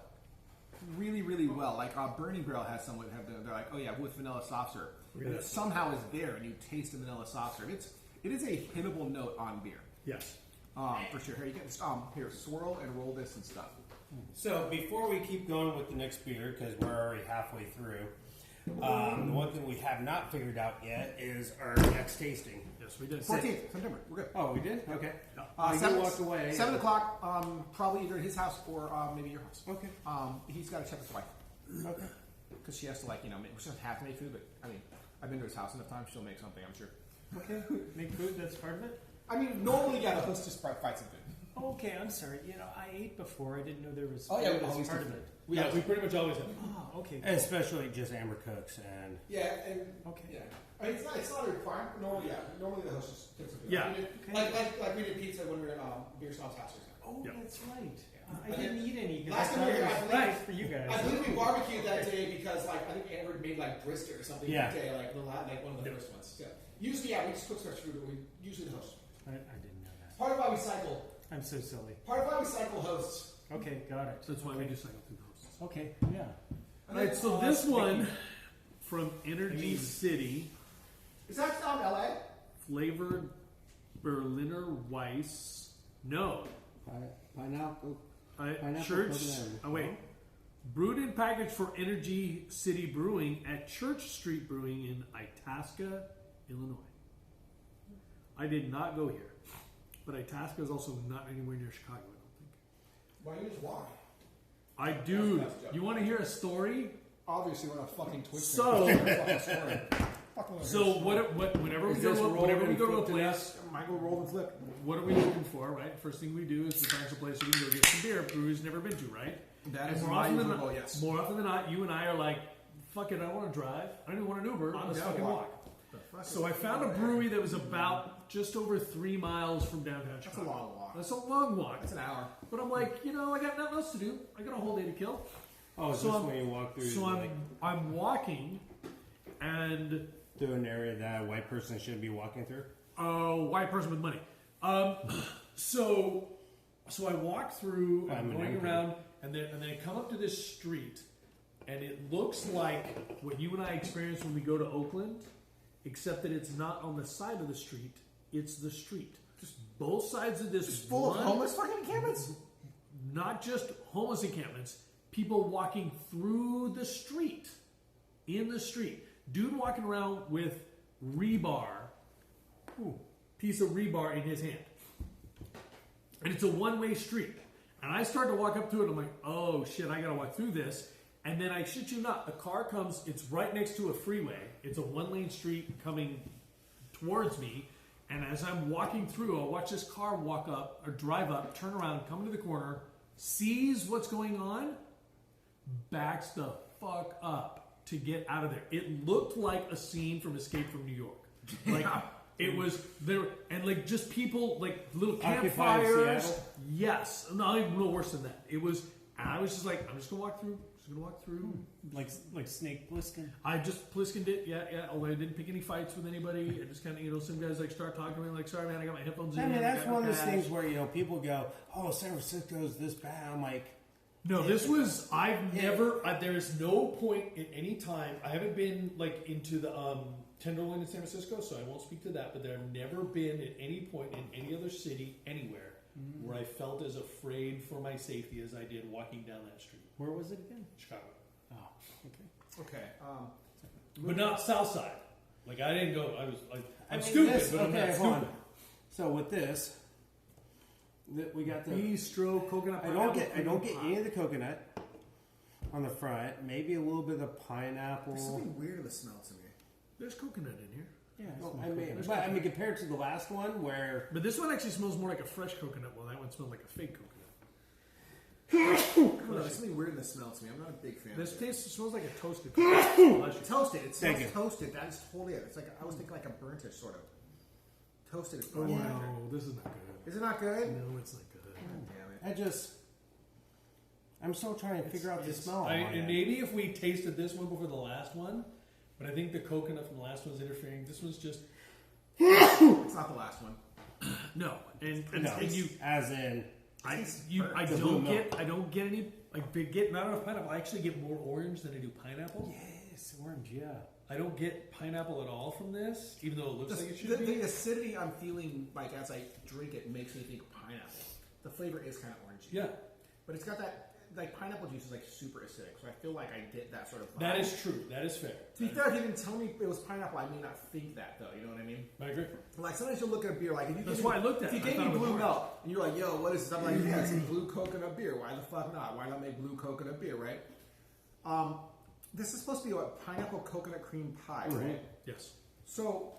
Speaker 1: really, really well. Like Burning Barrel has some with they're like, oh yeah, with vanilla soft syrup. And it somehow is there, and you taste the vanilla soft syrup. It is a hittable note on beer,
Speaker 2: Yes.
Speaker 1: for sure. Here you get this. Here, swirl and roll this and stuff.
Speaker 3: So before we keep going with the next beer, because we're already halfway through, the one thing we have not figured out yet is our next tasting.
Speaker 2: Yes, we did.
Speaker 1: 14th September. We're good.
Speaker 3: Oh, we did? Okay.
Speaker 1: Seven-
Speaker 3: you walked away.
Speaker 1: 7 o'clock. Probably either at his house or maybe your house.
Speaker 3: Okay.
Speaker 1: He's got to check his wife
Speaker 3: Okay.
Speaker 1: because she has to she doesn't have to make food, but I mean, I've been to his house enough times. She'll make something, I'm sure.
Speaker 4: Okay, make food. That's part of it.
Speaker 1: I mean, normally, yeah, the host just fights some food.
Speaker 4: Okay, I'm sorry. You know, I ate before. I didn't know there was.
Speaker 1: Oh, yeah,
Speaker 4: food
Speaker 1: we
Speaker 4: as
Speaker 1: always
Speaker 4: part
Speaker 1: do
Speaker 4: of
Speaker 1: food.
Speaker 4: it.
Speaker 2: Yeah, we pretty much always have.
Speaker 4: Oh, okay.
Speaker 3: Especially just Amber Cooks and
Speaker 1: Yeah, and
Speaker 4: Okay.
Speaker 1: yeah. I mean, it's not a requirement. Normally, the host just takes some food.
Speaker 2: Yeah.
Speaker 1: Like we did pizza when we were at Beer Snob's house.
Speaker 4: Oh,
Speaker 2: Yeah.
Speaker 4: that's right. I didn't eat any because
Speaker 1: Last
Speaker 4: I
Speaker 1: time we
Speaker 4: thought
Speaker 1: were
Speaker 4: it
Speaker 1: here,
Speaker 4: was
Speaker 1: I
Speaker 4: right for you guys.
Speaker 1: I believe we barbecued that day because I think Amber made like brisket or something
Speaker 3: Yeah.
Speaker 1: that day, like one of the first ones. Yeah. Usually, we just cook fresh food, but we usually the host.
Speaker 4: I didn't know that.
Speaker 1: Part of why we cycle.
Speaker 4: I'm so silly.
Speaker 1: Part of why we cycle hosts.
Speaker 4: Okay, got it.
Speaker 2: That's why we just cycle through hosts.
Speaker 4: Okay, yeah.
Speaker 2: All right, so this one from Energy City,
Speaker 1: Is that LA?
Speaker 2: flavored Berliner Weiss. No,
Speaker 3: pineapple. Pineapple
Speaker 2: Church.
Speaker 3: coconut.
Speaker 2: Oh wait, brewed and packaged for Energy City Brewing at Church Street Brewing in Itasca, Illinois. I did not go here. But Itasca is also not anywhere near Chicago, I don't think.
Speaker 1: Why don't you just walk?
Speaker 2: I do. You want to hear a story?
Speaker 1: Obviously, we're not fucking Twitch.
Speaker 2: So-
Speaker 1: So
Speaker 2: Whenever we go to a place,
Speaker 1: Michael rolled and flipped.
Speaker 2: what are we looking for, right? First thing we do is we find some place we can go get some beer. Brewery's never been to, right?
Speaker 1: That
Speaker 2: And
Speaker 1: is
Speaker 2: more
Speaker 1: my
Speaker 2: often than
Speaker 1: usual
Speaker 2: not,
Speaker 1: yes.
Speaker 2: more often than not, you and I are like, "Fuck it, I don't want to drive. I don't even want an Uber.
Speaker 1: I'm
Speaker 2: Let's
Speaker 1: down
Speaker 2: fucking
Speaker 1: to
Speaker 2: walk."
Speaker 1: walk.
Speaker 2: So I found a brewery that was about just over 3 miles from downtown
Speaker 1: That's a
Speaker 2: Chicago.
Speaker 1: long walk.
Speaker 2: That's a long walk.
Speaker 1: That's an hour.
Speaker 2: But I'm like, I got nothing else to do. I got a whole day to kill.
Speaker 3: Oh, is
Speaker 2: So
Speaker 3: this
Speaker 2: I'm-
Speaker 3: when you walk through?
Speaker 2: So
Speaker 3: like,
Speaker 2: I'm walking, and
Speaker 3: through an area that a white person shouldn't be walking through.
Speaker 2: white person with money. So I walk through. I'm going around, and then I come up to this street, and it looks like what you and I experience when we go to Oakland, except that it's not on the side of the street; it's the street. Just both sides of this
Speaker 1: Just full of homeless fucking encampments?
Speaker 2: Not just homeless encampments, people walking through the street, in the street. Dude walking around with rebar, piece of rebar in his hand. And it's a one-way street. And I start to walk up to it, I'm like, oh shit, I gotta walk through this. And then I shit you not, the car comes, it's right next to a freeway. It's a one-lane street coming towards me. And as I'm walking through, I'll watch this car walk up, or drive up, turn around, come to the corner, sees what's going on, backs the fuck up to get out of there. It looked like a scene from Escape from New York. Like it was there, and like just people, like little
Speaker 3: Occupying
Speaker 2: campfires.
Speaker 3: Seattle?
Speaker 2: Yes, no worse than that. It was. And I was just like, I'm just gonna walk through.
Speaker 4: Like Snake Plissken.
Speaker 2: I just Pliskened it, yeah. Although I didn't pick any fights with anybody. I just kind of, some guys like start talking to me, like, sorry man, I got my headphones in.
Speaker 3: I mean, that's
Speaker 2: got
Speaker 3: one of
Speaker 2: my
Speaker 3: those
Speaker 2: badge."
Speaker 3: things where people go, "Oh, San Francisco's this bad." I'm like,
Speaker 2: No, this was. I've never. there is no point in any time. I haven't been like into the Tenderloin in San Francisco, so I won't speak to that. But there have never been at any point in any other city anywhere where I felt as afraid for my safety as I did walking down that street.
Speaker 4: Where was it again?
Speaker 2: Chicago,
Speaker 4: Oh, okay.
Speaker 1: Okay.
Speaker 2: but not South Side. Like I didn't go. I was like, I'm
Speaker 3: I mean,
Speaker 2: stupid,
Speaker 3: this-
Speaker 2: but I'm not
Speaker 3: hold
Speaker 2: stupid.
Speaker 3: on. So with this, we got the.
Speaker 2: Bistro coconut.
Speaker 3: I don't get any of the coconut on the front. Maybe a little bit of the
Speaker 1: There's
Speaker 3: pineapple.
Speaker 1: something weird in the smell to me.
Speaker 2: There's coconut in here,
Speaker 4: Yeah.
Speaker 3: Well, I mean, compared to the last one, where
Speaker 2: but this one actually smells more like a fresh coconut. While that one smelled like a fake coconut.
Speaker 1: I don't know. There's something weird in the smell to me. I'm not a big fan.
Speaker 2: This
Speaker 1: of it.
Speaker 2: smells like a toasted coconut.
Speaker 1: Toasted. It
Speaker 3: Thank
Speaker 1: smells
Speaker 3: you.
Speaker 1: toasted. That is totally it. It's like I was thinking like a burnt-ish sort of. Toasted is
Speaker 2: Oh
Speaker 1: probably
Speaker 2: no, this is not good.
Speaker 1: Is it not good?
Speaker 2: No, it's not good.
Speaker 1: God damn it.
Speaker 3: I'm still trying to figure out the smell.
Speaker 2: And maybe if we tasted this one before the last one, but I think the coconut from the last one's interfering. This one's just
Speaker 1: It's not the last one.
Speaker 2: no, and
Speaker 3: no,
Speaker 2: you,
Speaker 3: as in
Speaker 2: I
Speaker 3: The blue
Speaker 2: don't
Speaker 3: milk.
Speaker 2: get any like get not enough pineapple. I actually get more orange than I do pineapple.
Speaker 4: Yes, orange. Yeah.
Speaker 2: I don't get pineapple at all from this, even though it looks like it should
Speaker 1: The
Speaker 2: be.
Speaker 1: acidity I'm feeling like as I drink it makes me think pineapple. The flavor is kind of orangey.
Speaker 2: Yeah,
Speaker 1: But it's got that like pineapple juice is like super acidic, so I feel like I get that sort of vibe.
Speaker 2: that is true. That is fair.
Speaker 1: To be fair, if you didn't tell me it was pineapple, I may not think that though. You know what I mean?
Speaker 2: I agree.
Speaker 1: Like sometimes you'll look at a beer like if you
Speaker 2: That's
Speaker 1: gave
Speaker 2: why
Speaker 1: me,
Speaker 2: I looked at
Speaker 1: if
Speaker 2: it.
Speaker 1: you
Speaker 2: I
Speaker 1: gave
Speaker 2: thought
Speaker 1: me
Speaker 2: it was
Speaker 1: blue
Speaker 2: orange.
Speaker 1: milk and you're like, yo, what is this? I'm like, yeah, it's a blue coconut beer. Why the fuck not? Why not make blue coconut beer, right? This is supposed to be a pineapple coconut cream pie, right?
Speaker 2: Yes.
Speaker 1: So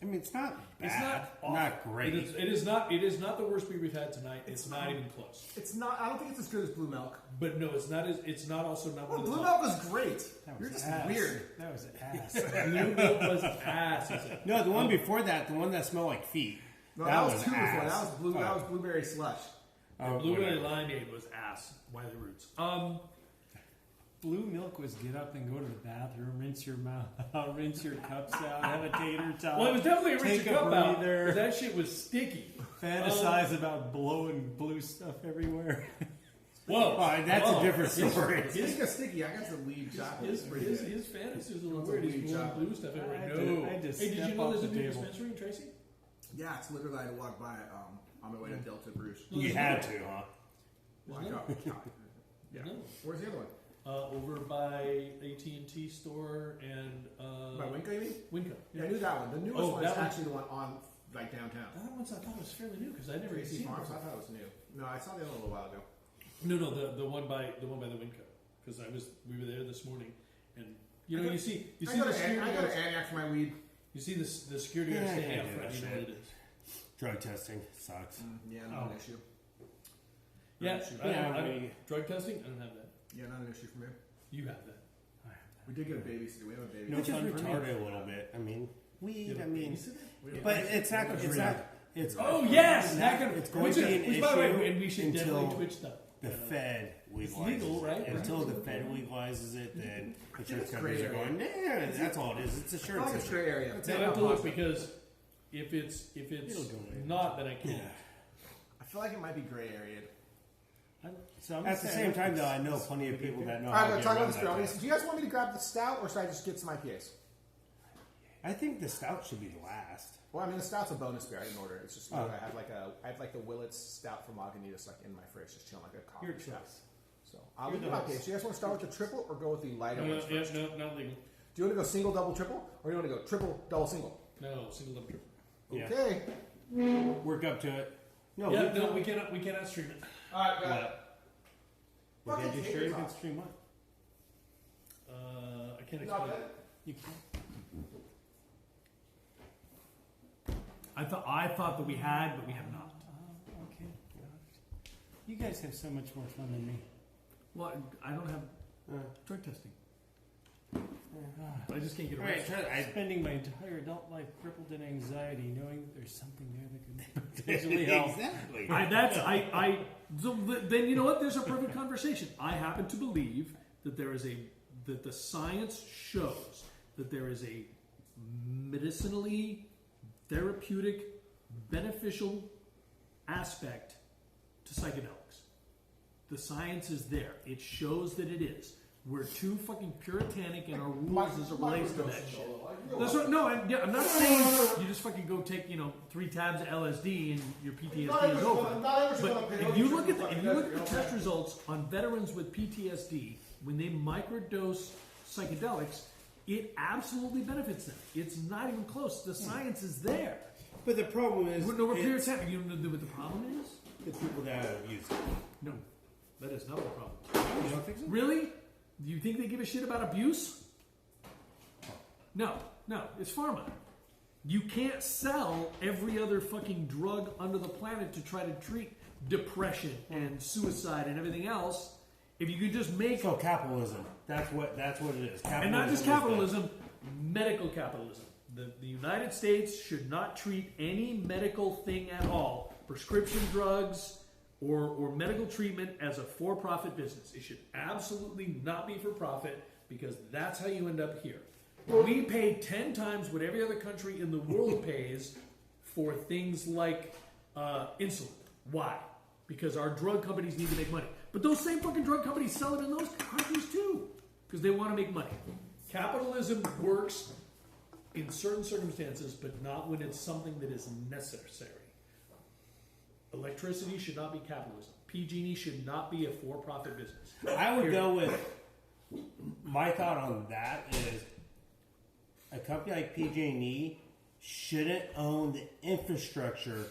Speaker 3: I mean, it's not bad,
Speaker 2: It's not awful.
Speaker 3: not great.
Speaker 2: It is not. It is not the worst beer we've had tonight. It's not even close.
Speaker 1: it's not. I don't think it's as good as blue milk.
Speaker 2: But no, it's not. It's not also not
Speaker 1: Well,
Speaker 2: one of the
Speaker 1: blue
Speaker 2: top.
Speaker 1: milk was great.
Speaker 4: That
Speaker 1: You're
Speaker 4: was
Speaker 1: just
Speaker 4: ass.
Speaker 1: weird.
Speaker 4: That was ass.
Speaker 2: Blue milk was ass. He said.
Speaker 3: No, the one before that, the one that smelled like feet.
Speaker 1: No, that was two before.
Speaker 3: ass.
Speaker 1: That was blue. That was blueberry slush.
Speaker 3: Oh,
Speaker 2: Blueberry
Speaker 3: whatever.
Speaker 2: limeade was ass. Wiley Roots.
Speaker 4: Blue milk was get up and go to the bathroom, rinse your mouth out, rinse your cups out, have a tater tot.
Speaker 2: Well, it was definitely a
Speaker 4: take
Speaker 2: Richard Cup out.
Speaker 4: breather,
Speaker 2: 'Cause that shit was sticky.
Speaker 4: fantasize about blowing blue stuff everywhere.
Speaker 2: Whoa,
Speaker 3: Oh, that's a different story.
Speaker 1: Speaking of sticky, I got some weed chocolate.
Speaker 2: His fantasy was a little
Speaker 1: What's a
Speaker 2: weird. He's
Speaker 1: weed
Speaker 2: blowing
Speaker 1: chocolate?
Speaker 2: blue stuff everywhere.
Speaker 4: I
Speaker 2: No.
Speaker 4: had to
Speaker 2: Hey, did you
Speaker 4: step
Speaker 2: know
Speaker 4: off
Speaker 2: there's a
Speaker 4: the
Speaker 2: new
Speaker 4: table.
Speaker 2: dispensary in Tracy?
Speaker 1: Yeah, it's literally I walked by on my way to Delta Bruce.
Speaker 3: You had to, huh?
Speaker 1: Well, I got-
Speaker 2: Yeah.
Speaker 1: Where's the other one?
Speaker 2: over by AT&T store and
Speaker 1: By Winco, you mean?
Speaker 2: Winco.
Speaker 1: Yeah, I knew that one. The newest one is
Speaker 2: that one.
Speaker 1: actually the one on like downtown.
Speaker 2: That one I thought was fairly new because I never
Speaker 1: Tracy
Speaker 2: seen it.
Speaker 1: Farms. I thought it was new. No, I saw the other one a little while ago.
Speaker 2: No, the one by the Winco because we were there this morning and you know you see the security
Speaker 1: I go to
Speaker 2: guards.
Speaker 1: Antioch for my weed.
Speaker 2: You see the security guards standing out front. You know what it is.
Speaker 3: Drug testing sucks.
Speaker 1: Yeah, not an issue.
Speaker 2: Yeah,
Speaker 3: I mean,
Speaker 2: drug testing. I don't have that.
Speaker 1: Yeah, not an issue for me.
Speaker 2: You have that.
Speaker 1: We did get a babysitter. We have a baby.
Speaker 3: which is
Speaker 2: fun for me.
Speaker 3: retarded a little bit. I mean, weed. I mean,
Speaker 2: Babysitter?
Speaker 3: but it's not. It's not. It's
Speaker 2: Oh yes,
Speaker 3: it's going to be an
Speaker 2: which by the way,
Speaker 3: issue
Speaker 2: and we should
Speaker 3: until
Speaker 2: definitely twitch that.
Speaker 3: the Fed
Speaker 2: It's
Speaker 3: legalizes
Speaker 2: legal, right?
Speaker 3: it. Until the Fed legalizes it, then insurance
Speaker 1: it's
Speaker 3: companies
Speaker 1: gray
Speaker 3: are going, nah, that's all it is. It's
Speaker 1: I feel
Speaker 3: insurance.
Speaker 1: like it's gray area.
Speaker 2: I have to look because if it's
Speaker 3: It'll go away.
Speaker 2: not, then I can't.
Speaker 3: Yeah.
Speaker 1: I feel like it might be gray area.
Speaker 4: So I'm
Speaker 3: At the
Speaker 4: saying
Speaker 3: same time, though, I know plenty of people that know
Speaker 1: All
Speaker 3: how
Speaker 1: right,
Speaker 3: to
Speaker 1: let's
Speaker 3: get
Speaker 1: talk about
Speaker 3: around
Speaker 1: this beer.
Speaker 3: that.
Speaker 1: Do you guys want me to grab the stout, or should I just get some IPAs?
Speaker 3: I think the stout should be the last.
Speaker 1: Well, I mean, the stout's a bonus beer. I didn't order it. It's just
Speaker 3: Oh.
Speaker 1: I have like the Willits stout from Lagunitas like in my fridge, just chilling like a coffee
Speaker 4: Your
Speaker 1: stout.
Speaker 4: choice.
Speaker 1: So I'll
Speaker 4: Your
Speaker 1: leave it
Speaker 4: choice.
Speaker 1: IPAs. So you guys want to start with the triple or go with the lighter ones first?
Speaker 2: No, not legal.
Speaker 1: Do you want to go single, double, triple, or do you want to go triple, double, single?
Speaker 2: No, single double triple.
Speaker 3: Yeah.
Speaker 1: Okay.
Speaker 3: Work up to it. No,
Speaker 2: Yeah, no, we cannot stream it.
Speaker 1: All right, got it.
Speaker 3: What? We
Speaker 1: Fucking
Speaker 3: can do
Speaker 1: take
Speaker 3: straight
Speaker 1: it
Speaker 3: up
Speaker 1: off.
Speaker 3: stream what?
Speaker 2: I can't
Speaker 1: Not
Speaker 2: explain.
Speaker 1: bad.
Speaker 3: You can.
Speaker 2: I thought that we had, but we have not.
Speaker 4: Okay. You guys have so much more fun than me.
Speaker 2: Well, I don't have drug testing. I just can't get
Speaker 3: All
Speaker 2: away.
Speaker 3: right, try, I,
Speaker 4: Spending my entire adult life crippled in anxiety, knowing that there's something there that could potentially help.
Speaker 3: exactly.
Speaker 2: So then you know what? There's a perfect conversation. I happen to believe that that the science shows that there is a medicinally therapeutic, beneficial aspect to psychedelics. The science is there. It shows that it is. We're too fucking puritanic in our rules as it relates to that shit. That's what, no, I'm not saying you just fucking go take 3 tabs of LSD and your PTSD is over. But if you look at the test results on veterans with PTSD when they microdose psychedelics, it absolutely benefits them. It's not even close. The science is there.
Speaker 3: But the problem is,
Speaker 2: We're
Speaker 3: it's
Speaker 2: puritanic. You know what the problem is?
Speaker 3: the people that use it.
Speaker 2: No, that is not the problem.
Speaker 3: You don't think so?
Speaker 2: Really? Do you think they give a shit about abuse? No, it's pharma. You can't sell every other fucking drug under the planet to try to treat depression and suicide and everything else. If you could just make
Speaker 3: So capitalism. That's what it is. Capitalism
Speaker 2: and not just
Speaker 3: is the-
Speaker 2: capitalism, medical capitalism. The United States should not treat any medical thing at all, prescription drugs or medical treatment, as a for-profit business. It should absolutely not be for profit because that's how you end up here. We pay 10 times what every other country in the world pays for things like insulin. Why? Because our drug companies need to make money. But those same fucking drug companies sell it in those countries too because they want to make money. Capitalism works in certain circumstances, but not when it's something that is necessary. Electricity should not be capitalism. PG&E should not be a for-profit business.
Speaker 3: I would
Speaker 2: Period.
Speaker 3: go with my thought on that is a company like PG&E shouldn't own the infrastructure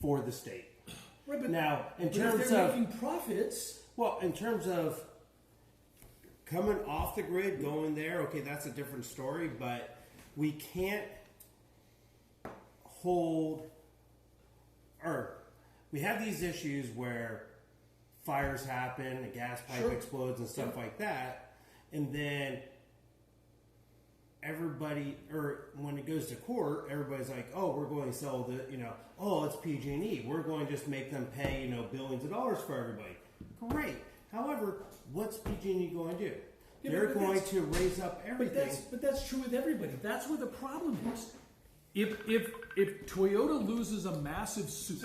Speaker 3: for the state.
Speaker 2: Right, but
Speaker 3: Now, in
Speaker 2: but if
Speaker 3: terms
Speaker 2: they're
Speaker 3: of
Speaker 2: making profits,
Speaker 3: in terms of coming off the grid, going there, okay, that's a different story. But we can't hold, or we have these issues where fires happen, a gas pipe explodes, and stuff like that, and then everybody, or when it goes to court, everybody's like, "Oh, we're going to sell the, oh, it's PG&E. We're going to just make them pay, billions of dollars for everybody." Great. However, what's PG&E going to do?
Speaker 2: Yeah,
Speaker 3: They're
Speaker 2: but
Speaker 3: going
Speaker 2: that's-
Speaker 3: to raise up everything.
Speaker 2: but that's true with everybody. That's where the problem is. If Toyota loses a massive suit,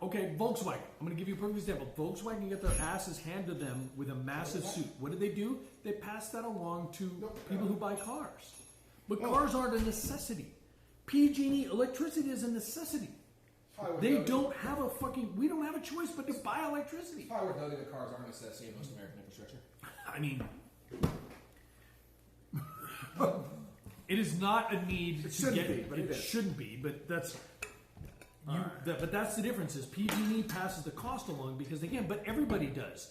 Speaker 2: okay, Volkswagen. I'm going to give you a perfect example. Volkswagen get their asses handed to them with a massive suit. What do? They pass that along to people who buy cars. But cars aren't a necessity. PG&E electricity is a necessity. They don't have a fucking. We don't have a choice but to buy electricity.
Speaker 1: Probably worth noting that cars aren't a necessity in most American infrastructure.
Speaker 2: I mean, it is not a need.
Speaker 1: It shouldn't be, but
Speaker 2: it shouldn't be. But that's. But that's the difference. Is PG&E passes the cost along because again, but everybody does.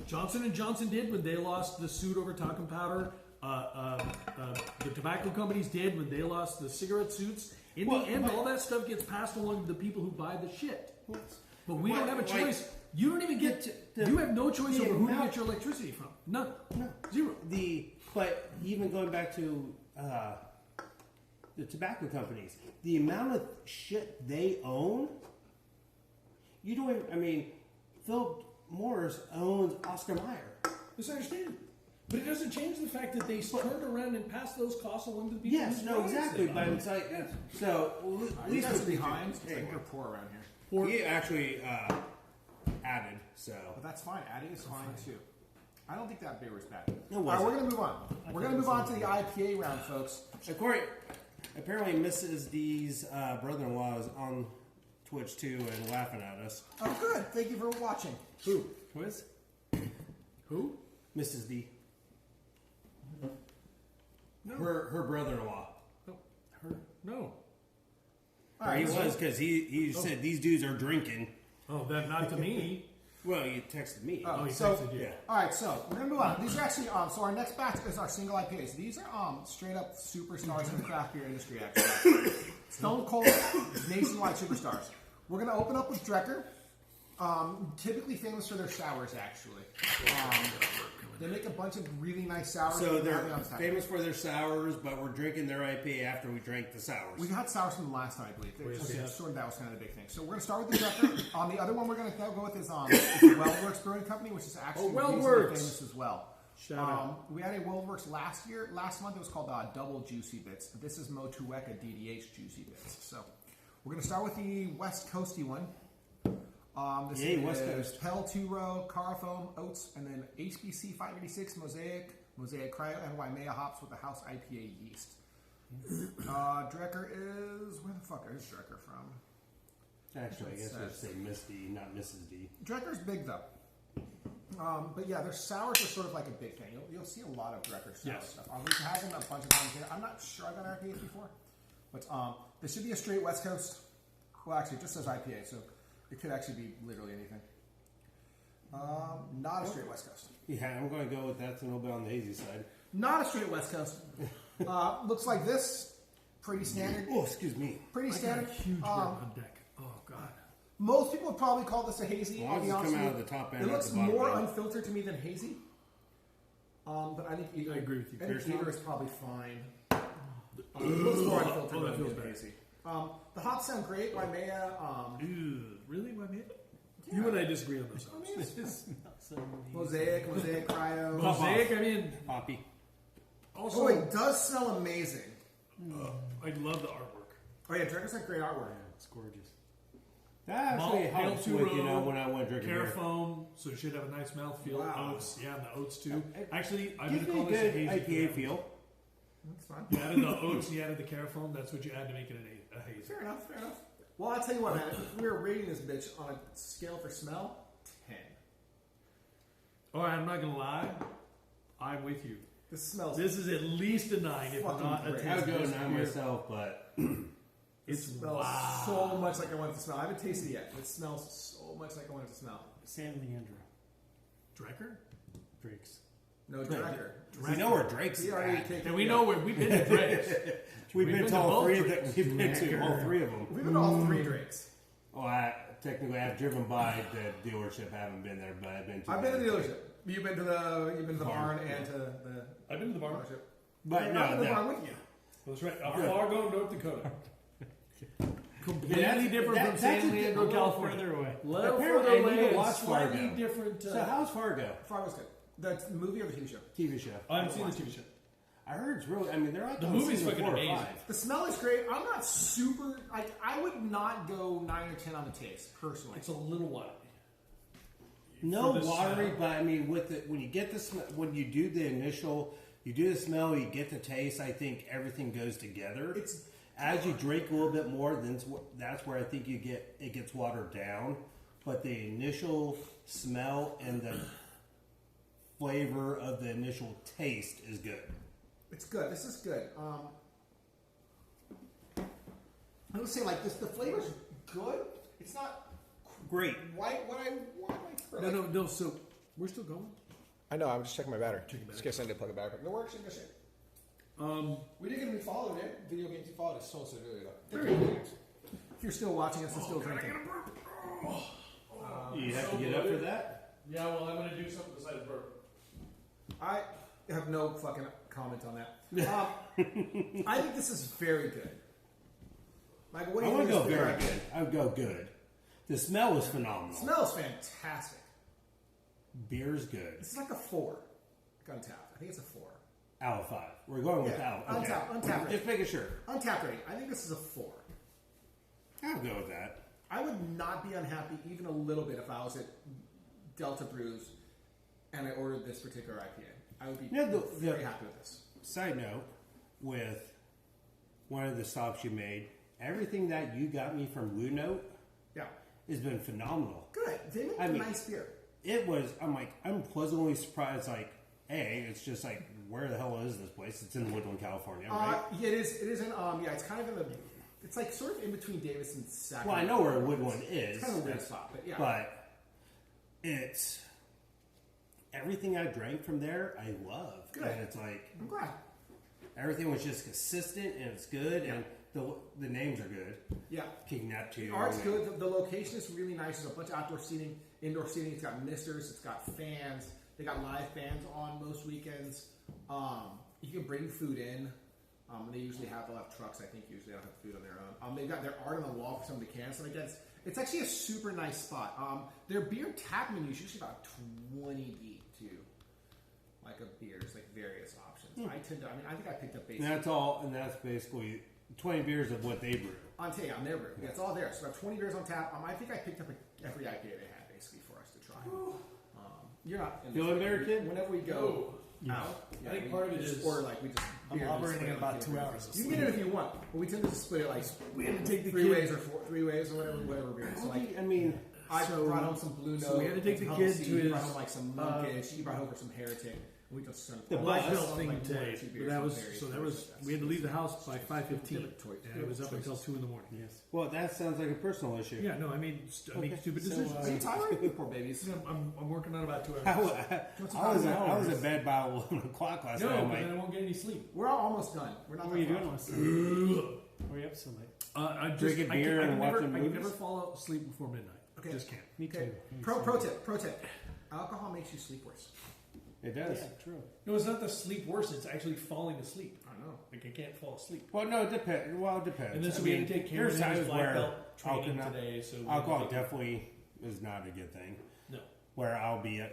Speaker 2: Johnson & Johnson did when they lost the suit over talcum powder. The tobacco companies did when they lost the cigarette suits. In the end, all that stuff gets passed along to the people who buy the shit. But we don't have a choice. You don't even get. You have no choice over who to get your electricity from. None.
Speaker 3: No.
Speaker 2: Zero.
Speaker 3: But even going back to the tobacco companies, the amount of shit they own, you don't even, I mean, Philip Morris owns Oscar Mayer.
Speaker 2: It's understandable. But it doesn't change the fact that they turned around and passed those costs along to the people.
Speaker 3: Yes, no, exactly. But it's like, so at
Speaker 1: You
Speaker 3: least
Speaker 1: guys
Speaker 3: with
Speaker 1: behind. I think we're poor around here.
Speaker 3: he actually added, so.
Speaker 1: But that's fine. Adding is fine too. I don't think that beer was bad.
Speaker 3: It
Speaker 1: All right,
Speaker 3: wasn't.
Speaker 1: we're gonna move on. We're gonna move on to the IPA round, folks.
Speaker 3: Apparently, Mrs. D's brother-in-law is on Twitch too and laughing at us.
Speaker 1: Oh, good. Thank you for watching.
Speaker 3: Who is?
Speaker 2: Who?
Speaker 3: Mrs. D.
Speaker 2: No.
Speaker 3: Her brother-in-law.
Speaker 2: Oh, her? No.
Speaker 1: All right,
Speaker 3: He was because he said these dudes are drinking.
Speaker 2: Oh, that not to me.
Speaker 3: Well, you texted me.
Speaker 2: Oh, he
Speaker 1: So,
Speaker 2: texted you.
Speaker 3: yeah.
Speaker 1: all right, so we're gonna move on. These are actually so our next batch is our single IPAs. These are straight up superstars in the craft beer industry. Actually, Stone Cold nationwide superstars. We're gonna open up with Drecker. Typically famous for their sours. Actually, they make a bunch of really nice sours.
Speaker 3: So
Speaker 1: that
Speaker 3: they're
Speaker 1: we have on tap.
Speaker 3: famous for their sours, but we're drinking their IPA after we drank the sours.
Speaker 1: We had sours from the last time, I believe.
Speaker 2: yeah.
Speaker 1: Sort of that was kind of the big thing. So we're going to start with the Drecker. The other one we're going to go with is WeldWorks Brewing Company, which is actually reasonably
Speaker 2: WeldWorks.
Speaker 1: famous as well.
Speaker 2: Shout out.
Speaker 1: We had a WeldWorks last month. It was called Double Juicy Bits. This is Motueka DDH Juicy Bits. So we're going to start with the West Coasty one. This
Speaker 3: Yay,
Speaker 1: is
Speaker 3: West Coast.
Speaker 1: Pell 2-row, Carafoam, Oats, and then HBC 586, Mosaic Cryo, and Waimea hops with the house IPA yeast. Drecker is... Where the fuck is Drecker from?
Speaker 3: Actually, I guess I should say Miss D, not Mrs. D.
Speaker 1: Drecker's big, though. But yeah, their sours are sort of like a big thing. You'll see a lot of Drecker sour
Speaker 2: Yes.
Speaker 1: stuff. We've had them a bunch of times here. I'm not sure I've got IPAs before. But this should be a straight West Coast... Well, actually, it just says IPA, so it could actually be literally anything. Not a straight West Coast.
Speaker 3: Yeah, I'm going to go with that's a little bit on the hazy side.
Speaker 1: Not a straight West Coast. Looks like this. Pretty standard.
Speaker 3: Oh, excuse me.
Speaker 1: Pretty
Speaker 2: I got
Speaker 1: standard.
Speaker 2: a huge one on deck. Oh, God.
Speaker 1: Most people would probably call this a hazy.
Speaker 3: As
Speaker 1: I'll
Speaker 3: long
Speaker 1: be
Speaker 3: as it's
Speaker 1: honest
Speaker 3: coming
Speaker 1: with
Speaker 3: out
Speaker 1: you.
Speaker 3: of the top end,
Speaker 1: It
Speaker 3: not
Speaker 1: looks
Speaker 3: the bottom
Speaker 1: more
Speaker 3: end.
Speaker 1: unfiltered to me than hazy. But I think either,
Speaker 2: I agree with you.
Speaker 1: I think
Speaker 3: Personally?
Speaker 1: either is probably fine. It looks more unfiltered
Speaker 2: that feels
Speaker 1: than
Speaker 2: bad.
Speaker 1: hazy. The hops sound great. Waimea.
Speaker 2: Ew, really? What, man? You and I disagree on those hops.
Speaker 1: Mosaic Cryo.
Speaker 2: Mosaic, I mean,
Speaker 3: Poppy.
Speaker 2: also,
Speaker 1: Oh, it does smell amazing.
Speaker 2: I love the artwork.
Speaker 1: Oh yeah, Drecker's like great artwork.
Speaker 4: It's gorgeous.
Speaker 3: That actually
Speaker 2: Malt,
Speaker 3: helps
Speaker 2: Pale
Speaker 3: with,
Speaker 2: 2-row,
Speaker 3: when I went drinking beer.
Speaker 2: Carafoam, so it should have a nice mouthfeel.
Speaker 1: Wow.
Speaker 2: Oats, yeah, and the oats too. Actually, I'm
Speaker 3: Gives
Speaker 2: going to
Speaker 3: me
Speaker 2: call
Speaker 3: a
Speaker 2: this a
Speaker 3: good
Speaker 2: hazy.
Speaker 3: IPA feel.
Speaker 1: That's fine.
Speaker 2: You added the oats and you added the Carafoam. That's what you add to make it a hazy.
Speaker 1: Fair enough. Well, I'll tell you what, man. If we were rating this bitch on a scale for smell, 10.
Speaker 2: All right, I'm not going to lie. I'm with you.
Speaker 1: This smells.
Speaker 2: This is at least a 9, if
Speaker 1: Fucking
Speaker 2: not a
Speaker 1: great.
Speaker 2: 10.
Speaker 3: I would go 9 myself, but
Speaker 1: It smells so much like I want it to smell. I haven't tasted it yet. It smells so much like I want it to smell.
Speaker 4: San Leandro.
Speaker 2: Drecker?
Speaker 4: Drake's.
Speaker 1: No, Drecker.
Speaker 3: we know where Drake's
Speaker 1: He
Speaker 3: at.
Speaker 1: already taken.
Speaker 2: And we know where we've been to Drake's.
Speaker 3: We've been to all
Speaker 2: both
Speaker 3: three of
Speaker 2: Drakes.
Speaker 3: them. We've been to all three of them.
Speaker 1: We've been to all 3 Drakes.
Speaker 3: Oh, technically I've driven by the dealership. I haven't been there, but I've been to.
Speaker 1: I've been to the dealership. You've been to the barn and to the
Speaker 2: I've been to the barn.
Speaker 1: dealership.
Speaker 3: But
Speaker 1: I've
Speaker 3: no,
Speaker 1: been to the
Speaker 3: no.
Speaker 1: barn with you.
Speaker 2: That's right. Fargo, North Dakota. Completely
Speaker 3: Yeah,
Speaker 2: different from
Speaker 3: that's
Speaker 2: San
Speaker 3: a
Speaker 2: Leandro,
Speaker 4: little
Speaker 2: California.
Speaker 4: further away.
Speaker 2: Little
Speaker 3: Apparently,
Speaker 2: further
Speaker 3: I need to
Speaker 2: away,
Speaker 3: watch
Speaker 2: slightly
Speaker 3: Fargo.
Speaker 2: different.
Speaker 3: So how's Fargo?
Speaker 1: Fargo's good. The movie or the TV show?
Speaker 3: TV show.
Speaker 2: I haven't seen the TV show.
Speaker 3: I heard it's really. I mean, they're like
Speaker 2: The
Speaker 3: on
Speaker 2: movie's
Speaker 3: season
Speaker 2: fucking
Speaker 3: 4 or
Speaker 2: amazing.
Speaker 3: 5.
Speaker 1: The smell is great. I'm not super. I would not go 9 or 10 on the taste personally.
Speaker 2: It's a little wild.
Speaker 3: No
Speaker 2: For the
Speaker 3: watery,
Speaker 2: smell.
Speaker 3: but I mean, with the when you get the when you do the smell, you get the taste. I think everything goes together. As you drink a little bit more, then that's where I think it gets watered down. But the initial smell and the flavor of the initial taste is good.
Speaker 1: It's good. This is good. I would say like this. The flavor's good. It's not
Speaker 3: Great.
Speaker 1: why
Speaker 2: No. So we're still going.
Speaker 1: I know. I'm just checking my battery.
Speaker 2: Checking battery.
Speaker 1: Just guess I need to plug a battery. No works. In this shit. We didn't get followed it. Video games you followed us. So really though. If you're still watching us and still drinking.
Speaker 3: You have to get up for that?
Speaker 2: Yeah, well, I'm going to do something besides burp.
Speaker 1: I have no fucking comment on that. I think this is very good. Michael, what do
Speaker 3: I
Speaker 1: you
Speaker 3: would
Speaker 1: think?
Speaker 3: go very good. I would go good. The smell was phenomenal.
Speaker 1: Smells fantastic.
Speaker 3: Beer's good.
Speaker 1: This is like a 4. Untapped. I think it's a 4.
Speaker 3: Out of 5. We're going with out. Okay.
Speaker 1: Untapped.
Speaker 3: Just making sure.
Speaker 1: Untapped rating. I think this is a 4.
Speaker 3: I'll go with that.
Speaker 1: I would not be unhappy even a little bit if I was at Delta Brews and I ordered this particular IPA. I would be very happy with this.
Speaker 3: Side note, with one of the stops you made, everything that you got me from Blue Note has been phenomenal.
Speaker 1: Good. They make a nice beer.
Speaker 3: It was, I'm pleasantly surprised, it's just like, where the hell is this place? It's in Woodland, California, right?
Speaker 1: Yeah, it is. It is in, it's kind of in the, it's like sort of in between Davis and Sacramento.
Speaker 3: Well, I know where Woodland is.
Speaker 1: It's kind of a weird spot, but yeah.
Speaker 3: But it's, everything I drank from there, I love.
Speaker 1: Good.
Speaker 3: And it's like,
Speaker 1: I'm glad.
Speaker 3: everything was just consistent and it's good, and the names are good.
Speaker 1: Yeah.
Speaker 3: King Neptune.
Speaker 1: The art's good. The location is really nice. There's a bunch of outdoor seating, indoor seating. It's got misters. It's got fans. They got live bands on most weekends. You can bring food in. They'll have trucks. I think usually they'll have food on their own. They've got their art on the wall for some of the cans. So it's actually a super nice spot. Their beer tap menu is usually about 20 deep too, like of beers, like various options. I think I picked up basically.
Speaker 3: And that's all, and that's basically 20 beers of what they brew.
Speaker 1: On their brew. Yeah, it's all there. So about 20 beers on tap. I think I picked up every IPA they had basically for us to try. You're not
Speaker 3: Feeling better, kid?
Speaker 1: Whenever we go out,
Speaker 2: I think part of it is
Speaker 1: or like we just.
Speaker 4: I'm operating in about 2 hours.
Speaker 1: You can get it if you want, but we tend to just split it like
Speaker 2: We had to take the
Speaker 1: three
Speaker 2: kid.
Speaker 1: ways or three ways or whatever beer. So like I brought home some Blue Note.
Speaker 2: So we had to take the
Speaker 1: some
Speaker 2: kid
Speaker 1: Humble
Speaker 2: to
Speaker 1: Sea,
Speaker 2: his,
Speaker 1: brought home like some Monkish. He brought over some Heretic. We just sort of
Speaker 3: The
Speaker 2: black
Speaker 3: bus.
Speaker 2: belt thing
Speaker 1: like
Speaker 2: today.
Speaker 1: beers
Speaker 2: That was
Speaker 1: and
Speaker 2: we had to leave the house by 5:15,
Speaker 1: Different choice-
Speaker 2: and it was up until 2 in the morning.
Speaker 4: Yes.
Speaker 3: Well, that sounds like a personal issue.
Speaker 2: Yeah, no, I mean stupid
Speaker 3: So,
Speaker 2: decisions.
Speaker 1: Are you tired? Poor babies.
Speaker 2: I'm working on about 2
Speaker 3: I
Speaker 2: hours.
Speaker 3: was in bed by 11 o'clock last
Speaker 2: No,
Speaker 3: night. I'm
Speaker 2: but
Speaker 3: like,
Speaker 2: then I won't get any sleep.
Speaker 1: We're all almost done. We're not.
Speaker 4: What were you
Speaker 1: that
Speaker 4: doing
Speaker 1: far.
Speaker 4: last night? Were you up so late?
Speaker 2: I'm
Speaker 3: Drinking beer and watching
Speaker 2: I can
Speaker 3: movies?
Speaker 2: never fall asleep before midnight.
Speaker 1: Okay.
Speaker 2: Just can't.
Speaker 4: Me too.
Speaker 1: Okay. Pro tip. Alcohol makes you sleep worse.
Speaker 3: it does.
Speaker 4: Yeah, true.
Speaker 2: No, it's not the sleep worse. It's actually falling asleep.
Speaker 1: I know.
Speaker 2: Like I can't fall asleep.
Speaker 3: Well, no, it depends. Well, it depends.
Speaker 2: And then so
Speaker 3: I
Speaker 2: we
Speaker 3: mean,
Speaker 2: had to take care
Speaker 3: there's
Speaker 2: of his
Speaker 3: times
Speaker 2: black
Speaker 3: where
Speaker 2: belt training
Speaker 3: alcohol,
Speaker 2: today. So we had to
Speaker 3: alcohol
Speaker 2: take-
Speaker 3: definitely is not a good thing.
Speaker 2: No.
Speaker 3: Where I'll be, go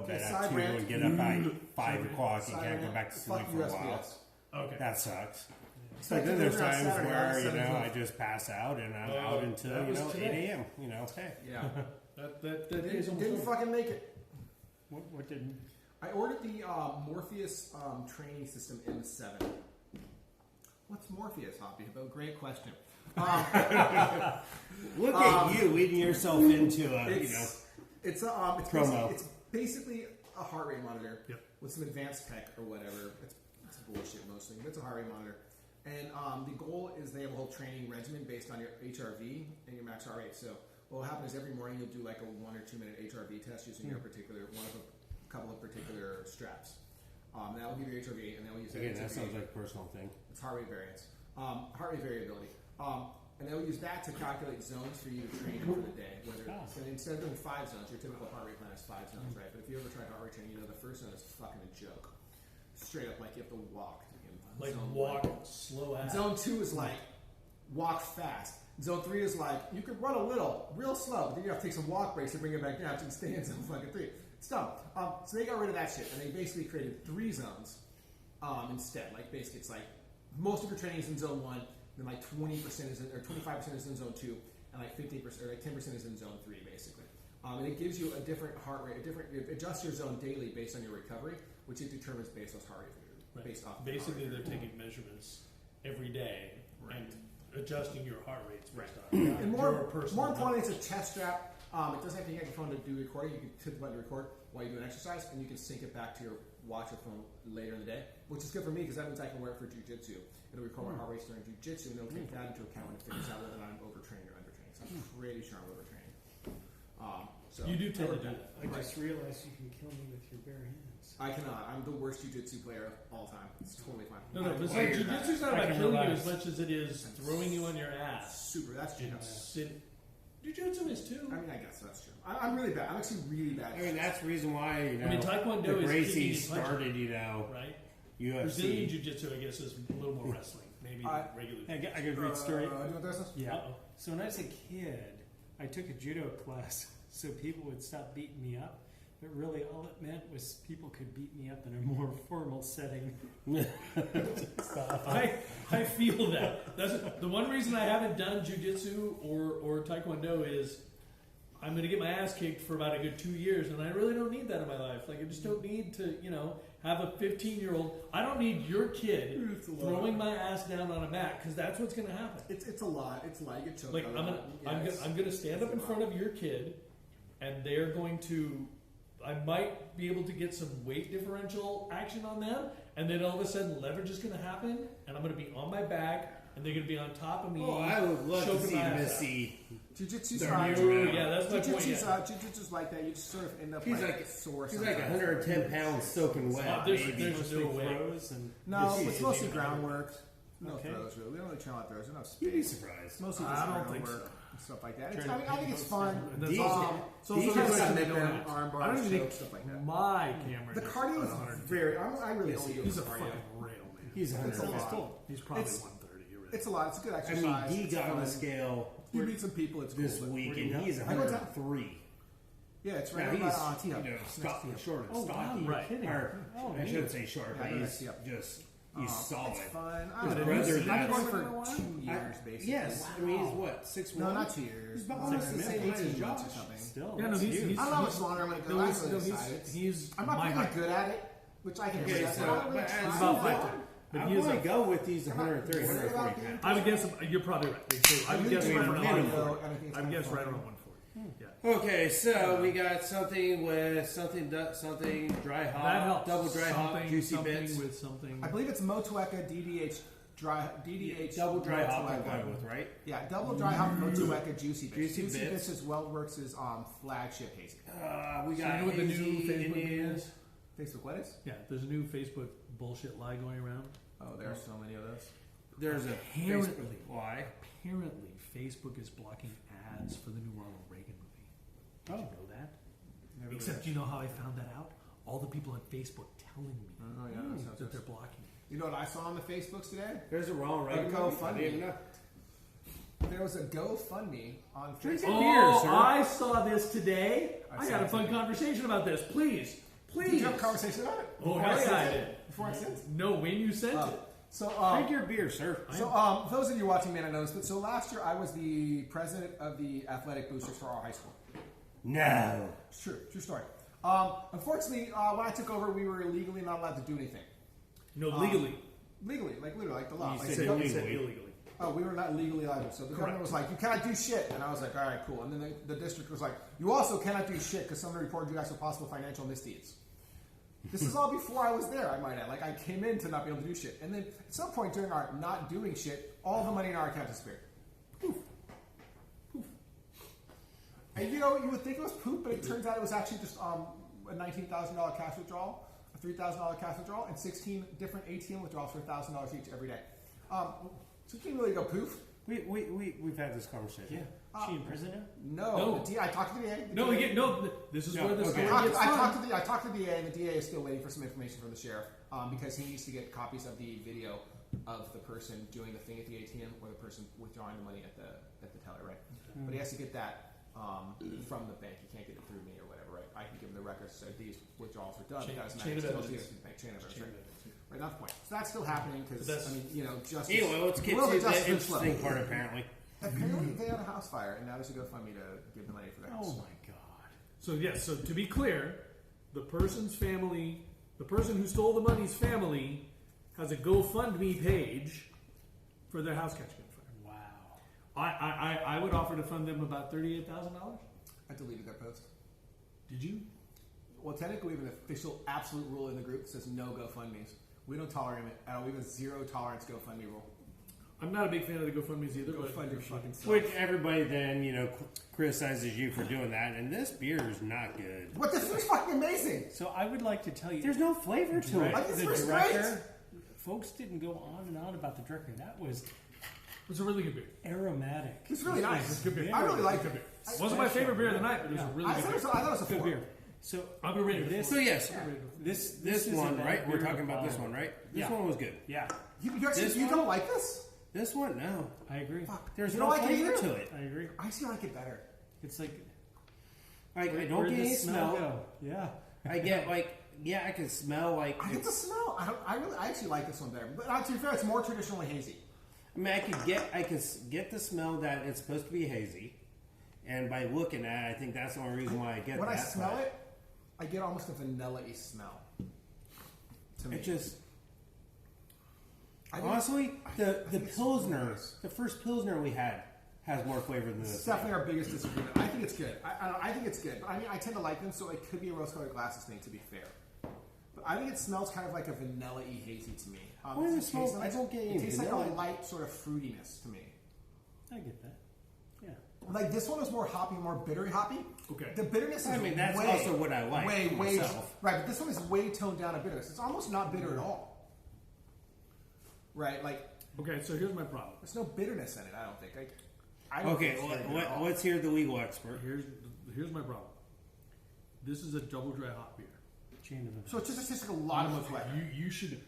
Speaker 3: to bed
Speaker 1: Okay,
Speaker 3: at
Speaker 1: side
Speaker 3: 2
Speaker 1: rant.
Speaker 3: and get up at 5 o'clock and can't go back to sleep
Speaker 1: Fuck
Speaker 3: for a while.
Speaker 1: USPS.
Speaker 2: Okay.
Speaker 3: That sucks.
Speaker 1: It's
Speaker 3: But
Speaker 1: like
Speaker 3: then
Speaker 1: the
Speaker 3: there's
Speaker 1: dinner on
Speaker 3: times
Speaker 1: Saturday,
Speaker 3: where,
Speaker 1: on 7
Speaker 3: I
Speaker 1: o'clock.
Speaker 3: just pass out and I'm out until,
Speaker 2: that was
Speaker 3: 8
Speaker 2: today.
Speaker 3: a.m. Hey.
Speaker 1: Yeah.
Speaker 2: That day is almost
Speaker 1: Didn't
Speaker 2: over.
Speaker 1: fucking make it.
Speaker 4: What didn't?
Speaker 1: I ordered the Morpheus training system M7. What's Morpheus, Hoppy? Great question.
Speaker 3: Look at you leading yourself into a,
Speaker 1: It's
Speaker 3: promo.
Speaker 1: It's basically a heart rate monitor
Speaker 2: Yep.
Speaker 1: with some advanced tech or whatever. It's bullshit mostly, but it's a heart rate monitor. And the goal is they have a whole training regimen based on your HRV and your max heart rate. So what will happen is every morning you'll do like a 1 or 2 minute HRV test using your particular one of a couple of particular straps. That will give you your HRV, and then we'll use
Speaker 3: Again,
Speaker 1: HRV.
Speaker 3: that sounds like a personal thing.
Speaker 1: It's heart rate variance, heart rate variability, and they'll use that to calculate zones for you to train for the day. So instead of doing 5 zones, your typical heart rate plan is 5 zones, right? But if you ever tried heart rate training, the first zone is fucking a joke. Straight up, like you have to walk.
Speaker 2: Like
Speaker 1: Zone
Speaker 2: walk
Speaker 1: one.
Speaker 2: slow ass.
Speaker 1: Zone 2 is like walk fast. Zone 3 is like you could run a little, real slow, but then you have to take some walk breaks to bring it back down so you can stay in zone fucking 3. It's dumb. So they got rid of that shit, and they basically created 3 zones instead. Like basically, it's like most of your training is in zone 1, then like 20% is in, or 25% is in zone 2, and like 50% or like 10% is in zone 3, basically. And it gives you a different heart rate, it adjusts your zone daily based on your recovery, which it determines based on heart rate.
Speaker 2: Right.
Speaker 1: Based off.
Speaker 2: Basically, they're taking measurements every day and adjusting your heart rates based on
Speaker 1: And
Speaker 2: your
Speaker 1: more
Speaker 2: personal
Speaker 1: importantly,
Speaker 2: numbers.
Speaker 1: it's a chest strap. It doesn't have to get your phone to do recording. You can hit the button to record while you do an exercise, and you can sync it back to your watch or phone later in the day, which is good for me because that means I can wear it for jiu-jitsu. It'll record my heart rates during jiu-jitsu, and it'll take that into account when it figures out whether I'm overtraining or undertraining. So I'm pretty sure I'm overtraining. So
Speaker 2: You do tend to do that.
Speaker 4: I just realized you can kill me with your bare hands.
Speaker 1: I cannot. I'm the worst jiu-jitsu player of all time. It's totally fine.
Speaker 2: No, but
Speaker 1: I-
Speaker 2: jiu-jitsu's not
Speaker 4: I
Speaker 2: about
Speaker 4: can
Speaker 2: killing you
Speaker 4: relax.
Speaker 2: as much as it is throwing you on your ass.
Speaker 1: Super. That's true.
Speaker 2: Jiu-jitsu is too.
Speaker 1: I mean, I guess that's true. I'm really bad. I'm actually really bad.
Speaker 3: I mean, that's the reason why, you know,
Speaker 2: I mean, Taekwondo
Speaker 3: the
Speaker 2: is kicking
Speaker 3: Gracies
Speaker 2: and punching.
Speaker 3: started, you know,
Speaker 2: Right?
Speaker 3: UFC.
Speaker 2: Brazilian jiu-jitsu, I guess, is a little more wrestling. Maybe regular.
Speaker 4: I got a great story.
Speaker 1: Do you want this?
Speaker 4: Yeah.
Speaker 2: Uh-oh.
Speaker 4: So when I was a kid, I took a judo class so people would stop beating me up. But really, all it meant was people could beat me up in a more formal setting.
Speaker 2: I feel that. That's the one reason I haven't done jiu-jitsu or taekwondo is I'm going to get my ass kicked for about a good 2 years, and I really don't need that in my life. Like, I just don't need to, have a 15-year-old. I don't need your kid throwing my ass down on a mat because that's what's going to happen.
Speaker 1: It's a lot. It's like it choked.
Speaker 2: Like, I'm gonna stand up in front of your kid, and they're going to. I might be able to get some weight differential action on them, and then all of a sudden leverage is going to happen, and I'm going to be on my back, and they're going to be on top of me.
Speaker 3: Oh, I would love to
Speaker 2: choking
Speaker 3: see
Speaker 2: my ass out.
Speaker 3: Missy.
Speaker 1: Jiu-jitsu's
Speaker 3: They're
Speaker 1: fine.
Speaker 3: new.
Speaker 2: Yeah, that's my point. Yeah.
Speaker 1: Jiu-jitsu's like that. You just sort of end up
Speaker 3: He's
Speaker 1: like
Speaker 3: like
Speaker 1: sore.
Speaker 3: He's like
Speaker 1: sometimes.
Speaker 3: 110 pounds soaking wet.
Speaker 2: There's
Speaker 3: baby.
Speaker 2: no way.
Speaker 4: Throws and
Speaker 1: No,
Speaker 3: Yes,
Speaker 1: it's
Speaker 3: he's
Speaker 1: mostly
Speaker 2: using
Speaker 1: groundwork. No
Speaker 4: Okay.
Speaker 1: throws, really. We don't really train a lot of throws. There's enough
Speaker 3: You'd be
Speaker 1: space.
Speaker 3: surprised.
Speaker 1: It's mostly
Speaker 2: I
Speaker 1: just
Speaker 2: don't think
Speaker 1: groundwork
Speaker 2: so.
Speaker 1: and stuff like that. It's,
Speaker 4: Trying
Speaker 1: I
Speaker 4: to
Speaker 1: mean, I think
Speaker 4: paint
Speaker 1: it's
Speaker 4: those
Speaker 1: fun.
Speaker 2: And that's
Speaker 3: These-
Speaker 2: also,
Speaker 1: So
Speaker 3: these
Speaker 1: also
Speaker 3: are
Speaker 1: just
Speaker 3: some
Speaker 1: make them
Speaker 2: donuts.
Speaker 1: arm
Speaker 2: I
Speaker 1: bars,
Speaker 2: don't even
Speaker 1: choke,
Speaker 2: think
Speaker 1: stuff like that.
Speaker 2: my camera.
Speaker 1: The
Speaker 2: gets
Speaker 1: cardio is
Speaker 2: 100.
Speaker 1: very. I really only do
Speaker 2: He's a
Speaker 1: cardio.
Speaker 2: fucking rail, man.
Speaker 3: He's
Speaker 1: It's a
Speaker 3: 100.
Speaker 1: lot.
Speaker 2: He's probably
Speaker 1: It's-
Speaker 2: 130. You're right.
Speaker 1: It's a lot. It's a good
Speaker 3: I
Speaker 1: exercise.
Speaker 3: mean, he
Speaker 1: It's
Speaker 3: got on
Speaker 1: fun.
Speaker 3: the scale
Speaker 1: You meet some people. It's
Speaker 3: this
Speaker 1: cool.
Speaker 3: week,
Speaker 4: Where'd he
Speaker 3: and
Speaker 4: go?
Speaker 3: he's
Speaker 1: I go down-
Speaker 3: 103.
Speaker 1: Yeah, it's
Speaker 3: Now
Speaker 1: right
Speaker 3: he's,
Speaker 1: about
Speaker 3: you
Speaker 1: T-Hub.
Speaker 3: know,
Speaker 1: Next
Speaker 3: stock,
Speaker 1: T-Hub.
Speaker 3: short and
Speaker 4: Oh,
Speaker 3: stocky.
Speaker 4: wow, kidding.
Speaker 3: Or,
Speaker 4: Oh,
Speaker 3: I
Speaker 4: neat.
Speaker 3: shouldn't say short,
Speaker 1: Yeah,
Speaker 3: but
Speaker 1: yeah,
Speaker 3: he's
Speaker 1: yeah.
Speaker 3: just he's solid.
Speaker 1: It's fun. I
Speaker 3: His
Speaker 1: don't know.
Speaker 3: brother
Speaker 1: I've been going
Speaker 3: does.
Speaker 1: for 2 years, basically.
Speaker 3: Yes, I mean he's what 6'1"?
Speaker 1: No, not 2 years.
Speaker 3: He's almost the same height as
Speaker 1: 18 months
Speaker 3: Josh.
Speaker 1: or something.
Speaker 4: Still,
Speaker 2: Yeah, no,
Speaker 4: that's
Speaker 2: he's-
Speaker 4: huge.
Speaker 2: he's-
Speaker 1: I don't know how much longer I'm going to go.
Speaker 2: No,
Speaker 1: I'm
Speaker 2: he's,
Speaker 1: really
Speaker 2: no,
Speaker 1: excited.
Speaker 2: he's
Speaker 1: I'm not
Speaker 2: my
Speaker 1: really
Speaker 2: height.
Speaker 1: good at it, which I can
Speaker 3: Okay,
Speaker 1: adjust.
Speaker 3: so
Speaker 1: I don't really
Speaker 3: but
Speaker 1: try.
Speaker 3: as
Speaker 2: about
Speaker 3: you
Speaker 2: my
Speaker 3: go,
Speaker 2: height. But
Speaker 3: I'm
Speaker 2: he is
Speaker 3: going
Speaker 2: a-
Speaker 3: to go with these 130, 140 pounds.
Speaker 2: I would guess you're probably right. I would guess
Speaker 3: doing
Speaker 2: right around
Speaker 3: minimum.
Speaker 2: 140.
Speaker 1: And I think it's
Speaker 2: I would
Speaker 1: kinda
Speaker 2: guess
Speaker 1: fun.
Speaker 2: right around 140. Yeah.
Speaker 3: Okay, so we got something with something dry hop,
Speaker 2: That helps.
Speaker 3: double dry hop,
Speaker 2: Something-
Speaker 3: juicy
Speaker 2: something
Speaker 3: bits.
Speaker 2: with something.
Speaker 1: I believe it's Motueka DDH DDH
Speaker 3: Double dry hop I'm
Speaker 1: Motueka.
Speaker 3: going with, right?
Speaker 1: Yeah, double dry hop Motueka Juicy Bits.
Speaker 3: Juicy
Speaker 1: Juicy
Speaker 3: Bits.
Speaker 1: Bits is Weldworks' flagship hazy.
Speaker 3: We
Speaker 2: So
Speaker 3: got
Speaker 2: you know what the
Speaker 3: hazy,
Speaker 2: new Facebook
Speaker 3: Indian.
Speaker 2: is?
Speaker 1: Facebook, what is?
Speaker 2: Yeah, there's a new Facebook bullshit lie going around.
Speaker 1: Oh, there are so many of those.
Speaker 3: There's a
Speaker 2: Apparently.
Speaker 3: Facebook why?
Speaker 2: Apparently, Facebook is blocking ads for the new Ronald Reagan movie. Did you know that?
Speaker 1: Never
Speaker 2: Except you know how I found that out? All the people on Facebook telling me
Speaker 1: Oh, yeah, that sounds
Speaker 2: that they're
Speaker 1: good.
Speaker 2: blocking it.
Speaker 1: You know what I saw on the Facebooks today?
Speaker 3: There's a wrong right.
Speaker 1: GoFundMe.
Speaker 3: I didn't even know.
Speaker 1: There was a GoFundMe on
Speaker 3: Drink
Speaker 1: Facebook.
Speaker 3: it. Beer,
Speaker 2: Oh,
Speaker 3: sir.
Speaker 2: I saw this today.
Speaker 1: I
Speaker 2: I
Speaker 1: saw
Speaker 2: got a
Speaker 1: it
Speaker 2: fun
Speaker 1: today.
Speaker 2: conversation about this. Please.
Speaker 1: Did you have a conversation about it?
Speaker 2: Oh,
Speaker 1: Before
Speaker 2: hell
Speaker 1: I
Speaker 2: yeah,
Speaker 1: sent
Speaker 2: I
Speaker 1: it?
Speaker 2: did.
Speaker 1: Before I sent it?
Speaker 2: No, when you sent it.
Speaker 1: So,
Speaker 3: Drink your beer, sir.
Speaker 1: those of you watching may not know this, but so last year I was the president of the athletic boosters for our high school.
Speaker 3: No.
Speaker 1: It's true story. Unfortunately, when I took over, we were legally not allowed to do anything.
Speaker 2: No, legally.
Speaker 1: Legally, like literally, like the law.
Speaker 3: You
Speaker 1: Like,
Speaker 3: said
Speaker 1: the
Speaker 2: You
Speaker 1: government
Speaker 2: said
Speaker 3: illegally.
Speaker 2: illegally.
Speaker 1: Oh, we were not legally allowed to. So the government was like, you cannot do shit. And I was like, all right, cool. And then the district was like, you also cannot do shit because someone reported you guys for possible financial misdeeds. This is all before I was there, I might add. Like, I came in to not be able to do shit. And then at some point during our not doing shit, all the money in our account disappeared. Poof. Poof. And you know, you would think it was poop, but it turns out it was actually just a $19,000 cash withdrawal, a $3,000 cash withdrawal, and 16 different ATM withdrawals for $1,000 each every day. So it didn't really go poof.
Speaker 3: We've had this conversation.
Speaker 4: Yeah. She in prison now?
Speaker 1: No.
Speaker 2: No.
Speaker 1: I talked to the DA.
Speaker 2: No, this is
Speaker 3: No,
Speaker 2: where the
Speaker 3: okay.
Speaker 2: story gets
Speaker 1: I
Speaker 2: fun.
Speaker 1: talked to the DA, and the DA is still waiting for some information from the sheriff because he needs to get copies of the video of the person doing the thing at the ATM or the person withdrawing the money at the teller, right? But he has to get that from the bank. He can't get it through me or whatever, right? I can give him the records so these withdrawals were done.
Speaker 2: Chain
Speaker 1: because
Speaker 2: of
Speaker 1: still
Speaker 2: evidence.
Speaker 1: do it, bank chain of evidence,
Speaker 2: Chain
Speaker 1: right?
Speaker 2: of evidence.
Speaker 1: Right, not the point. So that's still happening because
Speaker 2: But that's-
Speaker 1: I mean, you know, justice.
Speaker 3: Anyway, let's get
Speaker 1: World
Speaker 3: to
Speaker 1: of
Speaker 3: the
Speaker 1: justice is slow.
Speaker 3: interesting part. Apparently,
Speaker 1: Apparently, they had a house fire, and now there's a GoFundMe to give the money for the house.
Speaker 3: oh my god.
Speaker 2: So yes, so to be clear, the person's family, the person who stole the money's family, has a GoFundMe page for their house catch gunfire.
Speaker 4: Wow.
Speaker 2: I would offer to fund them about $38,000.
Speaker 1: I deleted that post.
Speaker 2: Did you?
Speaker 1: Well, technically, we have an official absolute rule in the group that says no GoFundMe's. We don't tolerate it at all. We have a zero tolerance GoFundMe rule.
Speaker 2: I'm not a big fan of the GoFundMe's either.
Speaker 1: Go
Speaker 2: but
Speaker 1: fund your fucking self.
Speaker 3: Which everybody then, criticizes you for doing that, and this beer is not good.
Speaker 1: What? This is fucking amazing.
Speaker 4: So I would like to tell you,
Speaker 3: There's no flavor to it.
Speaker 1: Like, this
Speaker 4: the
Speaker 1: was
Speaker 4: director, folks didn't go on and on about the director. That was
Speaker 2: It's a really good beer.
Speaker 4: aromatic.
Speaker 1: It's really nice.
Speaker 2: It's a good beer.
Speaker 1: I really liked it.
Speaker 2: It wasn't my favorite beer of the night, but it was a really
Speaker 1: I
Speaker 2: good beer.
Speaker 1: thought it was a
Speaker 4: Good
Speaker 1: 4.
Speaker 4: beer. So
Speaker 2: I'll be ready.
Speaker 4: this,
Speaker 3: So yes,
Speaker 4: this
Speaker 3: this
Speaker 4: is
Speaker 3: one,
Speaker 4: a bad
Speaker 3: right? We're
Speaker 4: beer
Speaker 3: talking
Speaker 4: to
Speaker 3: about this
Speaker 4: follow.
Speaker 3: one, right? This
Speaker 4: Yeah.
Speaker 3: one was good.
Speaker 4: Yeah,
Speaker 1: You
Speaker 3: This one?
Speaker 1: don't like this?
Speaker 3: This one, no.
Speaker 4: I agree.
Speaker 3: There's
Speaker 1: You
Speaker 3: no
Speaker 1: don't like it
Speaker 3: flavor
Speaker 1: either?
Speaker 3: to it.
Speaker 4: I agree.
Speaker 1: I actually like it better.
Speaker 4: It's like
Speaker 3: I
Speaker 4: where
Speaker 3: don't
Speaker 4: did
Speaker 3: get
Speaker 4: the
Speaker 3: any smell.
Speaker 4: go? Yeah.
Speaker 3: I get I can smell like.
Speaker 1: I get the smell. I actually like this one better. But to be fair, it's more traditionally hazy.
Speaker 3: I mean, I can get the smell that it's supposed to be hazy, and by looking at it, I think that's the only reason why I get
Speaker 1: When
Speaker 3: that.
Speaker 1: I smell it, I get almost a vanilla-y smell. To me.
Speaker 3: It just
Speaker 1: I think-
Speaker 3: honestly, the
Speaker 1: think it's
Speaker 3: pilsner,
Speaker 1: nice.
Speaker 3: the first pilsner we had, has more flavor than
Speaker 1: It's
Speaker 3: this.
Speaker 1: definitely our biggest disagreement. I think it's good. I think it's good. But I mean, I tend to like them, so it could be a rose-colored glasses thing, to be fair. But I think it smells kind of like a vanilla-y hazy to me.
Speaker 3: Why does it smell-
Speaker 1: tastes
Speaker 3: I don't get any
Speaker 1: It tastes like
Speaker 3: vanilla.
Speaker 1: a light sort of fruitiness to me.
Speaker 4: I get that. Yeah.
Speaker 1: Like this one was more hoppy, more bittery hoppy.
Speaker 2: Okay.
Speaker 1: The bitterness is
Speaker 3: I mean, that's
Speaker 1: way,
Speaker 3: also what I like
Speaker 1: Way,
Speaker 3: for
Speaker 1: way,
Speaker 3: myself.
Speaker 1: right. But this one is way toned down in bitterness. It's almost not bitter at all. Right? Like
Speaker 2: Okay, so here's my problem.
Speaker 1: there's no bitterness in it. I don't think.
Speaker 3: Okay,
Speaker 1: think it's bitter at all.
Speaker 3: let's hear the legal expert.
Speaker 2: Here's my problem. This is a double dry hop beer.
Speaker 4: Chain of events.
Speaker 1: So it just tastes like a lot of flavor.
Speaker 2: You should.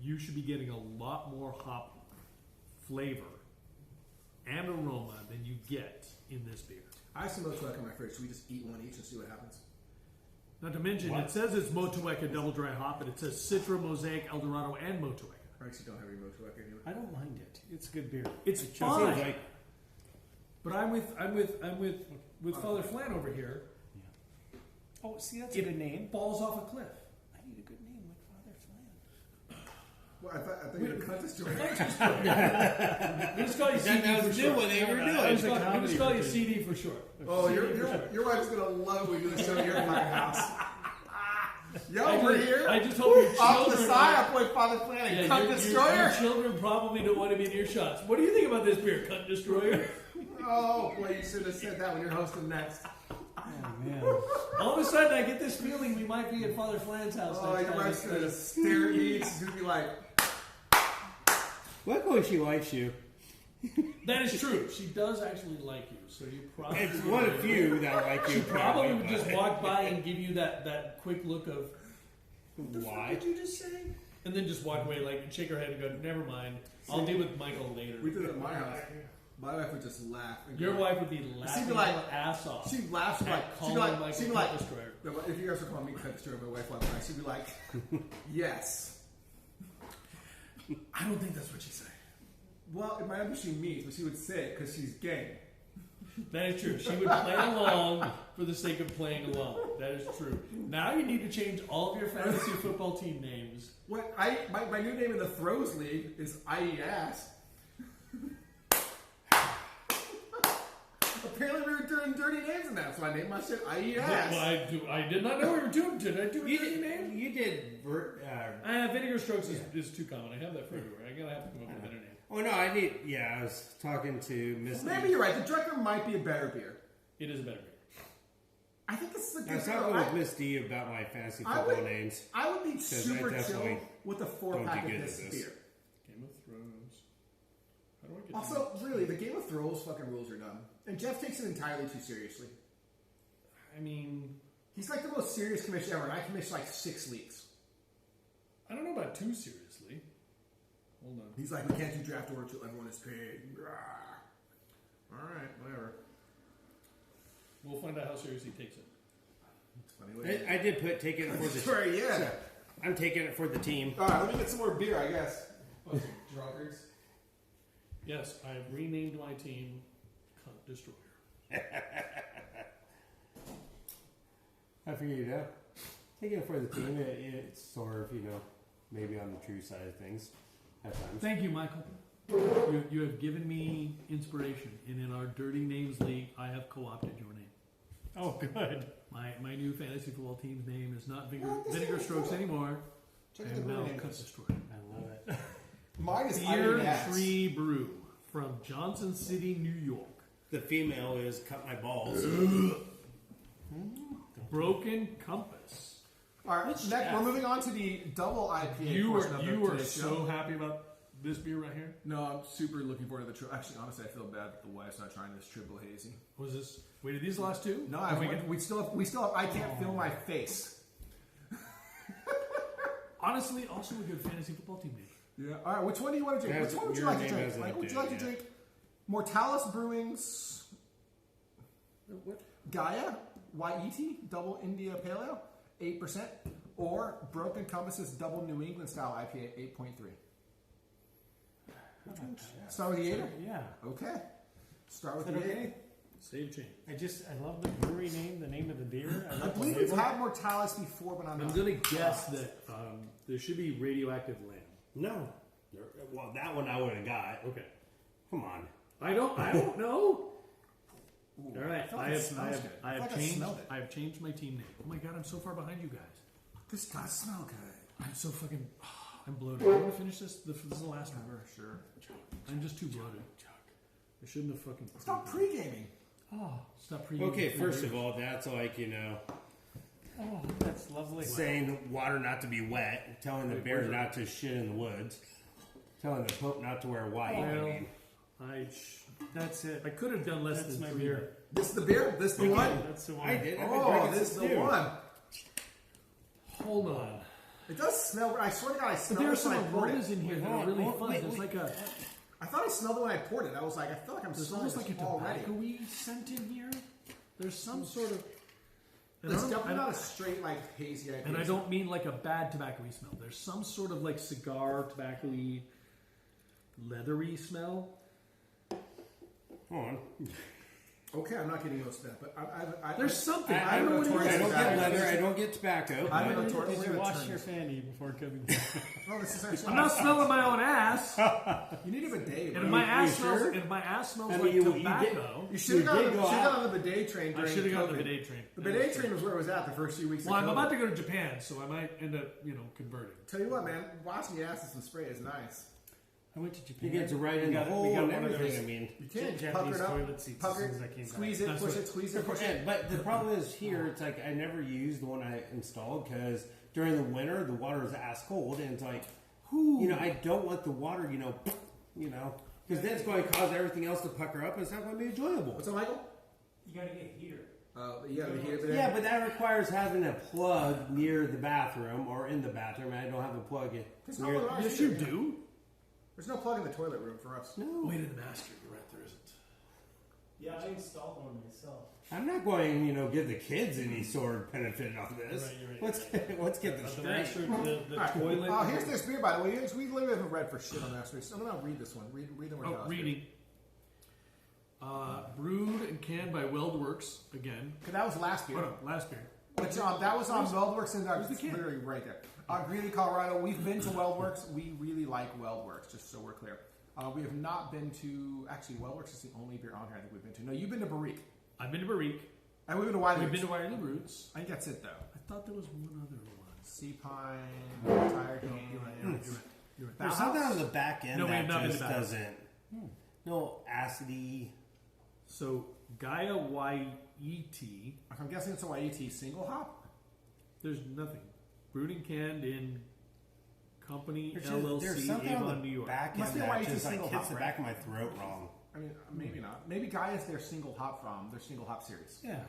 Speaker 2: You should be getting a lot more hop flavor and aroma than you get in this beer.
Speaker 1: I have some Motueka in my fridge. Should we just eat one each and see what happens?
Speaker 2: Not to mention,
Speaker 3: What?
Speaker 2: it says it's Motueka double dry hop, but it says Citra, Mosaic, Eldorado, and Motueka.
Speaker 1: I actually don't have any Motueka anyway.
Speaker 4: I don't mind it. It's a good beer.
Speaker 2: It's
Speaker 3: It just
Speaker 2: fine,
Speaker 3: seems like-
Speaker 2: but I'm with Father Flan over here.
Speaker 4: Oh, see, that's a good name.
Speaker 2: Falls off a cliff.
Speaker 4: I need a good name like Father Flan.
Speaker 1: Well, I thought you were going to cut this story.
Speaker 2: We just call you CD
Speaker 3: That
Speaker 2: for
Speaker 3: was
Speaker 2: short.
Speaker 3: what they were doing.
Speaker 2: We just
Speaker 4: a
Speaker 2: call
Speaker 4: comedy
Speaker 2: you
Speaker 4: routine.
Speaker 2: CD for short.
Speaker 1: Oh, your wife's going to love it when you do the show at your fucking house. Yo,
Speaker 2: I
Speaker 1: we're
Speaker 2: just-
Speaker 1: here.
Speaker 2: I just hope your
Speaker 1: Off to the
Speaker 2: children
Speaker 1: side,
Speaker 2: are-
Speaker 1: I put Father Flan and
Speaker 2: Yeah,
Speaker 1: Cut
Speaker 2: your
Speaker 1: Destroyer.
Speaker 2: children probably don't want to be in earshot. What do you think about this beer, Cut Destroyer?
Speaker 1: Oh, boy, you should have said that when you're hosting next.
Speaker 4: Oh, man.
Speaker 2: All of a sudden, I get this feeling we might be at Father Flan's house.
Speaker 1: Oh,
Speaker 2: next
Speaker 1: your
Speaker 2: time.
Speaker 1: wife's going to stare at me. She's going to be like,
Speaker 3: Luckily, she likes you.
Speaker 2: That is true. She does actually like you, so you probably
Speaker 3: It's one of few that like you.
Speaker 2: probably would just walk by and give you that quick look of
Speaker 3: Why?
Speaker 2: what did you just say? And then just walk away, like, and shake her head and go, never mind. I'll deal with Michael later.
Speaker 1: we did it at my house. My wife would just laugh. And
Speaker 2: Your
Speaker 1: go,
Speaker 2: wife would be laughing
Speaker 1: like-
Speaker 2: her ass off.
Speaker 1: She'd laugh. She'd be
Speaker 2: at
Speaker 1: like, she'd
Speaker 2: calling
Speaker 1: be like,
Speaker 2: Michael
Speaker 1: she'd be
Speaker 2: Cut
Speaker 1: like,
Speaker 2: Destroyer.
Speaker 1: no, but if you guys were calling me Cut Destroyer, my wife would laugh. She'd be like, yes.
Speaker 2: I don't think that's what she said.
Speaker 1: Well, it might not be she means, but she would say it because she's gay.
Speaker 2: That is true. She would play along for the sake of playing along. That is true. Now you need to change all of your fantasy football team names.
Speaker 1: What my new name in the Throws League is I.E. Ass. Apparently we were doing dirty names in that, so I named my shit I.E. Ass.
Speaker 2: Well, I did not know we were doing. Did I do a dirty name?
Speaker 3: You did.
Speaker 2: Vinegar Strokes is too common. I have that for everywhere. I'm gonna have to come up with a better name.
Speaker 3: Oh no, I need. Yeah, I was talking to Miss.
Speaker 1: Maybe you're right. The Drecker might be a better beer.
Speaker 2: It is a better beer.
Speaker 1: I think this is a
Speaker 3: I
Speaker 1: good
Speaker 3: was talking
Speaker 1: beer.
Speaker 3: with Miss D about my fantasy
Speaker 1: I
Speaker 3: football
Speaker 1: would-
Speaker 3: names.
Speaker 1: I would be
Speaker 3: I
Speaker 1: super chill
Speaker 3: definitely
Speaker 1: with a
Speaker 3: don't
Speaker 1: 4-pack
Speaker 3: do
Speaker 1: of
Speaker 3: good
Speaker 1: this
Speaker 3: at this.
Speaker 1: beer.
Speaker 2: Game of Thrones. How do I get
Speaker 1: Also, really, the Game of Thrones fucking rules are dumb. And Jeff takes it entirely too seriously.
Speaker 2: I mean,
Speaker 1: He's like the most serious commissioner ever, and I commissioned like 6 leagues.
Speaker 2: I don't know about too seriously. Hold on.
Speaker 1: He's like, we can't do draft order until everyone is paid. Alright, whatever.
Speaker 2: We'll find out how serious he takes it.
Speaker 1: It's funny way.
Speaker 3: I did taking it for the.
Speaker 1: Sorry, yeah.
Speaker 3: I'm taking it for the team.
Speaker 1: Alright, let me get some more beer, I guess. Oh, drunkards.
Speaker 2: Yes, I have renamed my team Cunt Destroyer.
Speaker 3: I figured it out. Taking it for the team, it's sort of, maybe on the true side of things. at times.
Speaker 2: Thank you, Michael. You have given me inspiration, and in our Dirty Names League, I have co-opted your name.
Speaker 4: Oh, good.
Speaker 2: My new fantasy football team's name is not Vinegar Strokes anymore.
Speaker 1: Check
Speaker 2: I
Speaker 1: out the
Speaker 2: am
Speaker 1: brewery
Speaker 2: now
Speaker 1: name.
Speaker 2: Cut Destroyer.
Speaker 4: I love it.
Speaker 1: Mine is
Speaker 2: Beer
Speaker 1: IBS.
Speaker 2: Tree Brew from Johnson City, New York.
Speaker 3: The female is cut my balls.
Speaker 2: Broken Compass.
Speaker 1: All right, next, we're moving on to the double IPA
Speaker 2: You
Speaker 1: portion of
Speaker 2: are
Speaker 1: today's
Speaker 2: so
Speaker 1: show.
Speaker 2: happy about this beer right here.
Speaker 1: No, I'm super looking forward to the triple. Actually, honestly, I feel bad that the wife's not trying this triple hazy.
Speaker 2: Was this? Wait, are these the last two?
Speaker 1: No,
Speaker 2: Have we get-
Speaker 1: we still have. I can't feel my face.
Speaker 2: honestly, also a good fantasy football team name.
Speaker 1: Yeah. All right. Which one do you want to drink?
Speaker 3: Has
Speaker 1: Which one would you
Speaker 3: your
Speaker 1: like to
Speaker 3: name
Speaker 1: drink?
Speaker 3: hasn't
Speaker 1: Like, would you like to
Speaker 3: updated
Speaker 1: drink Mortalis Brewing's
Speaker 2: What?
Speaker 1: Gaia YET Double India Pale Ale 8%, or Broken Compass's Double New England Style IPA 8.3? Start with the 8?
Speaker 4: Yeah.
Speaker 1: Okay. Start with
Speaker 4: Is that
Speaker 1: the
Speaker 4: okay?
Speaker 1: 8.
Speaker 2: Save chain.
Speaker 4: I love the brewery name, the name of the beer. I
Speaker 1: I
Speaker 4: love the
Speaker 1: believe we've
Speaker 4: label.
Speaker 1: had Mortalis before, but I'm
Speaker 2: I'm
Speaker 1: not.
Speaker 2: gonna guess that there should be radioactive lamb.
Speaker 3: No. Well, that one I would have got.
Speaker 2: Okay.
Speaker 3: Come on.
Speaker 2: I don't know.
Speaker 1: Ooh,
Speaker 2: All right,
Speaker 1: feel
Speaker 2: I
Speaker 1: like it
Speaker 2: have,
Speaker 1: smells good.
Speaker 2: I
Speaker 1: feel
Speaker 2: have
Speaker 1: like
Speaker 2: changed.
Speaker 1: smelled it.
Speaker 2: I have changed my team name. Oh my god, I'm so far behind you guys.
Speaker 1: This does smell good.
Speaker 2: I'm so fucking. I'm bloated. I'm gonna finish this. This is the last one.
Speaker 1: Sure.
Speaker 2: I'm just too bloated. I shouldn't have fucking.
Speaker 1: Stop pre-gaming.
Speaker 2: Oh, stop pre.
Speaker 3: Okay, first of all, that's like,
Speaker 4: Oh, that's lovely.
Speaker 3: saying water not to be wet, telling the bear not to shit in the woods, telling the Pope not to wear white. I
Speaker 2: Well,
Speaker 3: mean,
Speaker 4: That's it.
Speaker 2: I could have done less
Speaker 4: That's
Speaker 2: than
Speaker 4: my
Speaker 2: 3.
Speaker 4: beer.
Speaker 1: This is the beer? This the one?
Speaker 4: That's the one.
Speaker 3: I did. I've been
Speaker 1: Oh,
Speaker 3: drinking
Speaker 1: this is the
Speaker 3: too.
Speaker 1: one.
Speaker 2: Hold on.
Speaker 1: It does smell. I swear to God, I
Speaker 2: But
Speaker 1: smelled
Speaker 2: there are
Speaker 1: it
Speaker 2: some
Speaker 1: when I poured
Speaker 2: aromas
Speaker 1: it.
Speaker 2: in here that
Speaker 3: Hold
Speaker 2: are
Speaker 3: on.
Speaker 2: really
Speaker 3: Oh,
Speaker 2: fun.
Speaker 3: wait,
Speaker 2: There's
Speaker 3: wait.
Speaker 2: like a.
Speaker 1: I thought I smelled it when I poured it. I was like, I feel like I'm
Speaker 2: There's
Speaker 1: smelling
Speaker 2: almost like a
Speaker 1: this already.
Speaker 2: tobacco-y scent in here. There's some sort of. And
Speaker 1: It's
Speaker 2: I don't-
Speaker 1: definitely
Speaker 2: I
Speaker 1: not a
Speaker 2: don't-
Speaker 1: straight like hazy IPA.
Speaker 2: And I don't mean like a bad tobacco-y smell. There's some sort of like cigar, tobacco-y, leathery smell.
Speaker 3: Hold on.
Speaker 1: Okay, I'm not getting most of that, but I
Speaker 2: There's something.
Speaker 1: I
Speaker 2: I don't know what it
Speaker 1: notorious
Speaker 3: I
Speaker 2: is.
Speaker 3: don't get
Speaker 1: tobacco.
Speaker 3: leather. I don't get tobacco.
Speaker 1: I'm a
Speaker 4: Did
Speaker 1: notorious.
Speaker 4: you
Speaker 1: we're gonna
Speaker 4: wash
Speaker 1: turn
Speaker 4: your
Speaker 1: this.
Speaker 4: fanny before coming?
Speaker 1: No, this is actually.
Speaker 2: I'm not smelling my own ass.
Speaker 1: You need a bidet.
Speaker 2: And
Speaker 1: bro.
Speaker 2: if my ass
Speaker 3: you
Speaker 2: smells,
Speaker 3: sure?
Speaker 2: and if my ass smells
Speaker 3: I mean,
Speaker 2: like
Speaker 3: you did-
Speaker 2: tobacco,
Speaker 1: You should have
Speaker 3: You did go
Speaker 1: got
Speaker 3: out.
Speaker 1: on the bidet train.
Speaker 2: I
Speaker 1: during
Speaker 2: should have gone on the
Speaker 1: COVID.
Speaker 2: bidet train.
Speaker 1: The bidet train was where it was at the first few weeks.
Speaker 2: Well,
Speaker 1: of
Speaker 2: I'm
Speaker 1: COVID.
Speaker 2: about to go to Japan, so I might end up, converting.
Speaker 1: Tell you what, man, washing your ass with some spray is nice.
Speaker 4: I went to Japan.
Speaker 3: You get to right in
Speaker 4: We
Speaker 3: the
Speaker 4: got- we
Speaker 3: hole
Speaker 4: got
Speaker 3: and
Speaker 4: one of
Speaker 3: everything.
Speaker 4: those
Speaker 3: I mean,
Speaker 1: You can
Speaker 4: Japanese
Speaker 1: pucker it up,
Speaker 4: toilet seats as
Speaker 1: pucker
Speaker 4: soon as I came back.
Speaker 1: squeeze it,
Speaker 2: That's
Speaker 1: push
Speaker 2: what-
Speaker 1: it, squeeze it, push it.
Speaker 3: but the problem is here, it's like I never used the one I installed because during the winter the water is ass cold, and it's like, I don't want the water, because then it's going to cause everything else to pucker up, and it's not going to be enjoyable.
Speaker 1: What's up, Michael?
Speaker 4: You gotta get a heater.
Speaker 1: Yeah, we hear
Speaker 3: Yeah, but that requires having a plug near the bathroom or in the bathroom, and I don't have a plug
Speaker 1: There's
Speaker 3: near.
Speaker 1: no one
Speaker 2: Yes, you do.
Speaker 1: There's no plug in the toilet room for us.
Speaker 3: No,
Speaker 2: Wait in the master. You're right, there isn't.
Speaker 4: Yeah, I installed one myself.
Speaker 3: I'm not going, give the kids any sort of benefit off this.
Speaker 4: You're right.
Speaker 3: Let's get this
Speaker 2: The
Speaker 3: straight.
Speaker 2: master, the
Speaker 1: All right.
Speaker 2: toilet.
Speaker 1: Oh, here's this beer, by the way. We literally haven't read for shit on that. So I'm gonna read this one. Read the word.
Speaker 2: Reading. Brewed and canned by Weldworks again.
Speaker 1: Okay, that was last beer.
Speaker 2: Oh no, last beer.
Speaker 1: Which that was on Weldworks and
Speaker 2: where's the can?
Speaker 1: literally right there. Greeley, Colorado. We've been to Weldworks. We really like Weldworks, just so we're clear. We have not been to actually Weldworks is the only beer on here I think we've been to. No, you've been to Barrique.
Speaker 2: I've been to Barrique.
Speaker 1: And we've been to Wiley.
Speaker 2: We've been to Wiley Roots.
Speaker 1: I think that's it though.
Speaker 2: I thought there was one other one.
Speaker 1: Sea Pine, Tire King.
Speaker 2: You're right. You're right.
Speaker 3: There's something on the back end
Speaker 2: No, we have
Speaker 3: that
Speaker 2: not been
Speaker 3: just
Speaker 2: to Bauhaus.
Speaker 3: doesn't. No acidity.
Speaker 2: So Gaia YET.
Speaker 1: I'm guessing it's a YET single hop.
Speaker 2: There's nothing. Brewed and canned in Company
Speaker 3: There's
Speaker 2: LLC,
Speaker 3: something
Speaker 2: Avon,
Speaker 3: on
Speaker 2: New
Speaker 3: the
Speaker 2: York.
Speaker 3: back end
Speaker 1: Must be
Speaker 3: that
Speaker 1: why it's
Speaker 3: just
Speaker 1: a
Speaker 3: like
Speaker 1: single
Speaker 3: hits
Speaker 1: hop,
Speaker 3: the
Speaker 1: right?
Speaker 3: back of my throat wrong.
Speaker 1: I mean, maybe not. Maybe Gaia is their single hop from their single hop series.
Speaker 4: Yeah.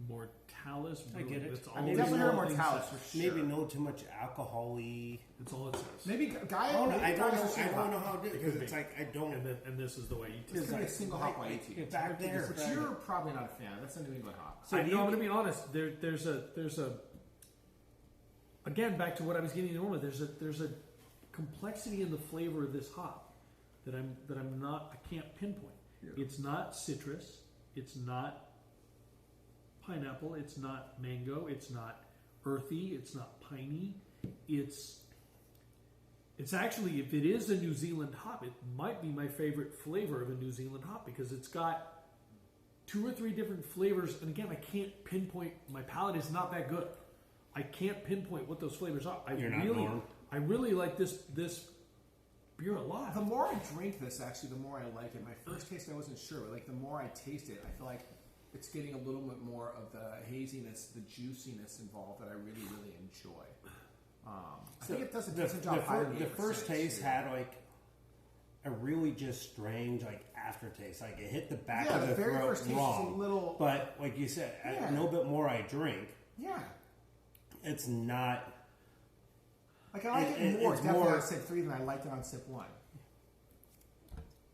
Speaker 2: Mortalis.
Speaker 4: I get it.
Speaker 2: That's all
Speaker 1: I mean,
Speaker 2: it
Speaker 1: definitely
Speaker 2: is.
Speaker 1: heard Mortalis for sure.
Speaker 3: Maybe no too much alcohol-y.
Speaker 2: That's all it says.
Speaker 1: Maybe Gaia.
Speaker 3: I don't know.
Speaker 1: maybe
Speaker 3: I don't
Speaker 1: Gaia's a
Speaker 3: know. I
Speaker 1: single
Speaker 3: don't know
Speaker 1: hop.
Speaker 3: how to do it because it's like I don't.
Speaker 2: And this is the way
Speaker 1: It's
Speaker 2: you
Speaker 1: gonna be a single hop
Speaker 3: like,
Speaker 1: YET.
Speaker 3: it's back there.
Speaker 1: But you're probably not a fan. That's a New England hop.
Speaker 3: So
Speaker 2: I
Speaker 3: do
Speaker 2: know.
Speaker 3: you-
Speaker 2: I'm going to be honest. There's a. Again, back to what I was getting in the moment. There's a complexity in the flavor of this hop that I'm not. I can't pinpoint.
Speaker 1: Yeah.
Speaker 2: It's not citrus. It's not pineapple. It's not mango. It's not earthy. It's not piney. It's It's actually, if it is a New Zealand hop, it might be my favorite flavor of a New Zealand hop because it's got 2 or 3 different flavors. And again, I can't pinpoint. My palate is not that good. I can't pinpoint what those flavors are. I really like this beer a lot.
Speaker 1: The more I drink this, actually, the more I like it. My first taste, I wasn't sure. Like, the more I taste it, I feel like it's getting a little bit more of the haziness, the juiciness involved that I really, really enjoy. I think it does a decent job.
Speaker 3: The first taste had like a really just strange like aftertaste. Like it hit the back of the
Speaker 1: very
Speaker 3: throat
Speaker 1: first taste
Speaker 3: wrong.
Speaker 1: is a little.
Speaker 3: But like you said, a little bit more I drink.
Speaker 1: Yeah.
Speaker 3: It's not.
Speaker 1: Like I like it more definitely on sip 3 than I liked it on sip 1.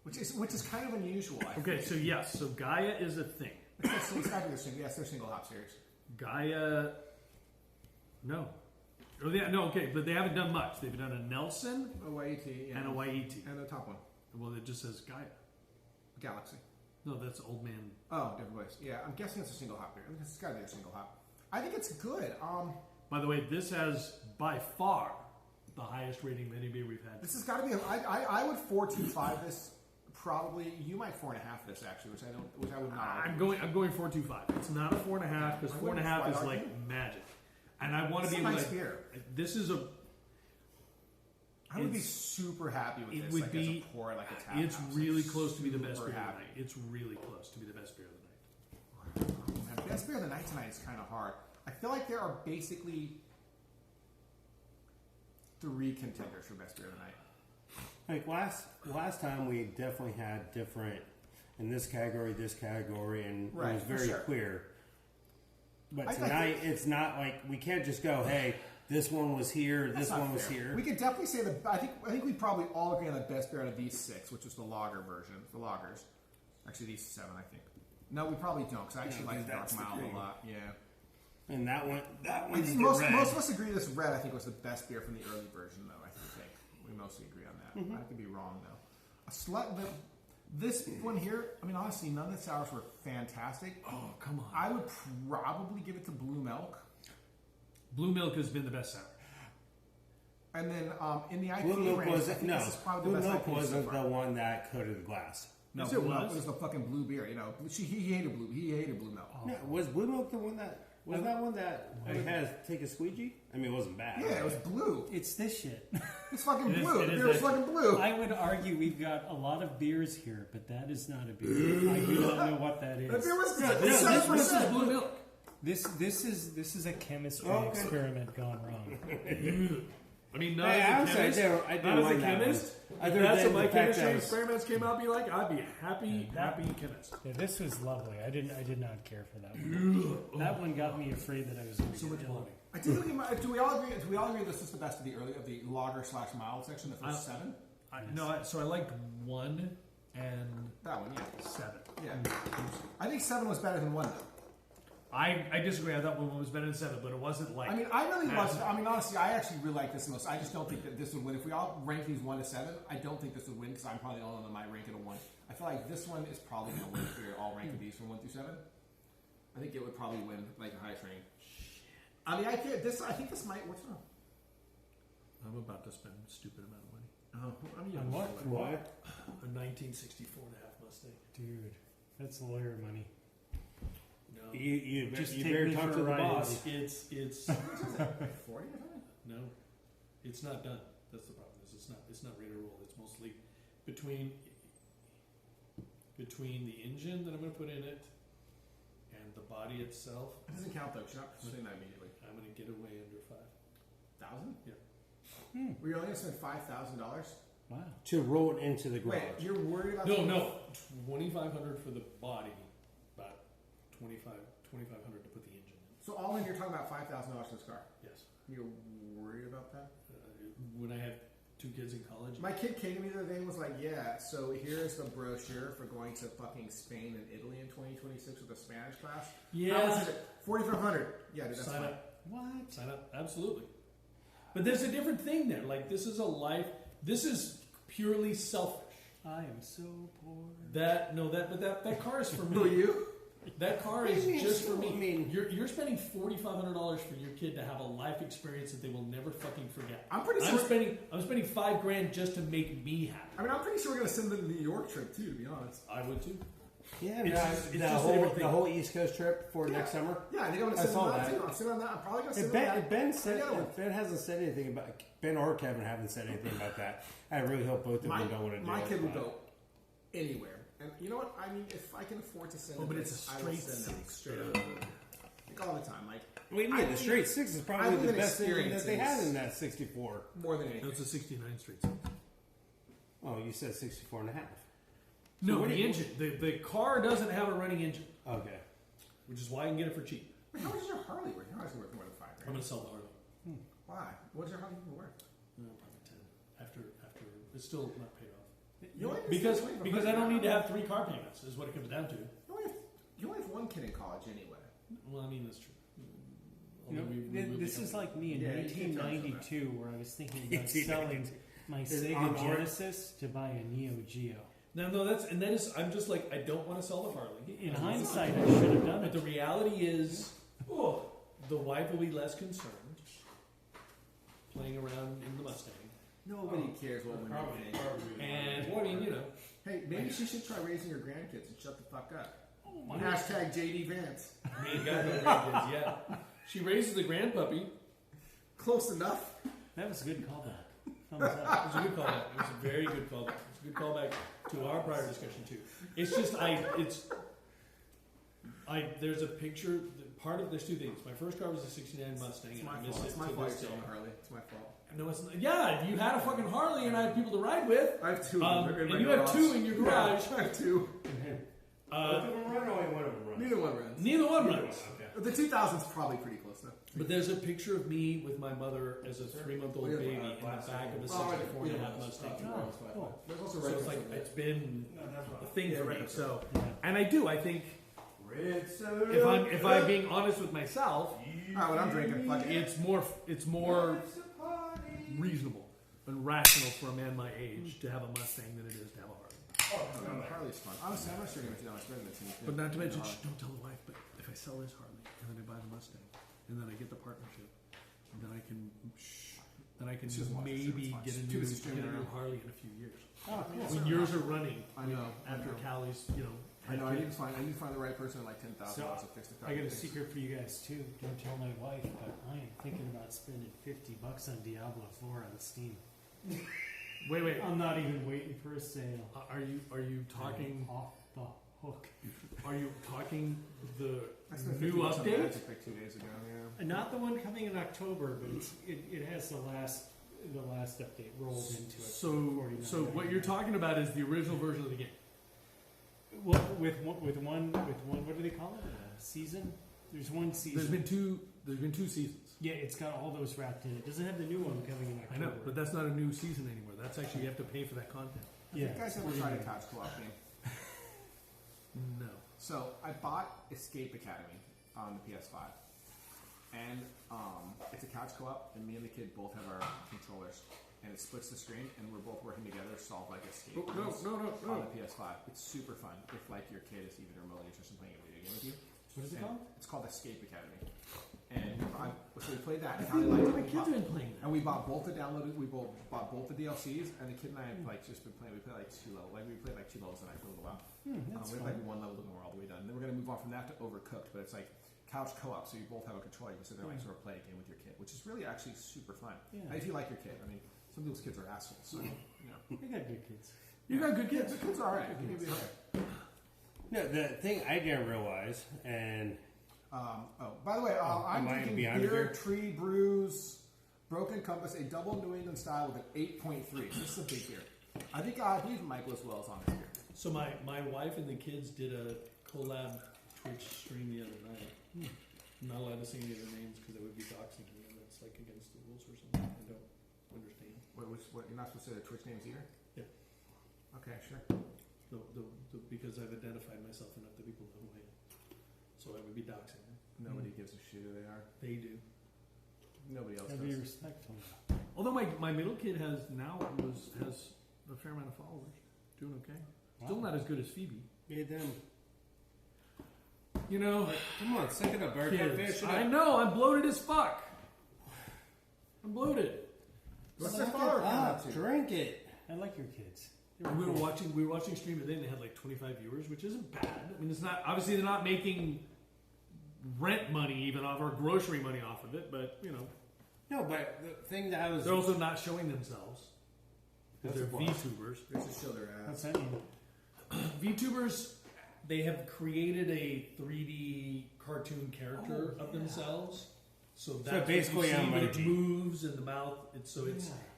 Speaker 1: Which is kind of unusual.
Speaker 2: Okay, so yes, so Gaia is a thing.
Speaker 1: It's got to be yes, they're single hop series.
Speaker 2: Gaia, no. Okay, but they haven't done much. They've done a Nelson,
Speaker 1: A Waiti,
Speaker 2: and a Waiti.
Speaker 1: And the top one.
Speaker 2: Well, it just says Gaia.
Speaker 1: Galaxy.
Speaker 2: No, that's Old Man.
Speaker 1: Oh, different place. Yeah, I'm guessing it's a single hop beer. It's got to be a single hop. I think it's good.
Speaker 2: By the way, this has by far the highest rating of any beer we've had.
Speaker 1: This has got to be. I would 4.25 this. Probably you might 4.5 this actually, which I would not.
Speaker 2: I'm going 4.25. It's not a 4.5 because 4.5 is like magic. And I want to be
Speaker 1: nice beer.
Speaker 2: This is a.
Speaker 1: I would be super happy with this.
Speaker 2: It would
Speaker 1: like,
Speaker 2: be.
Speaker 1: as a pour, like a tap
Speaker 2: It's
Speaker 1: house.
Speaker 2: really close to be the best beer of the
Speaker 1: happy.
Speaker 2: night. It's really close to be the best beer of the night.
Speaker 1: Oh, man, best beer of the night tonight is kind of hard. I feel like there are basically 3 contenders for best beer of the night.
Speaker 3: Like last time we definitely had different in this category, and
Speaker 1: Right,
Speaker 3: it was very
Speaker 1: for sure.
Speaker 3: clear. But tonight it's not like we can't just go, hey, this one was here, this one was here.
Speaker 1: We could definitely say that. I think we probably all agree on the best beer out of these 6, which was the lager version, the lagers. Actually, these 7, I think. No, we probably don't because I actually like the Dark Mile a lot. Yeah.
Speaker 3: And that
Speaker 1: I
Speaker 3: one's
Speaker 1: think
Speaker 3: the
Speaker 1: most
Speaker 3: red.
Speaker 1: of us agree this red. I think was the best beer from the early version, though. I think we mostly agree on that. I could be wrong though. This one here. I mean, honestly, none of the sours were fantastic.
Speaker 2: Oh, come on.
Speaker 1: I would probably give it to Blue Milk.
Speaker 2: Blue Milk has been the best sour.
Speaker 1: And then in the IPA
Speaker 3: Blue Milk
Speaker 1: range,
Speaker 3: was
Speaker 1: I think
Speaker 3: no.
Speaker 1: this is probably
Speaker 3: Blue
Speaker 1: the best
Speaker 3: Milk
Speaker 1: IPA
Speaker 3: wasn't
Speaker 1: so far.
Speaker 3: the one that coated the glass.
Speaker 1: No,
Speaker 2: Yes,
Speaker 1: Blue
Speaker 2: it
Speaker 1: Milk
Speaker 2: was.
Speaker 1: was the fucking blue beer. You know, he hated blue. He hated Blue Milk.
Speaker 3: No, was Blue Milk the one that was that one that had to take a squeegee? I mean, it wasn't bad.
Speaker 1: Yeah, it was blue.
Speaker 4: It's this shit.
Speaker 1: It's fucking
Speaker 2: It is-
Speaker 1: blue.
Speaker 2: it
Speaker 1: The
Speaker 2: is
Speaker 1: beer was
Speaker 2: actually-
Speaker 1: fucking blue.
Speaker 4: I would argue we've got a lot of beers here, but that is not a beer. I do not know what that
Speaker 1: The
Speaker 4: is.
Speaker 1: beer was
Speaker 2: This is
Speaker 1: 7%.
Speaker 2: Blue Milk.
Speaker 4: This is a chemistry
Speaker 3: Okay.
Speaker 4: experiment gone wrong.
Speaker 2: I mean, not
Speaker 3: Hey,
Speaker 2: as a
Speaker 3: I
Speaker 2: chemist.
Speaker 3: do
Speaker 2: Not as a
Speaker 3: mind that
Speaker 2: chemist.
Speaker 3: one.
Speaker 2: If
Speaker 3: Other
Speaker 2: that's
Speaker 3: than
Speaker 2: what my
Speaker 3: the fact
Speaker 2: chemistry
Speaker 3: that it's-
Speaker 2: experiments came out be like, I'd be happy chemist.
Speaker 4: Yeah, this was lovely. I did not care for that one. That one got me afraid that I was going to
Speaker 2: So much
Speaker 4: ill.
Speaker 2: quality.
Speaker 1: I do think do we all agree this is the best of the lager / mild section, the first 7?
Speaker 2: So I liked 1 and
Speaker 1: That one, yeah.
Speaker 2: 7.
Speaker 1: Yeah. I think 7 was better than 1 though.
Speaker 2: I disagree. I thought 1 was better than 7, but it wasn't like.
Speaker 1: I mean, I really
Speaker 2: massive.
Speaker 1: I mean, honestly, I actually really like this the most. I just don't think that this would win. If we all rank these 1 to 7, I don't think this would win because I'm probably the only one that might rank it a 1. I feel like this one is probably going to win if we all rank these from 1 through 7. I think it would probably win like the highest rank. I mean, I think this might. What's wrong?
Speaker 2: I'm about to spend a stupid amount of money.
Speaker 1: Oh, I'm
Speaker 4: On what?
Speaker 3: What?
Speaker 2: A 1964 and a half Mustang.
Speaker 4: Dude, that's lawyer money.
Speaker 2: No.
Speaker 3: You
Speaker 4: Just
Speaker 3: you
Speaker 4: take
Speaker 3: better
Speaker 4: me
Speaker 3: talk
Speaker 4: for
Speaker 3: to
Speaker 4: a
Speaker 3: the
Speaker 4: ride.
Speaker 3: boss.
Speaker 2: It's
Speaker 1: 40 or something?
Speaker 2: no, it's not done. That's the problem. It's not ready to roll. It's mostly between the engine that I'm going to put in it and the body itself.
Speaker 1: It doesn't count though. 'Cause you're not saying that immediately.
Speaker 2: I'm going to get away under 5.
Speaker 1: 1,000?
Speaker 2: Yeah.
Speaker 1: We're only going to spend $5,000.
Speaker 4: Wow.
Speaker 3: To roll it into the garage.
Speaker 1: Wait, you're worried about?
Speaker 2: No, 2,500 for the body, about 2,500 to put the engine in.
Speaker 1: So all in, you're talking about $5,000 for this car.
Speaker 2: Yes.
Speaker 1: You're worried about that?
Speaker 2: When I had 2 kids in college.
Speaker 1: My kid came to me the other day and was like, yeah, so here's the brochure for going to fucking Spain and Italy in 2026 with a Spanish class.
Speaker 2: Yeah.
Speaker 1: How much is it? $4,500. Yeah, dude, that's
Speaker 2: Sign
Speaker 1: fine.
Speaker 2: up. What? Sign up. Absolutely. But there's a different thing there. Like, this is a life. This is purely selfish.
Speaker 4: I am so poor.
Speaker 2: That car is for
Speaker 1: Who are
Speaker 2: me.
Speaker 1: you?
Speaker 2: That car is just for me.
Speaker 3: I mean,
Speaker 2: You're spending $4,500 for your kid to have a life experience that they will never fucking forget.
Speaker 1: I'm pretty sure.
Speaker 2: I'm spending $5,000 just to make me happy.
Speaker 1: I mean, I'm pretty sure we're gonna send them to the New York trip too. To be honest.
Speaker 2: I would too.
Speaker 3: yeah,
Speaker 2: It's
Speaker 3: the
Speaker 2: just everything.
Speaker 3: whole East Coast trip for next summer.
Speaker 1: Yeah, I think I'm gonna
Speaker 3: I
Speaker 1: send them
Speaker 3: saw
Speaker 1: that
Speaker 3: that.
Speaker 1: too. I'm sending them that. I'm probably gonna send
Speaker 3: If
Speaker 1: them
Speaker 3: Ben,
Speaker 1: that.
Speaker 3: if Ben said,
Speaker 1: Yeah.
Speaker 3: if Ben hasn't said anything about Ben or Kevin haven't said anything about that, I really hope both of them don't want to do
Speaker 1: My
Speaker 3: it.
Speaker 1: kid will
Speaker 3: but-
Speaker 1: go anywhere, and you know what? I mean, if I can afford to send
Speaker 2: Oh,
Speaker 1: them,
Speaker 2: but it's a
Speaker 1: I will
Speaker 2: straight
Speaker 1: send them
Speaker 2: six.
Speaker 1: straight up. Like all the time, like
Speaker 3: What do you mean? The straight six is
Speaker 1: I
Speaker 3: probably
Speaker 1: think
Speaker 3: the
Speaker 1: an
Speaker 3: best thing that
Speaker 1: experience
Speaker 3: they had
Speaker 1: is-
Speaker 3: in that 64.
Speaker 1: more than
Speaker 2: No,
Speaker 1: anything.
Speaker 2: it's a 69 Street.
Speaker 3: Oh, you said 64 and a half.
Speaker 2: No,
Speaker 3: what
Speaker 2: the
Speaker 3: do you-
Speaker 2: engine. The car doesn't have a running engine,
Speaker 3: Okay.
Speaker 2: which is why I can get it for cheap.
Speaker 1: Wait, how much is your Harley worth? Your Harley's worth more than $5,000.
Speaker 2: I'm going to sell the Harley.
Speaker 1: Why? What's your Harley even worth?
Speaker 2: Probably 10. After it's still not paid off.
Speaker 1: You only have
Speaker 2: Because
Speaker 1: $6,000
Speaker 2: because I don't need to have 3 car payments. Is what it comes down to.
Speaker 1: You only have one kid in college anyway.
Speaker 2: Well, I mean that's true.
Speaker 4: You know,
Speaker 2: Although we moved
Speaker 4: this
Speaker 2: the
Speaker 4: is
Speaker 2: company.
Speaker 4: like me in
Speaker 1: Yeah, you can charge for
Speaker 4: 1992, where I was thinking about
Speaker 3: 1892.
Speaker 4: selling my
Speaker 3: Is it
Speaker 4: Sega
Speaker 3: on board?
Speaker 4: Genesis to buy a Neo Geo.
Speaker 2: No, that is. I'm just like I don't want to sell the Harley.
Speaker 4: In hindsight, I should have done
Speaker 2: But
Speaker 4: it.
Speaker 2: the reality is, the wife will be less concerned playing around in the Mustang.
Speaker 1: Nobody cares what women think.
Speaker 2: And well, I mean, you know,
Speaker 1: Hey, maybe she should try raising her grandkids and shut the fuck up.
Speaker 4: Oh my
Speaker 1: Hashtag JD Vance.
Speaker 2: me and got no grandkids yet. She raises the grandpuppy.
Speaker 1: Close enough.
Speaker 4: That was a good callback. Thumbs
Speaker 2: It
Speaker 4: up.
Speaker 2: was a good callback. It was a very good callback. It's a good callback to our prior discussion too. It's just there's a picture. There's 2 things. My first car was a '69 Mustang,
Speaker 1: It's
Speaker 2: and
Speaker 1: my
Speaker 2: I miss
Speaker 1: fault.
Speaker 2: it
Speaker 1: It's my
Speaker 2: to
Speaker 1: fault
Speaker 2: this day.
Speaker 1: you're selling a Harley. It's my fault.
Speaker 2: No, it's not. Yeah, you had a fucking Harley, and I had people to ride with.
Speaker 1: I have 2
Speaker 2: And
Speaker 1: in my
Speaker 2: you have
Speaker 1: garage.
Speaker 2: 2 in your garage.
Speaker 1: Yeah, I have 2.
Speaker 3: Both of them run, or only one of them runs?
Speaker 1: Neither one runs.
Speaker 2: Neither one runs.
Speaker 3: Okay.
Speaker 1: The 2000's probably pretty close though.
Speaker 2: But there's a picture of me with my mother as a 3-month-old
Speaker 1: We have,
Speaker 2: baby in the
Speaker 1: glass
Speaker 2: back of a
Speaker 1: Oh,
Speaker 2: 64 and a half
Speaker 1: yeah.
Speaker 2: Mustang.
Speaker 4: Oh,
Speaker 1: There's also
Speaker 2: So
Speaker 1: red
Speaker 2: it's like
Speaker 1: soda.
Speaker 2: it's been a thing
Speaker 1: Yeah,
Speaker 2: for me.
Speaker 1: red
Speaker 2: So,
Speaker 4: yeah.
Speaker 2: and I do. I think
Speaker 3: Red soda.
Speaker 2: if I'm being honest with myself,
Speaker 1: Alright, what I'm drinking, fuck it.
Speaker 2: it's more reasonable and rational for a man my age to have a Mustang than it is to have a Harley.
Speaker 1: Harley's fun. Honestly, I'm not sure anything else better than the
Speaker 2: But not to mention, don't tell the wife. But if I sell this Harley and then I buy the Mustang and then I get the partnership, then I can
Speaker 1: She doesn't watch it,
Speaker 2: maybe
Speaker 1: so it's
Speaker 2: get a
Speaker 1: fine.
Speaker 2: new
Speaker 1: She's too busy streaming
Speaker 2: Harley in a few years.
Speaker 4: Oh, cool.
Speaker 2: When yours are running,
Speaker 1: I know.
Speaker 2: after Callie's,
Speaker 1: I know. I need to find the right person at like $10,000
Speaker 4: So,
Speaker 1: to fix the car.
Speaker 4: I got a secret for you guys too. Don't tell my wife, but I am thinking about spending $50 on Diablo 4 on Steam.
Speaker 2: Wait.
Speaker 4: I'm not even waiting for a sale.
Speaker 2: Are you talking?
Speaker 4: I'm off the hook?
Speaker 2: Are you talking the
Speaker 1: I spent
Speaker 2: new
Speaker 1: 50 bucks on
Speaker 2: update?
Speaker 1: Magic like 2 days ago. Yeah.
Speaker 4: And not the one coming in October, but it has the last update rolled into it.
Speaker 2: So
Speaker 4: $49.99.
Speaker 2: what you're talking about is the original version of the game.
Speaker 4: Well, with one, what do they call it? A season? There's one season.
Speaker 2: There's been two seasons.
Speaker 4: Yeah, it's got all those wrapped in it. Doesn't have the new one coming in
Speaker 2: I
Speaker 4: October.
Speaker 2: know, but that's not a new season anymore. That's actually you have to pay for that content.
Speaker 1: You guys ever tried a couch co-op game?
Speaker 2: No.
Speaker 1: So I bought Escape Academy on the PS5, and it's a couch co-op, and me and the kid both have our controllers, and it splits the screen, and we're both working together to solve like escape puzzles
Speaker 2: No.
Speaker 1: on the PS5. It's super fun if like your kid is even remotely interested in playing a video game with you.
Speaker 4: What is it
Speaker 1: And
Speaker 4: called?
Speaker 1: It's called Escape Academy, and so we played that. And Callie liked it.
Speaker 2: My kids have been playing that.
Speaker 1: And we bought both the downloaded. We both bought both the DLCs, and the kid and I have like just been playing. We played like 2 levels. Like we played like 2 levels tonight for a little while.
Speaker 4: That's
Speaker 1: We
Speaker 4: fun.
Speaker 1: played 1 level, and we're all the way done. Then we're gonna move on from that to Overcooked, but it's like couch co-op, so you both have a controller. You can sit there and like sort of play a game with your kid, which is really actually super fun.
Speaker 4: Yeah.
Speaker 1: And if you like your kid, I mean, some people's kids are assholes. So, you know,
Speaker 4: We got good kids.
Speaker 2: You got good kids.
Speaker 1: the kids are alright. They can be alright.
Speaker 3: No, the thing I didn't realize, and
Speaker 1: By the way, I'm
Speaker 3: am I
Speaker 1: drinking
Speaker 3: beyond
Speaker 1: Beer
Speaker 3: here?
Speaker 1: Tree Brews Broken Compass, a double New England style with an 8.3. This is a big beer. I believe Michael as well is on this beer.
Speaker 2: So my wife and the kids did a collab Twitch stream the other night. I'm not allowed to say any of their names because it would be doxing me, and that's like against the rules or something. I don't understand.
Speaker 1: What you're not supposed to say the Twitch names either?
Speaker 2: Yeah.
Speaker 1: Okay, sure.
Speaker 2: Because I've identified myself enough that people know who I am. So I would be doxing them.
Speaker 1: Nobody gives a shit who they are.
Speaker 2: They do.
Speaker 1: Nobody else
Speaker 4: Gotta be
Speaker 1: does.
Speaker 4: respectful.
Speaker 2: Although my middle kid has a fair amount of followers, doing okay. Still not as good as Phoebe.
Speaker 3: made them.
Speaker 2: You know,
Speaker 3: Come on, suck it up, Bert.
Speaker 2: kids.
Speaker 3: Finish it
Speaker 2: I
Speaker 3: up.
Speaker 2: know, I'm bloated as fuck. I'm bloated.
Speaker 1: What's
Speaker 3: Suck
Speaker 1: their
Speaker 3: it
Speaker 1: father coming
Speaker 3: up.
Speaker 1: up to?
Speaker 3: Drink it.
Speaker 4: I like your kids.
Speaker 2: We were watching stream today, and they had like 25 viewers, which isn't bad. I mean, it's not obviously they're not making rent money even off or grocery money off of it, but you know,
Speaker 3: No, but the thing that I was
Speaker 2: they're also not showing themselves because they're
Speaker 3: That's a plus.
Speaker 2: VTubers.
Speaker 1: They should show their
Speaker 4: What's
Speaker 1: ass.
Speaker 4: that mean?
Speaker 2: VTubers, they have created a 3D cartoon character of themselves. So that's
Speaker 3: basically
Speaker 2: what you see, but it
Speaker 3: emoji.
Speaker 2: moves in the mouth.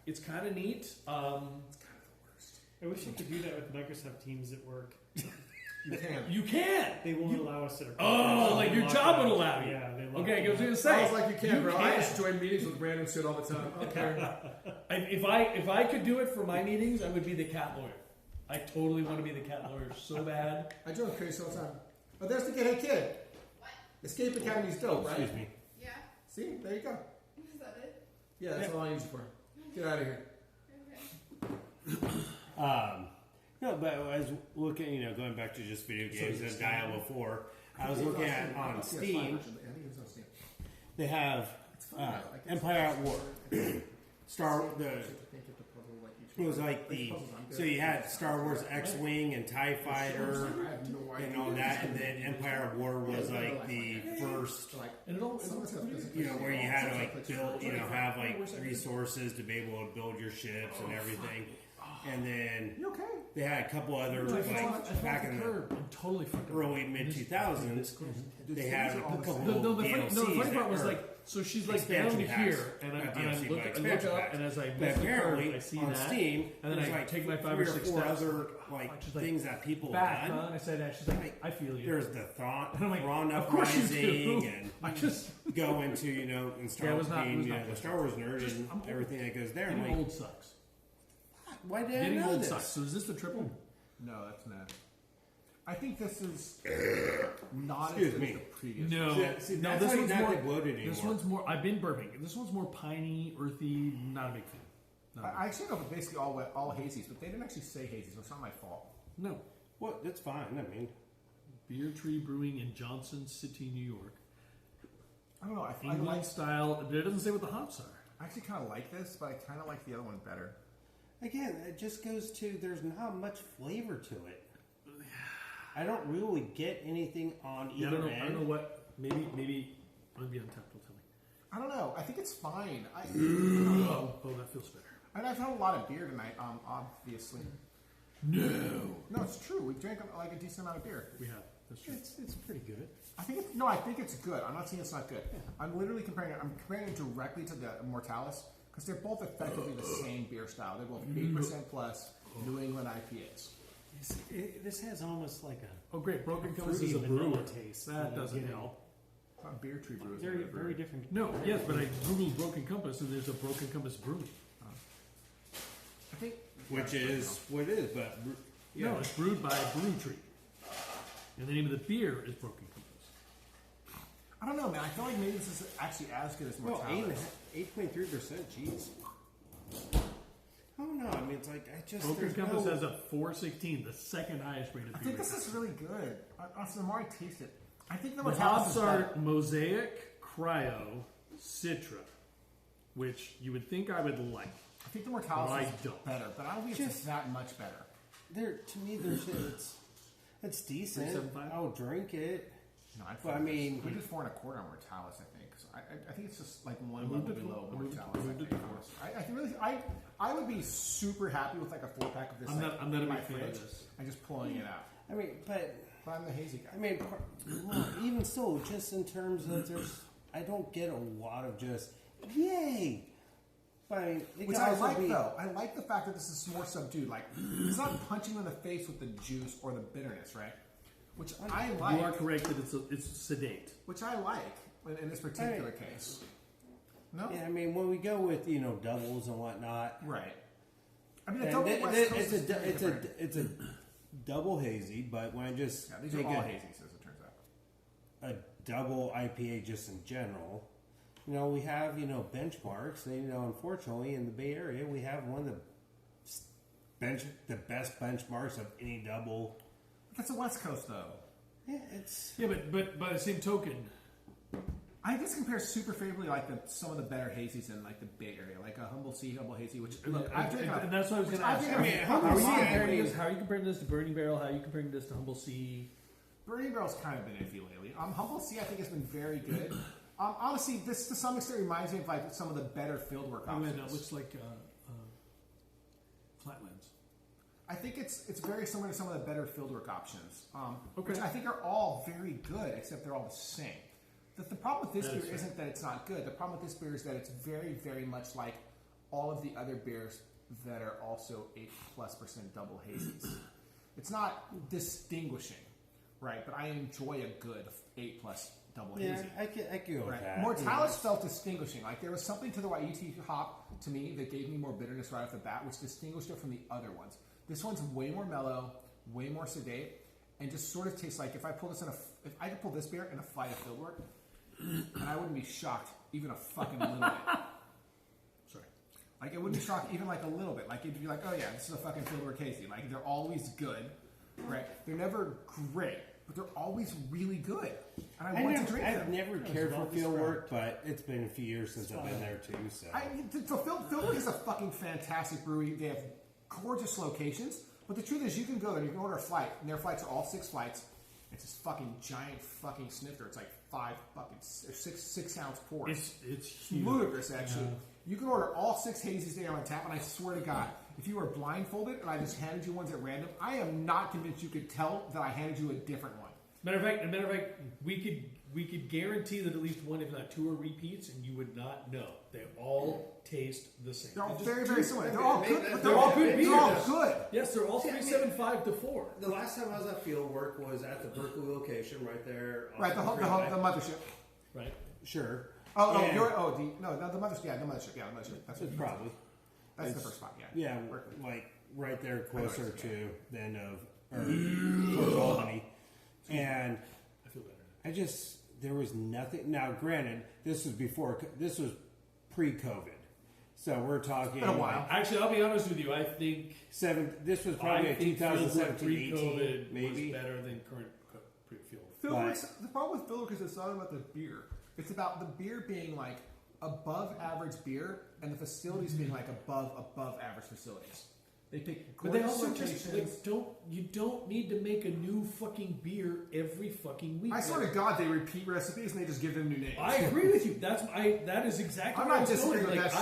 Speaker 2: It's kind of neat.
Speaker 4: I wish you could do that with Microsoft Teams at work.
Speaker 1: You can.
Speaker 2: You can.
Speaker 4: They won't allow us to.
Speaker 2: Oh, like your job would allow you.
Speaker 4: Yeah, they love
Speaker 2: Okay, I was gonna
Speaker 1: Sounds
Speaker 2: say.
Speaker 1: like you can, bro. I
Speaker 2: can.
Speaker 1: just join meetings with random shit all the time. Okay.
Speaker 2: If I could do it for my meetings, I would be the cat lawyer. I totally want to be the cat lawyer so bad.
Speaker 1: I join crazy all the time. Oh, there's the kid. Hey, kid.
Speaker 5: What?
Speaker 1: Escape Academy's dope, right?
Speaker 3: Excuse me.
Speaker 5: Yeah.
Speaker 1: See? There you go.
Speaker 5: Is that it?
Speaker 1: Yeah, that's all I use it for. Get out of here.
Speaker 5: Okay.
Speaker 3: No, but I was looking, going back to just video games and Diablo 4. I was looking at on Steam.
Speaker 1: I think it's on Steam.
Speaker 3: They have Empire at War. It was like so you had Star Wars X-Wing and TIE Fighter
Speaker 1: I have no idea.
Speaker 3: and all that, and then Empire at War was like the first,
Speaker 2: And it all,
Speaker 3: where you had to like build, have like resources to be able to build your ships and everything. And then
Speaker 1: You okay?
Speaker 3: they had a couple other, like back in the
Speaker 2: I'm totally fucking
Speaker 3: early mid-2000s, they had a couple
Speaker 2: The
Speaker 3: DLCs
Speaker 2: funny part
Speaker 3: that
Speaker 2: was
Speaker 3: were
Speaker 2: like, so she's like
Speaker 3: expansion
Speaker 2: down to
Speaker 3: packs.
Speaker 2: here, and I
Speaker 3: Not DLC,
Speaker 2: look
Speaker 3: but
Speaker 2: up,
Speaker 3: expansion packs.
Speaker 2: and as I
Speaker 3: But
Speaker 2: miss the curve,
Speaker 3: apparently
Speaker 2: I see
Speaker 3: on
Speaker 2: that,
Speaker 3: Steam,
Speaker 2: and then
Speaker 3: there's
Speaker 2: I
Speaker 3: like
Speaker 2: take my 5
Speaker 3: three
Speaker 2: or 6
Speaker 3: four
Speaker 2: steps.
Speaker 3: other
Speaker 2: She's like,
Speaker 3: things that people
Speaker 2: back,
Speaker 3: have
Speaker 2: huh?
Speaker 3: done.
Speaker 2: And I said that. She's like, I feel you.
Speaker 3: There's the Thrawn
Speaker 2: And I'm like,
Speaker 3: Thrawn
Speaker 2: of course you
Speaker 3: Uprising
Speaker 2: do.
Speaker 3: and
Speaker 2: I just
Speaker 3: go into in Star
Speaker 2: Yeah, it
Speaker 3: Wars
Speaker 2: was not- it
Speaker 3: being
Speaker 2: was not
Speaker 3: the
Speaker 2: good.
Speaker 3: Star Wars nerd
Speaker 2: Just-
Speaker 3: and
Speaker 2: I'm old.
Speaker 3: everything that goes there. I'm
Speaker 2: getting
Speaker 3: like,
Speaker 2: old sucks.
Speaker 3: why did I
Speaker 2: Getting
Speaker 3: know
Speaker 2: old
Speaker 3: this?
Speaker 2: sucks. So is this the triple?
Speaker 1: No, that's not. I think this is not
Speaker 3: Excuse
Speaker 1: as good
Speaker 3: me.
Speaker 1: as the previous.
Speaker 2: No,
Speaker 3: See,
Speaker 2: no.
Speaker 3: that's
Speaker 2: This
Speaker 3: why
Speaker 2: one's
Speaker 3: he's not
Speaker 2: more.
Speaker 3: that bloated anymore.
Speaker 2: This one's more. I've been burping. This one's more piney, earthy. Not a big fan. Not a big
Speaker 1: I actually know basically all hazies, but they didn't actually say hazies, so it's not my fault.
Speaker 2: No.
Speaker 3: Well, that's fine. I mean,
Speaker 2: Beer Tree Brewing in Johnson City, New York.
Speaker 1: I don't know. I
Speaker 2: England
Speaker 1: like.
Speaker 2: style, but it doesn't say what the hops are.
Speaker 1: I actually kind of like this, but I kind of like the other one better.
Speaker 3: again, it just goes to there's not much flavor to it. I don't really get anything on
Speaker 2: Yeah,
Speaker 3: either
Speaker 2: I
Speaker 3: end.
Speaker 2: don't know what. Maybe Untapped will tell me.
Speaker 1: I don't know. I think it's fine.
Speaker 2: Oh, that feels better.
Speaker 1: I've had a lot of beer tonight. Obviously.
Speaker 2: No,
Speaker 1: No, it's true. We drank like a decent amount of beer.
Speaker 2: we have. That's true.
Speaker 4: It's pretty good.
Speaker 1: I think it's good. I'm not saying it's not good. I'm literally comparing it. I'm comparing it directly to the Mortalis because they're both effectively the same beer style. They're both 8% plus New England IPAs.
Speaker 4: This has almost like a
Speaker 2: Oh, great. Broken Compass
Speaker 4: fruity
Speaker 2: is a brewer.
Speaker 4: vanilla taste.
Speaker 2: That doesn't
Speaker 4: you know.
Speaker 2: help.
Speaker 1: Beer Tree Brews.
Speaker 4: Very, very different.
Speaker 2: No, yes, but I googled Broken Compass and there's a Broken Compass brewing.
Speaker 1: I think.
Speaker 3: Which is what it is, but
Speaker 2: No, it's brewed by Brew Tree. And the name of the beer is Broken Compass.
Speaker 1: I don't know, man. I feel like maybe this is actually as good as
Speaker 3: well,
Speaker 1: Mortalis.
Speaker 3: 8.3%. Jeez. I don't know. I mean, it's like I just
Speaker 2: Broken
Speaker 3: there's
Speaker 2: Compass
Speaker 3: no,
Speaker 2: has a 416, the second highest rated
Speaker 1: I
Speaker 2: beer.
Speaker 1: think this is really good. Honestly, the more I taste it, I think the
Speaker 2: The
Speaker 1: Mortalis
Speaker 2: hops
Speaker 1: is
Speaker 2: are
Speaker 1: better.
Speaker 2: Mosaic, Cryo, Citra, which you would think I would like.
Speaker 1: I think the Mortalis
Speaker 2: I
Speaker 1: is
Speaker 2: don't.
Speaker 1: better, but I don't think it's that much better.
Speaker 3: there to me. There's it's decent.
Speaker 2: 3.75?
Speaker 3: I'll drink it.
Speaker 1: No,
Speaker 3: But I mean,
Speaker 1: we did 4.25 on Mortalis. I think. So I think it's just like one
Speaker 2: moved
Speaker 1: level
Speaker 2: it
Speaker 1: below
Speaker 2: to- I moved-
Speaker 1: Mortalis.
Speaker 2: I moved it to 4.
Speaker 1: I think really, I would be super happy with like a 4-pack of this.
Speaker 2: I'm not a
Speaker 1: in my
Speaker 2: big fan of
Speaker 1: fridge
Speaker 2: this.
Speaker 1: and just pulling it out.
Speaker 3: I mean, but
Speaker 1: But I'm the hazy guy.
Speaker 3: I mean, well, even still, just in terms of I don't get a lot of just yay. But I mean, it
Speaker 1: Which
Speaker 3: can
Speaker 1: I
Speaker 3: also
Speaker 1: like
Speaker 3: be,
Speaker 1: though. I like the fact that this is more subdued. Like it's not punching in the face with the juice or the bitterness, right? Which I like.
Speaker 2: You are correct that it's sedate.
Speaker 1: Which I like in this particular case. No,
Speaker 3: Yeah, I mean, when we go with doubles and whatnot,
Speaker 1: right. I mean, the
Speaker 3: and
Speaker 1: double West Coast
Speaker 3: it's
Speaker 1: is very different.
Speaker 3: it's a double hazy. But when I just
Speaker 1: Yeah, these are
Speaker 3: think
Speaker 1: all
Speaker 3: of
Speaker 1: hazies, as it turns out.
Speaker 3: a double IPA just in general, we have benchmarks. And, unfortunately, in the Bay Area, we have one of the best benchmarks of any double.
Speaker 1: That's the West Coast, though.
Speaker 3: Yeah, it's
Speaker 2: but by the same token,
Speaker 1: I think this compares super favorably like some of the better hazies in like the Bay Area, like a Humble Sea, Humble Hazy. Which look,
Speaker 2: and that's what I was going to ask. How are you comparing this to Burning Barrel? How are you comparing this to Humble Sea?
Speaker 1: Burning Barrel's kind of been iffy lately. Humble Sea I think has been very good. Honestly, this to some extent reminds me of like some of the better fieldwork options.
Speaker 2: It looks like Flatlands.
Speaker 1: I think it's very similar to some of the better fieldwork options,
Speaker 2: Okay.
Speaker 1: which I think are all very good, except they're all the same. The problem with this beer isn't that it's not good. The problem with this beer is that it's very, very much like all of the other beers that are also 8+% double hazies. It's not distinguishing, right? But I enjoy a good 8+ double hazy.
Speaker 3: I can go with that.
Speaker 1: Mortalis felt distinguishing. Like there was something to the YET hop to me that gave me more bitterness right off the bat, which distinguished it from the other ones. This one's way more mellow, way more sedate, and just sort of tastes like if I could pull this beer in a flight of fieldwork, and I wouldn't be shocked even a fucking little bit.
Speaker 2: Sorry.
Speaker 1: Like it wouldn't be shocked even like a little bit. Like it'd be like, oh yeah, this is a fucking fieldwork hazy. Like they're always good, right? They're never great, but they're always really good. And I want to drink them.
Speaker 3: I've never cared for fieldwork, but it's been a few years since I've been there too. So
Speaker 1: Fieldwork is a fucking fantastic brewery. They have gorgeous locations, but the truth is you can go there and you can order a flight, and their flights are all 6 flights. It's this fucking giant fucking snifter. It's like 6 ounce pours.
Speaker 2: It's huge.
Speaker 1: Ludicrous, actually. Yeah. You can order all 6 hazies there on tap, and I swear to God, if you were blindfolded and I just handed you ones at random, I am not convinced you could tell that I handed you a different one.
Speaker 2: Matter of fact, we could guarantee that at least one, if not 2, are repeats, and you would not know. They all taste the same.
Speaker 1: They're all very, very similar. They're all good. But they're all good beers. They're all good.
Speaker 2: Yes, they're all 3.75 to 4.
Speaker 5: The last time I was at Fieldwork was at the Berkeley location, right there.
Speaker 1: Right, the mothership.
Speaker 2: Right.
Speaker 3: Sure.
Speaker 1: The mothership. Yeah, the mothership. That's
Speaker 3: probably.
Speaker 1: That's the first spot. Yeah.
Speaker 3: Yeah, like right there, closer to the end of towards Albany, and
Speaker 2: I feel better.
Speaker 3: There was nothing. Now, granted, this was pre-COVID, so we're talking.
Speaker 1: It's been a while.
Speaker 2: Actually, I'll be honest with you. I think
Speaker 3: this was probably a 2017,
Speaker 2: pre-COVID
Speaker 3: maybe
Speaker 2: was better than current pre-field.
Speaker 1: The problem with Fieldwork is it's not about the beer. It's about the beer being like above average beer and the facilities being like above average facilities. They pick
Speaker 2: but they
Speaker 1: gorgeous
Speaker 2: also
Speaker 1: locations.
Speaker 2: just you don't need to make a new fucking beer every fucking week.
Speaker 1: I swear to God, they repeat recipes and they just give them new names.
Speaker 2: I agree with you. That is exactly.
Speaker 1: I'm
Speaker 2: what
Speaker 1: not disagreeing with that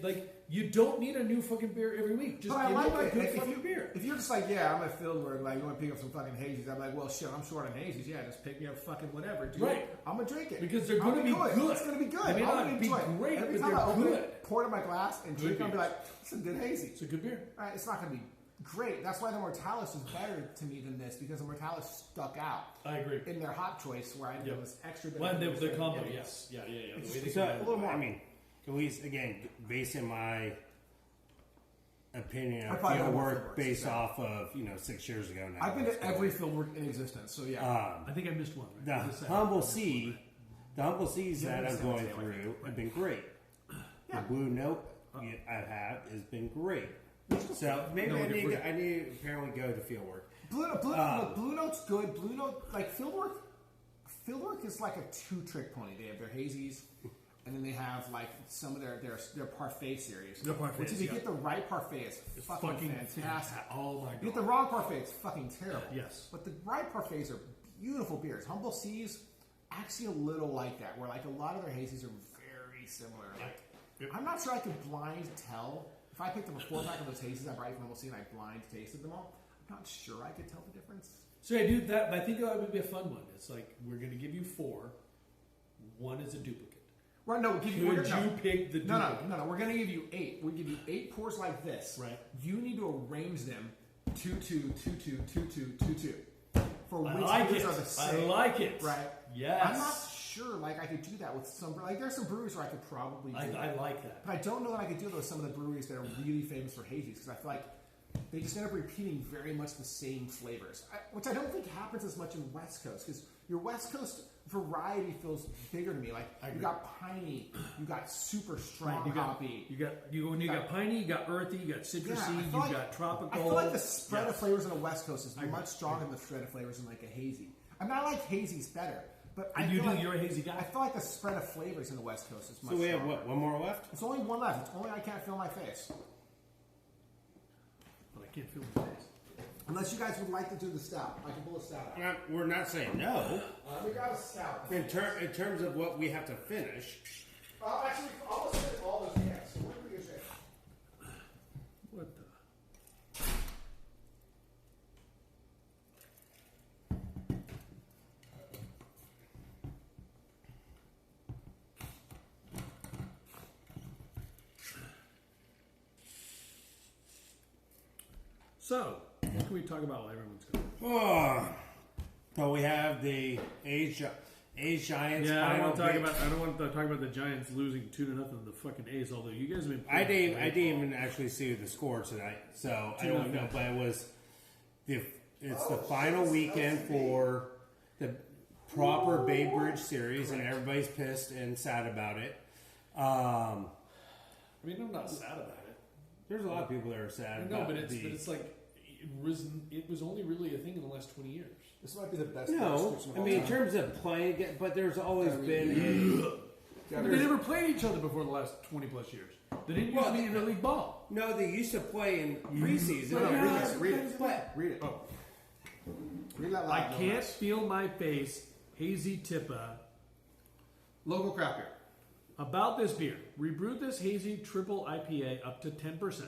Speaker 1: shit.
Speaker 2: You don't need a new fucking beer every week. Just give me a good fucking beer.
Speaker 1: If you're just like, yeah, I'm at Fieldwork, like, you want to pick up some fucking hazies, I'm like, well, shit, I'm short on hazies. Yeah, just pick me up fucking whatever, dude.
Speaker 2: Right.
Speaker 1: I'm going to drink it.
Speaker 2: Because they're going to be good.
Speaker 1: It's going to be good.
Speaker 2: They may
Speaker 1: I'm
Speaker 2: not be great,
Speaker 1: Every
Speaker 2: but
Speaker 1: time
Speaker 2: they're
Speaker 1: I open
Speaker 2: good.
Speaker 1: it, pour it in my glass, and drink it, I'll be like, it's a good hazy.
Speaker 2: It's a good beer.
Speaker 1: All right, it's not going to be great. That's why the Mortalis is better to me than this, because the Mortalis stuck out.
Speaker 2: I agree.
Speaker 1: In their hop choice, where I did this extra bit.
Speaker 2: Well, the combo, yes. Yeah. The way they
Speaker 3: so, a little more. I mean, at least, again, based on my opinion of Fieldwork based off of 6 years ago now.
Speaker 1: I've been to every Fieldwork in existence, so yeah.
Speaker 2: I think I missed one.
Speaker 3: Right? The Humble Seas that I'm going through have been great. The Blue Note I have has been great. So maybe I need to apparently go to Fieldwork.
Speaker 1: Blue Note's good. Blue Note, like Fieldwork is like a 2-trick pony. They have their hazies. And then they have like some of their parfait series.
Speaker 2: Their parfaits,
Speaker 1: which if you get the right parfait, it's fucking fantastic.
Speaker 2: Oh my God.
Speaker 1: You get the wrong parfait, it's fucking terrible.
Speaker 2: Yes.
Speaker 1: But the right parfaits are beautiful beers. Humble Seas, actually a little like that, where like a lot of their hazies are very similar. Like, I'm not sure I could blind tell. If I picked up a 4-pack of those hazies I brought from Humble Sea and I blind tasted them all, I'm not sure I could tell the difference.
Speaker 2: So I do that. I think that would be a fun one. It's like we're going to give you 4. One is a duplicate.
Speaker 1: Right, no, we'll give you.
Speaker 2: Would you pick the duplicate?
Speaker 1: No. We're going to give you 8. We'll give you 8 pours like this.
Speaker 2: Right.
Speaker 1: You need to arrange them 2-2, 2-2, 2-2, 2-2. For which beers are the same.
Speaker 2: I like it.
Speaker 1: Right.
Speaker 2: Yes.
Speaker 1: I'm not sure. Like I could do that with some. Like there's some breweries where I could probably.
Speaker 2: I like that.
Speaker 1: But I don't know that I could do that with some of the breweries that are really famous for hazies because I feel like they just end up repeating very much the same flavors, which I don't think happens as much in West Coast, because your West Coast variety feels bigger to me. Like you got piney, you got super strong hoppy.
Speaker 2: You got piney, you got earthy, you got citrusy, you got tropical.
Speaker 1: I feel like the spread of flavors on the West Coast is much stronger than the spread of flavors in like a hazy. I mean, I like hazies better, but
Speaker 2: you're a hazy guy.
Speaker 1: I feel like the spread of flavors in the West Coast is much
Speaker 3: So we have
Speaker 1: stronger.
Speaker 3: what? One more left?
Speaker 1: It's only one left. It's only I can't feel my face.
Speaker 2: But I can't feel my face.
Speaker 1: Unless you guys would like to do the stout. I can pull a stout out.
Speaker 3: We're not saying no.
Speaker 1: We got a stout.
Speaker 3: In terms of what we have to finish.
Speaker 1: Actually, almost finished all those cans, so we're in pretty good shape.
Speaker 2: What the? So, what can we talk about while everyone's going?
Speaker 3: So we have the A's Giants.
Speaker 2: Yeah, I don't want to talk
Speaker 3: big-
Speaker 2: about. I don't want to talk about the Giants losing 2-0 to the fucking A's. Although you guys have been.
Speaker 3: I didn't even actually see the score tonight, so I don't know. But it was it's the final weekend for the proper Bay Bridge series, and everybody's pissed and sad about it.
Speaker 2: I mean, I'm not sad about it.
Speaker 3: There's a lot of people that are sad.
Speaker 2: No,
Speaker 3: about
Speaker 2: but it's like it was only really a thing in the last 20 years.
Speaker 1: This might be the best.
Speaker 3: No, I mean in terms of playing it, but there's always been
Speaker 2: They never played each other before the last 20 plus years. They didn't used to be in the league ball.
Speaker 3: no. They used to play in preseason.
Speaker 1: No, read it.
Speaker 3: But
Speaker 1: Read it.
Speaker 2: Oh,
Speaker 1: Read that
Speaker 2: I
Speaker 1: loud.
Speaker 2: can't feel my face. Hazy Tippa.
Speaker 1: Local craft beer.
Speaker 2: About this beer, we brewed this hazy triple IPA up to 10%,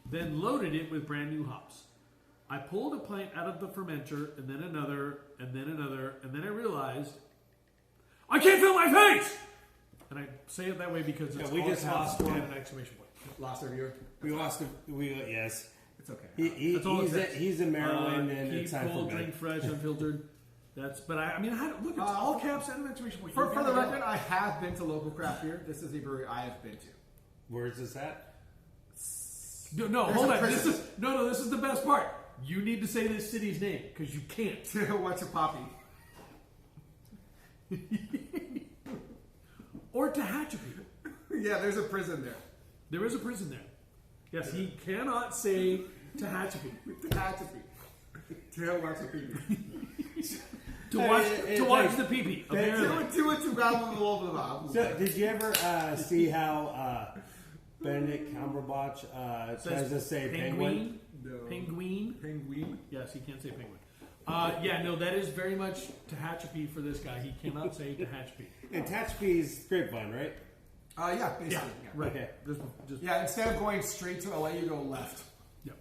Speaker 2: then loaded it with brand new hops. I pulled a pint out of the fermenter, and then another, and then another, and then I realized I can't feel my face. And I say it that way because it's
Speaker 3: we
Speaker 2: all
Speaker 3: just
Speaker 2: caps
Speaker 3: lost
Speaker 2: and
Speaker 3: one.
Speaker 2: an exclamation point.
Speaker 1: Lost our viewer.
Speaker 3: we lost. Yes,
Speaker 1: It's okay.
Speaker 2: That's all it says.
Speaker 3: He's in Maryland, and
Speaker 2: keep
Speaker 3: it's time
Speaker 2: cold,
Speaker 3: for bed.
Speaker 2: drink fresh, unfiltered. But I mean, look, it's all caps and an exclamation point.
Speaker 1: For
Speaker 2: You're
Speaker 1: the
Speaker 2: gonna
Speaker 1: record, I have been to local craft beer. This is a brewery I have been to.
Speaker 3: Where is this at?
Speaker 2: No,
Speaker 1: There's
Speaker 2: hold
Speaker 1: a
Speaker 2: on. This
Speaker 1: prison.
Speaker 2: is the best part. You need to say this city's name because you can't.
Speaker 1: What's a poppy?
Speaker 2: Or Tehachapi.
Speaker 1: Yeah, there's a prison there.
Speaker 2: There is a prison there. Yes, he cannot say Tehachapi.
Speaker 1: Tehachapi. Tehachapi.
Speaker 2: To watch
Speaker 3: like-
Speaker 2: the pee-pee. Apparently.
Speaker 3: So, did you ever see how Benedict Cumberbatch tries to say penguin?
Speaker 1: No.
Speaker 2: Penguin.
Speaker 1: Penguin.
Speaker 2: Yes, he can't say penguin. Yeah, no, that is very much Tehachapi for this guy. He cannot say Tehachapi.
Speaker 3: And Tehachapi's grapevine, right?
Speaker 1: Yeah, basically. Yeah.
Speaker 2: Right.
Speaker 3: Okay.
Speaker 2: Just
Speaker 1: Yeah, instead of going straight to LA, you go left.
Speaker 2: Yep.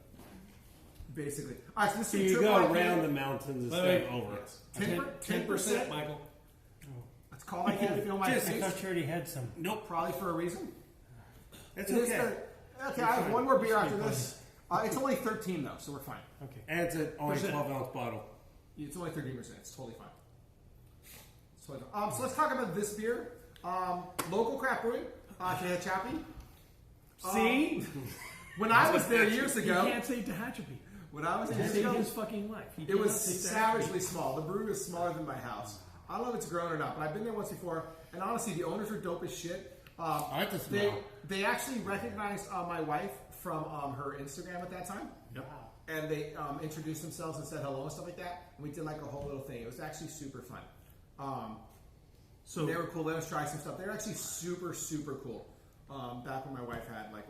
Speaker 1: Basically. All right, so this
Speaker 3: So
Speaker 1: is
Speaker 3: you
Speaker 1: triple
Speaker 3: go
Speaker 1: IPA.
Speaker 3: around the mountains instead of over.
Speaker 2: 10%, Michael.
Speaker 1: That's called I can't feel my
Speaker 3: Just-
Speaker 4: I
Speaker 1: face.
Speaker 4: thought you already had some.
Speaker 3: Nope,
Speaker 1: Probably for a reason.
Speaker 3: that's
Speaker 1: It is
Speaker 3: okay.
Speaker 1: okay, I have one more beer after this. It's only 13 though, so we're fine.
Speaker 4: Okay.
Speaker 3: And it's an only
Speaker 2: Percent.
Speaker 3: 12-ounce bottle.
Speaker 1: It's only 13%. It's totally fine. It's totally fine. So let's talk about this beer. Local craft brewing, Tehachapi.
Speaker 2: See?
Speaker 1: When I was there years
Speaker 2: He
Speaker 1: ago,
Speaker 2: can't say Tehachapi.
Speaker 1: when I was
Speaker 2: He
Speaker 1: there years
Speaker 2: saved
Speaker 1: ago,
Speaker 2: his fucking life. He
Speaker 1: it
Speaker 2: cannot
Speaker 1: was
Speaker 2: say Tehachapi.
Speaker 1: savagely small. The brewery was smaller than my house. I don't know if it's grown or not, but I've been there once before, and honestly, the owners are dope as shit.
Speaker 3: I like the smell.
Speaker 1: They actually recognized my wife from her Instagram at that time.
Speaker 2: Yep.
Speaker 1: And they introduced themselves and said hello and stuff like that. And we did like a whole little thing. It was actually super fun.
Speaker 2: So
Speaker 1: They were cool. Let us try some stuff. They're actually super, super cool. Back when my wife had like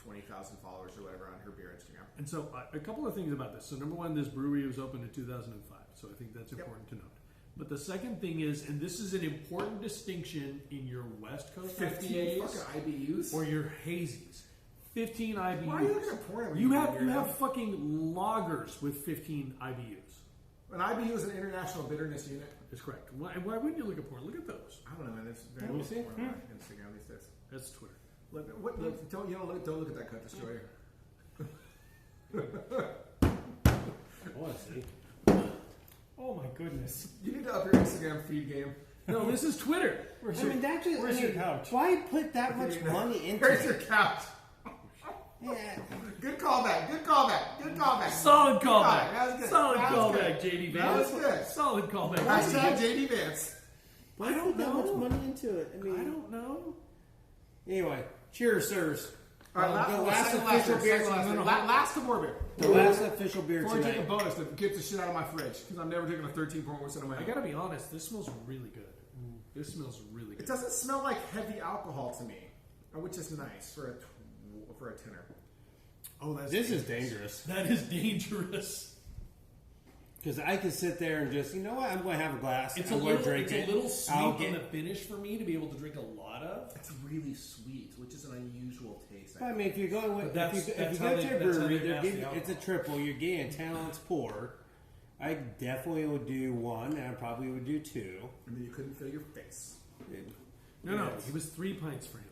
Speaker 1: 20,000 followers or whatever on her beer Instagram.
Speaker 2: And so, a couple of things about this. So, number one, this brewery was opened in 2005. So, I think that's important to note. But the second thing is, and this is an important distinction in your West Coast
Speaker 1: 15
Speaker 2: IPAs
Speaker 1: fucking IBUs.
Speaker 2: or your hazies. 15 IBUs.
Speaker 1: Why are you looking at porn when
Speaker 2: You
Speaker 1: you
Speaker 2: have
Speaker 1: do
Speaker 2: you
Speaker 1: beer?
Speaker 2: have fucking lagers with 15 IBUs.
Speaker 1: An IBU is an international bitterness unit.
Speaker 2: That's correct. Why wouldn't you look at porn? Look at those.
Speaker 1: I don't know, man. There's very
Speaker 3: Let me
Speaker 1: little
Speaker 3: see.
Speaker 1: porn on Instagram these days.
Speaker 2: That's Twitter.
Speaker 1: Don't look at that cut destroyer.
Speaker 3: I want to see.
Speaker 4: Oh my goodness.
Speaker 1: You need to up your Instagram feed game.
Speaker 2: No, this is Twitter.
Speaker 4: Where's
Speaker 3: I mean, that just,
Speaker 4: where's your couch?
Speaker 3: Why put that much money into
Speaker 1: Where's
Speaker 3: it?
Speaker 1: your couch?
Speaker 3: Yeah.
Speaker 1: Good callback. Good callback. Good callback.
Speaker 2: Solid
Speaker 1: Good
Speaker 2: callback.
Speaker 1: That was good.
Speaker 2: Solid
Speaker 1: That was
Speaker 2: callback,
Speaker 1: good.
Speaker 2: JD
Speaker 1: That was
Speaker 2: Vance.
Speaker 1: good.
Speaker 2: Solid callback.
Speaker 1: Hashtag JD Vance.
Speaker 3: I don't know how much money into it. I mean,
Speaker 2: I don't know.
Speaker 3: Anyway, cheers, sirs.
Speaker 1: All right,
Speaker 3: the last official beer.
Speaker 1: Last Tavour beer.
Speaker 3: The last official beer
Speaker 1: Before I take a
Speaker 3: tonight.
Speaker 1: bonus to get the shit out of my fridge because I'm never drinking a 13.1% of my
Speaker 2: I
Speaker 1: own.
Speaker 2: gotta be honest, this smells really good. This smells really
Speaker 1: It
Speaker 2: good.
Speaker 1: doesn't smell like heavy alcohol to me, which is nice for a tenor.
Speaker 2: Oh, that's
Speaker 3: This is dangerous.
Speaker 2: That is dangerous.
Speaker 3: Because I can sit there and just, you know what, I'm going to have a glass.
Speaker 2: It's
Speaker 3: I'm
Speaker 2: a
Speaker 3: going to
Speaker 2: little,
Speaker 3: drink
Speaker 2: it's
Speaker 3: it.
Speaker 2: a little sweet
Speaker 3: I'll
Speaker 2: on
Speaker 3: get-
Speaker 2: the finish for me to be able to drink a lot of.
Speaker 1: It's really sweet, which is an unusual taste.
Speaker 3: I mean, if you're going with,
Speaker 2: But
Speaker 3: if you
Speaker 2: that's
Speaker 3: go
Speaker 2: how
Speaker 3: to
Speaker 2: they-
Speaker 3: a
Speaker 2: that's how
Speaker 3: brewery,
Speaker 2: they
Speaker 3: they're
Speaker 2: mass
Speaker 3: giving,
Speaker 2: the
Speaker 3: it's a triple. You're getting a 10 ounce pour. I definitely would do one, and I probably would do two.
Speaker 1: And then you couldn't feel your face.
Speaker 2: No, it was 3 pints for him.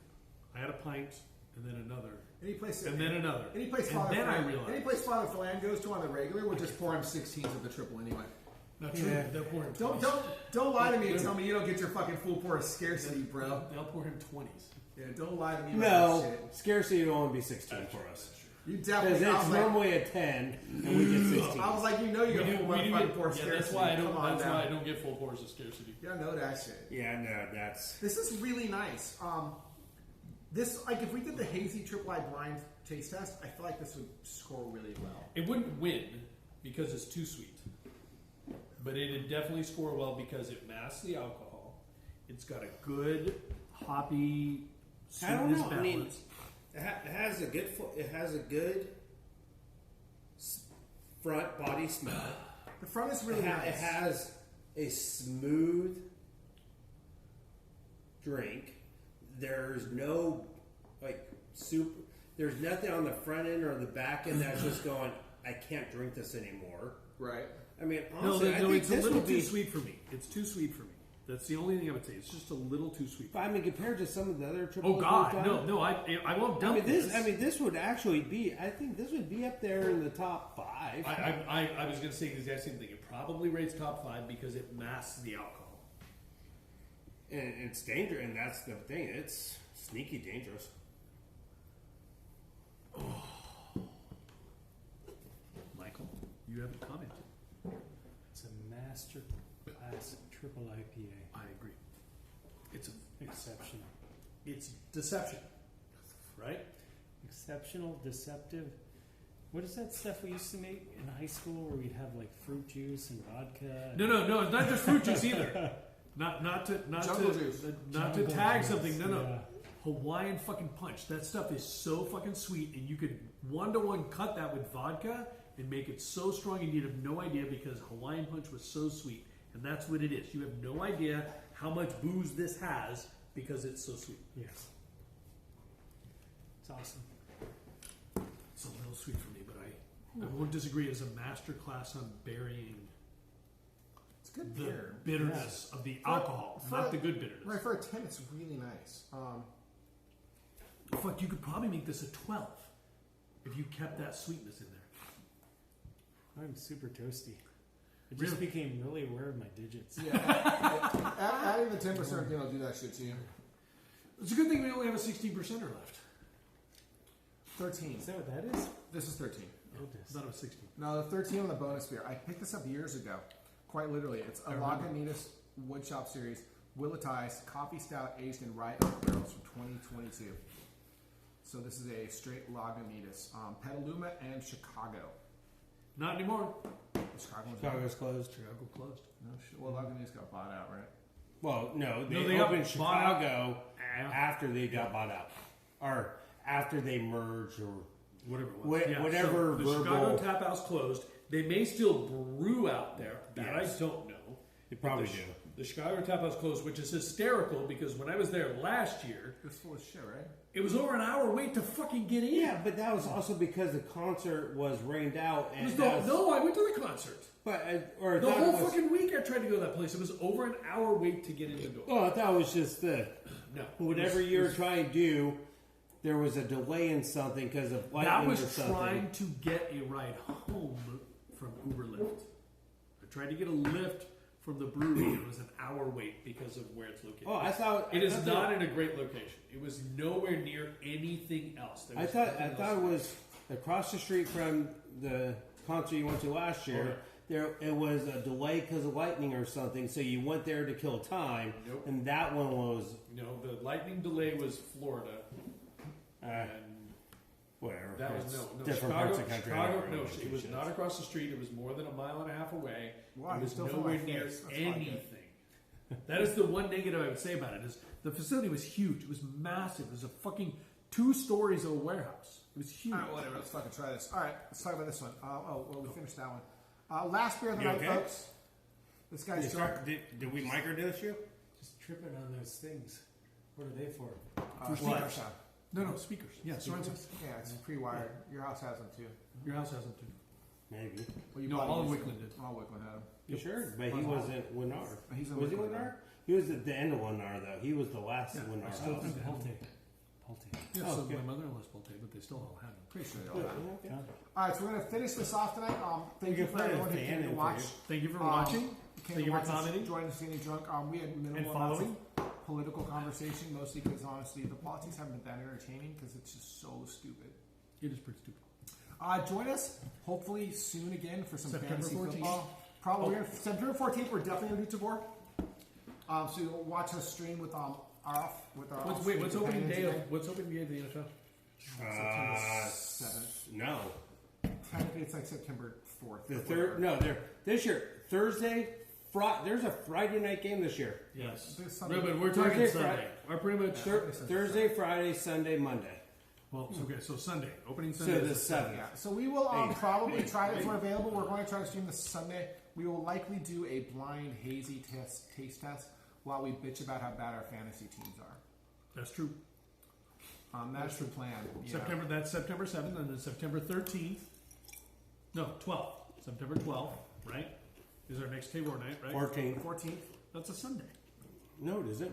Speaker 2: I had a pint and then another.
Speaker 1: Any place,
Speaker 2: And then another.
Speaker 1: Any place,
Speaker 2: And
Speaker 1: Father
Speaker 2: then I
Speaker 1: Flan-
Speaker 2: realized.
Speaker 1: Any place Father Flan goes to on the regular, we'll just pour him 16s of the triple anyway.
Speaker 2: Not true.
Speaker 3: Yeah.
Speaker 2: They'll pour him 20s.
Speaker 1: Don't lie to me and tell me you don't get your fucking full pour of scarcity, bro.
Speaker 2: They'll pour him 20s.
Speaker 1: Yeah, don't lie to me about
Speaker 3: No,
Speaker 1: that shit.
Speaker 3: scarcity would only be 16 for us.
Speaker 1: You
Speaker 3: Because
Speaker 1: definitely. I
Speaker 3: it's
Speaker 1: was like,
Speaker 3: normally a 10, and we get 16.
Speaker 1: I was like, you know, you got full motherfucking pour of
Speaker 2: yeah,
Speaker 1: scarcity.
Speaker 2: that's why I don't.
Speaker 1: Come on
Speaker 2: That's
Speaker 1: now.
Speaker 2: why I don't get full pours of scarcity.
Speaker 1: Yeah, I know that shit.
Speaker 3: Yeah, no, that's...
Speaker 1: This is really nice. This, like, if we did the hazy triple I blind taste test, I feel like this would score really well.
Speaker 2: It wouldn't win because it's too sweet, but it'd definitely score well because it masks the alcohol. It's got a good hoppy
Speaker 3: I don't
Speaker 2: sweetness
Speaker 3: know. I mean,
Speaker 2: balance.
Speaker 3: it has a good... It has a good front body smell.
Speaker 1: The front is really nice.
Speaker 3: It has a smooth drink. There's no like soup. There's nothing on the front end or the back end that's just going, I can't drink this anymore.
Speaker 1: Right.
Speaker 3: I mean,
Speaker 2: No,
Speaker 3: honestly, I think
Speaker 2: it's a
Speaker 3: this
Speaker 2: little
Speaker 3: would
Speaker 2: too
Speaker 3: be.
Speaker 2: sweet for me. It's too sweet for me. That's the only thing I would say. It's just a little too sweet.
Speaker 3: I mean, compared to some of the other triple.
Speaker 2: Oh God, no! I won't
Speaker 3: I
Speaker 2: dump
Speaker 3: mean,
Speaker 2: this.
Speaker 3: this would actually be. I think this would be up there in the top 5.
Speaker 2: I was going to say the exact same thing. It probably rates top 5 because it masks the alcohol.
Speaker 3: And it's dangerous, and that's the thing. It's sneaky dangerous.
Speaker 2: Michael, you haven't commented.
Speaker 4: It's a master class triple IPA.
Speaker 2: I agree. It's
Speaker 4: Exceptional.
Speaker 2: it's deception, right?
Speaker 4: Exceptional, deceptive. What is that stuff we used to make in high school where we'd have like fruit juice and vodka?
Speaker 2: No, it's not just fruit juice either. Not to
Speaker 1: Jungle juice.
Speaker 2: not to
Speaker 4: Jungle
Speaker 2: tag
Speaker 4: juice,
Speaker 2: something. No.
Speaker 4: yeah.
Speaker 2: Hawaiian fucking punch. That stuff is so fucking sweet, and you could 1-to-1 cut that with vodka and make it so strong, and you'd have no idea because Hawaiian punch was so sweet, and that's what it is. You have no idea how much booze this has because it's so sweet.
Speaker 4: Yes. It's awesome.
Speaker 2: It's a little sweet for me, but I won't disagree. As a master class on burying
Speaker 1: It's good
Speaker 2: the
Speaker 1: beer.
Speaker 2: bitterness of the alcohol,
Speaker 1: for-
Speaker 2: not the good bitterness.
Speaker 1: Right, for a 10, it's really nice.
Speaker 2: Fuck, you could probably make this a 12 if you kept that sweetness in there.
Speaker 4: I'm super toasty. I just
Speaker 2: Really?
Speaker 4: became really aware of my digits.
Speaker 1: Yeah. Adding the 10% thing will do that shit to you.
Speaker 2: It's a good thing we only have a 16%er left.
Speaker 1: 13.
Speaker 4: Is that what that is?
Speaker 1: This is 13.
Speaker 4: Oh, this.
Speaker 2: Not a 16.
Speaker 1: No, the 13 on the bonus beer. I picked this up years ago. Quite literally. It's a Lagunitas Woodshop Series, Willetized Coffee Stout aged in rye oak barrels from 2022. So this is a straight Lagunitas. Petaluma and Chicago.
Speaker 2: Not anymore.
Speaker 3: Chicago's closed.
Speaker 2: Chicago closed.
Speaker 1: No shit. Well, Lagunitas got bought out, right?
Speaker 3: Well, no,
Speaker 2: No,
Speaker 3: they
Speaker 2: they got
Speaker 3: opened
Speaker 2: bought out.
Speaker 3: Chicago after they got bought out, or after they merged, or
Speaker 2: Whatever it was.
Speaker 3: whatever
Speaker 2: So the
Speaker 3: verbal.
Speaker 2: Chicago Tap House closed. They may still brew out there. That
Speaker 3: Yes.
Speaker 2: I don't know.
Speaker 3: They probably
Speaker 2: the,
Speaker 3: do.
Speaker 2: The Chicago Tap House closed, which is hysterical because when I was there last year,
Speaker 1: It was full of shit, right?
Speaker 2: it was over an hour wait to fucking get in.
Speaker 3: Yeah, but that was also because the concert was rained out,
Speaker 2: It
Speaker 3: and
Speaker 2: was
Speaker 3: that was-
Speaker 2: no, I went to the concert.
Speaker 3: But or I
Speaker 2: The
Speaker 3: thought
Speaker 2: whole
Speaker 3: it was,
Speaker 2: fucking week I tried to go to that place. It was over an hour wait to get in the door.
Speaker 3: Oh, I thought it was just the
Speaker 2: No.
Speaker 3: whatever
Speaker 2: it was-
Speaker 3: you're trying to do. There was a delay in something because of
Speaker 2: That
Speaker 3: lightning or
Speaker 2: was
Speaker 3: something.
Speaker 2: trying to get a ride home from Uber Lyft. I tried to get a Lyft from the brewery, it was an hour wait because of where it's located.
Speaker 3: Oh, I thought
Speaker 2: it is not in a great location. It was nowhere near anything else.
Speaker 3: I thought it was across the street from the concert you went to last year.
Speaker 2: Okay.
Speaker 3: There, it was a delay because of lightning or something. So you went there to kill time,
Speaker 2: Nope.
Speaker 3: and that one was
Speaker 2: the lightning delay was Florida, and
Speaker 3: whatever.
Speaker 2: that was
Speaker 3: It's
Speaker 2: no
Speaker 3: different
Speaker 2: Chicago.
Speaker 3: parts of the country. I
Speaker 2: Chicago,
Speaker 3: don't
Speaker 2: no,
Speaker 3: really
Speaker 2: it was
Speaker 3: shit.
Speaker 2: not across the street. It was more than a mile and a half away.
Speaker 1: Wow,
Speaker 2: it was
Speaker 1: still
Speaker 2: nowhere
Speaker 1: feel my
Speaker 2: near
Speaker 1: face. That's fine,
Speaker 2: anything. That is the one negative I would say about it. Is the facility was huge. It was massive. It was a fucking 2 stories of a warehouse. It was huge.
Speaker 1: All right, whatever. Let's fucking try this. All right, let's talk about this one. We finished that one. Last beer of the
Speaker 3: You
Speaker 1: night,
Speaker 3: okay?
Speaker 1: folks. This guy's drunk.
Speaker 3: Did we microdose you?
Speaker 4: Just tripping on those things. What are they for?
Speaker 1: Speaker sound.
Speaker 2: No, speakers. Yeah, surround sound.
Speaker 1: Yeah, it's pre-wired. Your house has them too.
Speaker 2: Your house has them too.
Speaker 3: Maybe.
Speaker 1: Well, you
Speaker 2: No,
Speaker 1: probably
Speaker 2: all of
Speaker 1: used
Speaker 2: Wickland
Speaker 1: them.
Speaker 2: did.
Speaker 1: All Wickland had them.
Speaker 3: You sure? But he wasn't Winnar.
Speaker 1: He's in
Speaker 3: Was he
Speaker 1: Wickland,
Speaker 3: Winnar? He was at the end of Winnar though. He was the last Winnar
Speaker 2: I still
Speaker 3: house.
Speaker 2: think that.
Speaker 4: Polte. Polte.
Speaker 2: Yeah,
Speaker 3: Oh,
Speaker 2: so
Speaker 3: okay.
Speaker 2: my mother-in-law's Polte, but they still all have them.
Speaker 1: Pretty sure they all
Speaker 3: Yeah,
Speaker 1: have them.
Speaker 3: okay.
Speaker 4: Found it.
Speaker 1: All right, so we're gonna finish this off tonight. Thank
Speaker 3: We
Speaker 1: you
Speaker 3: can
Speaker 1: for
Speaker 3: put a
Speaker 1: everyone who
Speaker 3: fan
Speaker 1: came
Speaker 3: in
Speaker 1: to
Speaker 3: for
Speaker 1: watch.
Speaker 3: you.
Speaker 2: Thank you for watching.
Speaker 1: Came
Speaker 2: Thank
Speaker 1: to
Speaker 2: you for
Speaker 1: watch us
Speaker 2: commenting.
Speaker 1: join us getting drunk. We had minimal
Speaker 2: And
Speaker 1: amounts
Speaker 2: following.
Speaker 1: of political conversation, mostly because honestly, the politics haven't been that entertaining because it's just so stupid.
Speaker 2: It is pretty stupid.
Speaker 1: Join us hopefully soon again for some
Speaker 2: September
Speaker 1: fantasy
Speaker 2: 14th.
Speaker 1: football. Probably September 14th. We're definitely gonna do Tavour. So you'll watch us stream with our
Speaker 2: What's opening day of the NFL?
Speaker 1: September 7th.
Speaker 3: No.
Speaker 1: Technically, it's like September 4th.
Speaker 3: The third. No, this year Thursday. There's a Friday night game this year.
Speaker 2: Yes.
Speaker 1: There's Sunday.
Speaker 2: No, but we're talking
Speaker 3: Thursday,
Speaker 2: Sunday. Or pretty much.
Speaker 3: Thursday, Friday, Sunday, Monday.
Speaker 2: Well, okay, so Sunday. Opening
Speaker 3: So
Speaker 2: Sunday.
Speaker 3: the 7th.
Speaker 1: Yeah, so we will probably try if we're available. We're going to try to stream this Sunday. We will likely do a blind hazy taste test while we bitch about how bad our fantasy teams are.
Speaker 2: That's true.
Speaker 1: That's the plan. Yeah.
Speaker 2: That's September 7th, and then September 13th. No, 12th. September 12th, right? Is our next Tavour night, right?
Speaker 1: 14th.
Speaker 2: That's a Sunday.
Speaker 3: No, it isn't.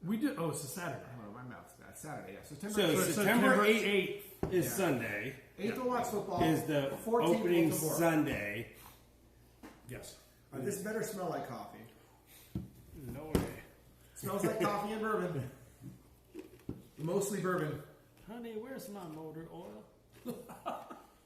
Speaker 2: We did. Oh, it's a Saturday.
Speaker 1: Oh, my mouth's bad. Saturday, yeah. September
Speaker 3: So
Speaker 1: 8th.
Speaker 3: September 8th is
Speaker 1: Yeah.
Speaker 3: Sunday.
Speaker 1: 8th we'll watch football.
Speaker 3: Is the
Speaker 1: 14th
Speaker 3: opening
Speaker 1: we'll Tavour.
Speaker 3: Sunday.
Speaker 2: Yes.
Speaker 1: This better smell like coffee.
Speaker 3: No way.
Speaker 1: Smells like coffee and bourbon. Mostly bourbon.
Speaker 4: Honey, where's my motor oil?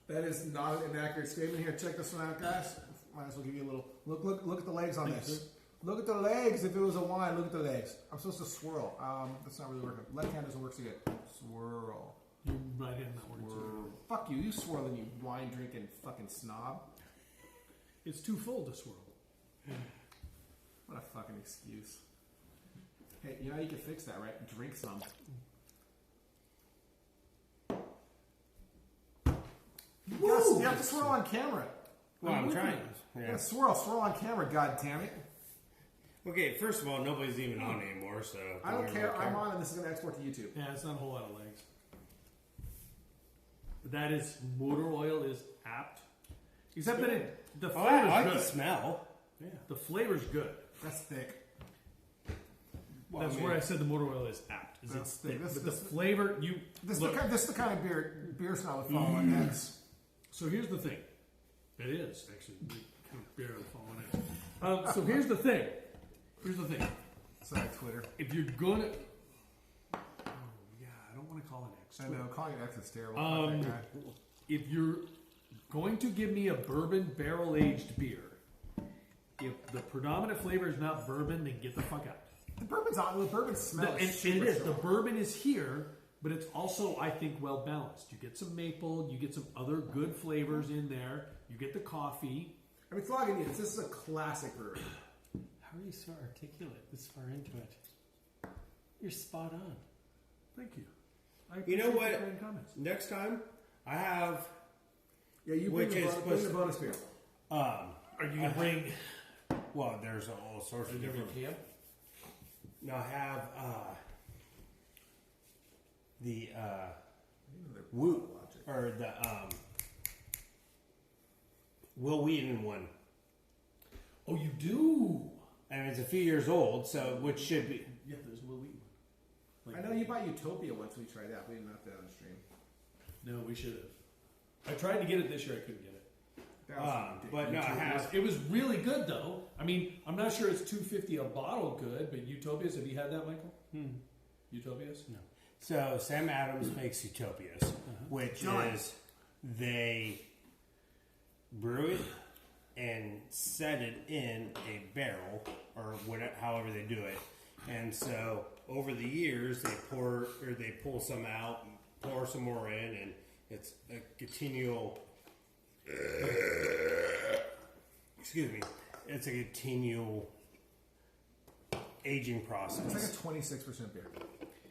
Speaker 1: That is not an inaccurate statement. Here, check this one out, guys. Might as well give you a little look at the legs on this. Look at the legs. If it was a wine, look at the legs. I'm supposed to swirl. That's not really working. Left hand doesn't work so good. Swirl.
Speaker 2: Your right hand not working.
Speaker 1: Swirl. Fuck you. You swirling, you wine drinking fucking snob.
Speaker 2: It's too full to swirl.
Speaker 1: What a fucking excuse. Hey, you know you can fix that, right? Drink some. You have to swirl on camera.
Speaker 3: Well, I'm
Speaker 2: with
Speaker 3: trying.
Speaker 2: you.
Speaker 1: You
Speaker 3: Yeah.
Speaker 1: gotta swirl on camera, god damn it.
Speaker 3: Okay, first of all, nobody's even on anymore, so
Speaker 1: I don't
Speaker 3: worry
Speaker 1: care.
Speaker 3: about
Speaker 1: I'm
Speaker 3: that.
Speaker 1: on and this is gonna export to YouTube.
Speaker 2: Yeah, it's not a whole lot of legs. That is motor oil is apt, except that the
Speaker 3: Oh,
Speaker 2: flavor's
Speaker 3: I like
Speaker 2: good.
Speaker 3: the smell.
Speaker 2: Yeah, the flavor's good.
Speaker 1: That's thick.
Speaker 3: Well,
Speaker 2: That's
Speaker 3: I mean,
Speaker 2: where I said the motor oil is apt. Is
Speaker 1: That's
Speaker 2: it's
Speaker 1: thick.
Speaker 2: thick,
Speaker 1: This-
Speaker 2: but
Speaker 1: this-
Speaker 2: the flavor you
Speaker 1: This
Speaker 2: look.
Speaker 1: is the kind of beer smell would fall on that.
Speaker 2: So here's the thing. It is actually the kind of beer that's falling in. So here's the thing. Here's the thing.
Speaker 1: Sorry, Twitter.
Speaker 2: If you're gonna, oh yeah, I don't want to call it X.
Speaker 1: I know calling it X is terrible.
Speaker 2: Um,
Speaker 1: Fuck that guy.
Speaker 2: If you're going to give me a bourbon barrel aged beer, if the predominant flavor is not bourbon, then get the fuck out.
Speaker 1: The bourbon's on. The bourbon smells.
Speaker 2: And it
Speaker 1: super
Speaker 2: is. The
Speaker 1: strong.
Speaker 2: bourbon is here, but it's also, I think, well balanced. You get some maple, you get some other good flavors in there. You get the coffee.
Speaker 1: I mean, it's Lagunitas. This is a classic brewery.
Speaker 4: How are you so articulate this far into it? You're spot on.
Speaker 2: Thank you. I
Speaker 3: You know
Speaker 2: appreciate
Speaker 3: what?
Speaker 2: the kind comments.
Speaker 3: Next time, I have.
Speaker 1: Yeah, you bring,
Speaker 3: Which
Speaker 1: the,
Speaker 3: is
Speaker 1: bring the
Speaker 3: supposed-
Speaker 1: bonus beer.
Speaker 2: Are you gonna bring
Speaker 3: Well, there's all sorts of different.
Speaker 2: camp?
Speaker 3: Now I have the Woo or the Will Wheaton one,
Speaker 2: Oh, you do.
Speaker 3: and it's a few years old, so which should be.
Speaker 2: Yeah, there's Will Wheaton. Like,
Speaker 1: I know you bought Utopia once we tried that. We didn't have that on stream.
Speaker 2: No, we should have. I tried to get it this year. I couldn't get it.
Speaker 3: But no, I have.
Speaker 2: It was really good though. I mean, I'm not sure it's $2.50 a bottle good, but Utopias. Have you had that, Michael? Utopias?
Speaker 4: No.
Speaker 3: So Sam Adams makes Utopias, which is they brew it and set it in a barrel or whatever, however they do it. And so over the years, they pull some out, pour some more in, and it's a continual. Excuse me. It's a continual aging process.
Speaker 1: It's like a 26% beer.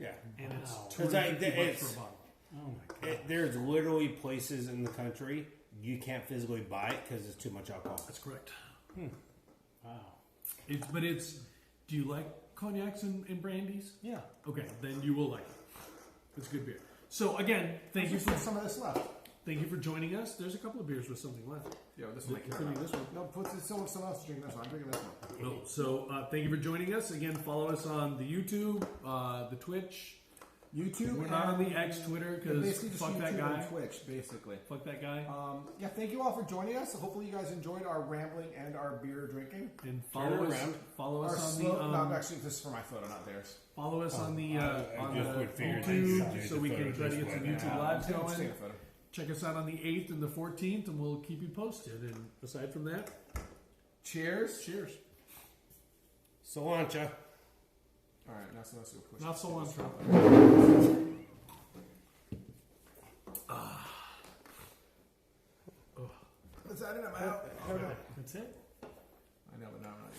Speaker 2: Yeah, and it's
Speaker 3: It's like-
Speaker 2: $2.50
Speaker 3: it's-
Speaker 2: for a bottle.
Speaker 4: Oh my god.
Speaker 3: There's literally places in the country you can't physically buy it because it's too much alcohol.
Speaker 2: That's correct.
Speaker 4: Wow.
Speaker 2: But it's. Do you like cognacs and brandies?
Speaker 4: Yeah.
Speaker 2: Okay, then you will like it. It's good beer. So again, thank you for
Speaker 1: some of this left.
Speaker 2: Thank you for joining us. There's a couple of beers with something left.
Speaker 1: Yeah, this one.
Speaker 2: Including this one.
Speaker 1: No, put someone else drinking this one. I'm drinking this one.
Speaker 2: Oh, so thank you for joining us. Again, follow us on the YouTube, the Twitch.
Speaker 1: YouTube.
Speaker 2: We're not on the X, Twitter, because
Speaker 1: basically just
Speaker 2: fuck that
Speaker 1: YouTube
Speaker 2: guy.
Speaker 1: and Twitch, basically.
Speaker 2: Fuck that guy.
Speaker 1: Yeah, thank you all for joining us. Hopefully, you guys enjoyed our rambling and our beer drinking.
Speaker 2: And
Speaker 3: Turn
Speaker 2: follow us.
Speaker 3: around.
Speaker 2: Follow
Speaker 1: Our
Speaker 2: us on
Speaker 1: slow,
Speaker 2: the.
Speaker 1: no, actually, this is for my photo, not theirs.
Speaker 2: Follow us on the
Speaker 3: I just would figure
Speaker 2: YouTube,
Speaker 3: they'd
Speaker 2: so
Speaker 3: do
Speaker 2: we
Speaker 3: the
Speaker 2: can
Speaker 3: photo
Speaker 2: try to get
Speaker 3: this
Speaker 2: some
Speaker 3: way.
Speaker 2: YouTube
Speaker 3: Yeah.
Speaker 2: lives
Speaker 1: Take a
Speaker 2: going.
Speaker 1: photo.
Speaker 2: Check us out on the 8th and the 14th, and we'll keep you posted. And aside from that,
Speaker 1: Cheers.
Speaker 2: cheers.
Speaker 3: Cilantro.
Speaker 1: All right, now let's do a quick.
Speaker 2: Not so long, Trump.
Speaker 1: Is that it? I'm out.
Speaker 2: That's it.
Speaker 1: I know, but now I'm not.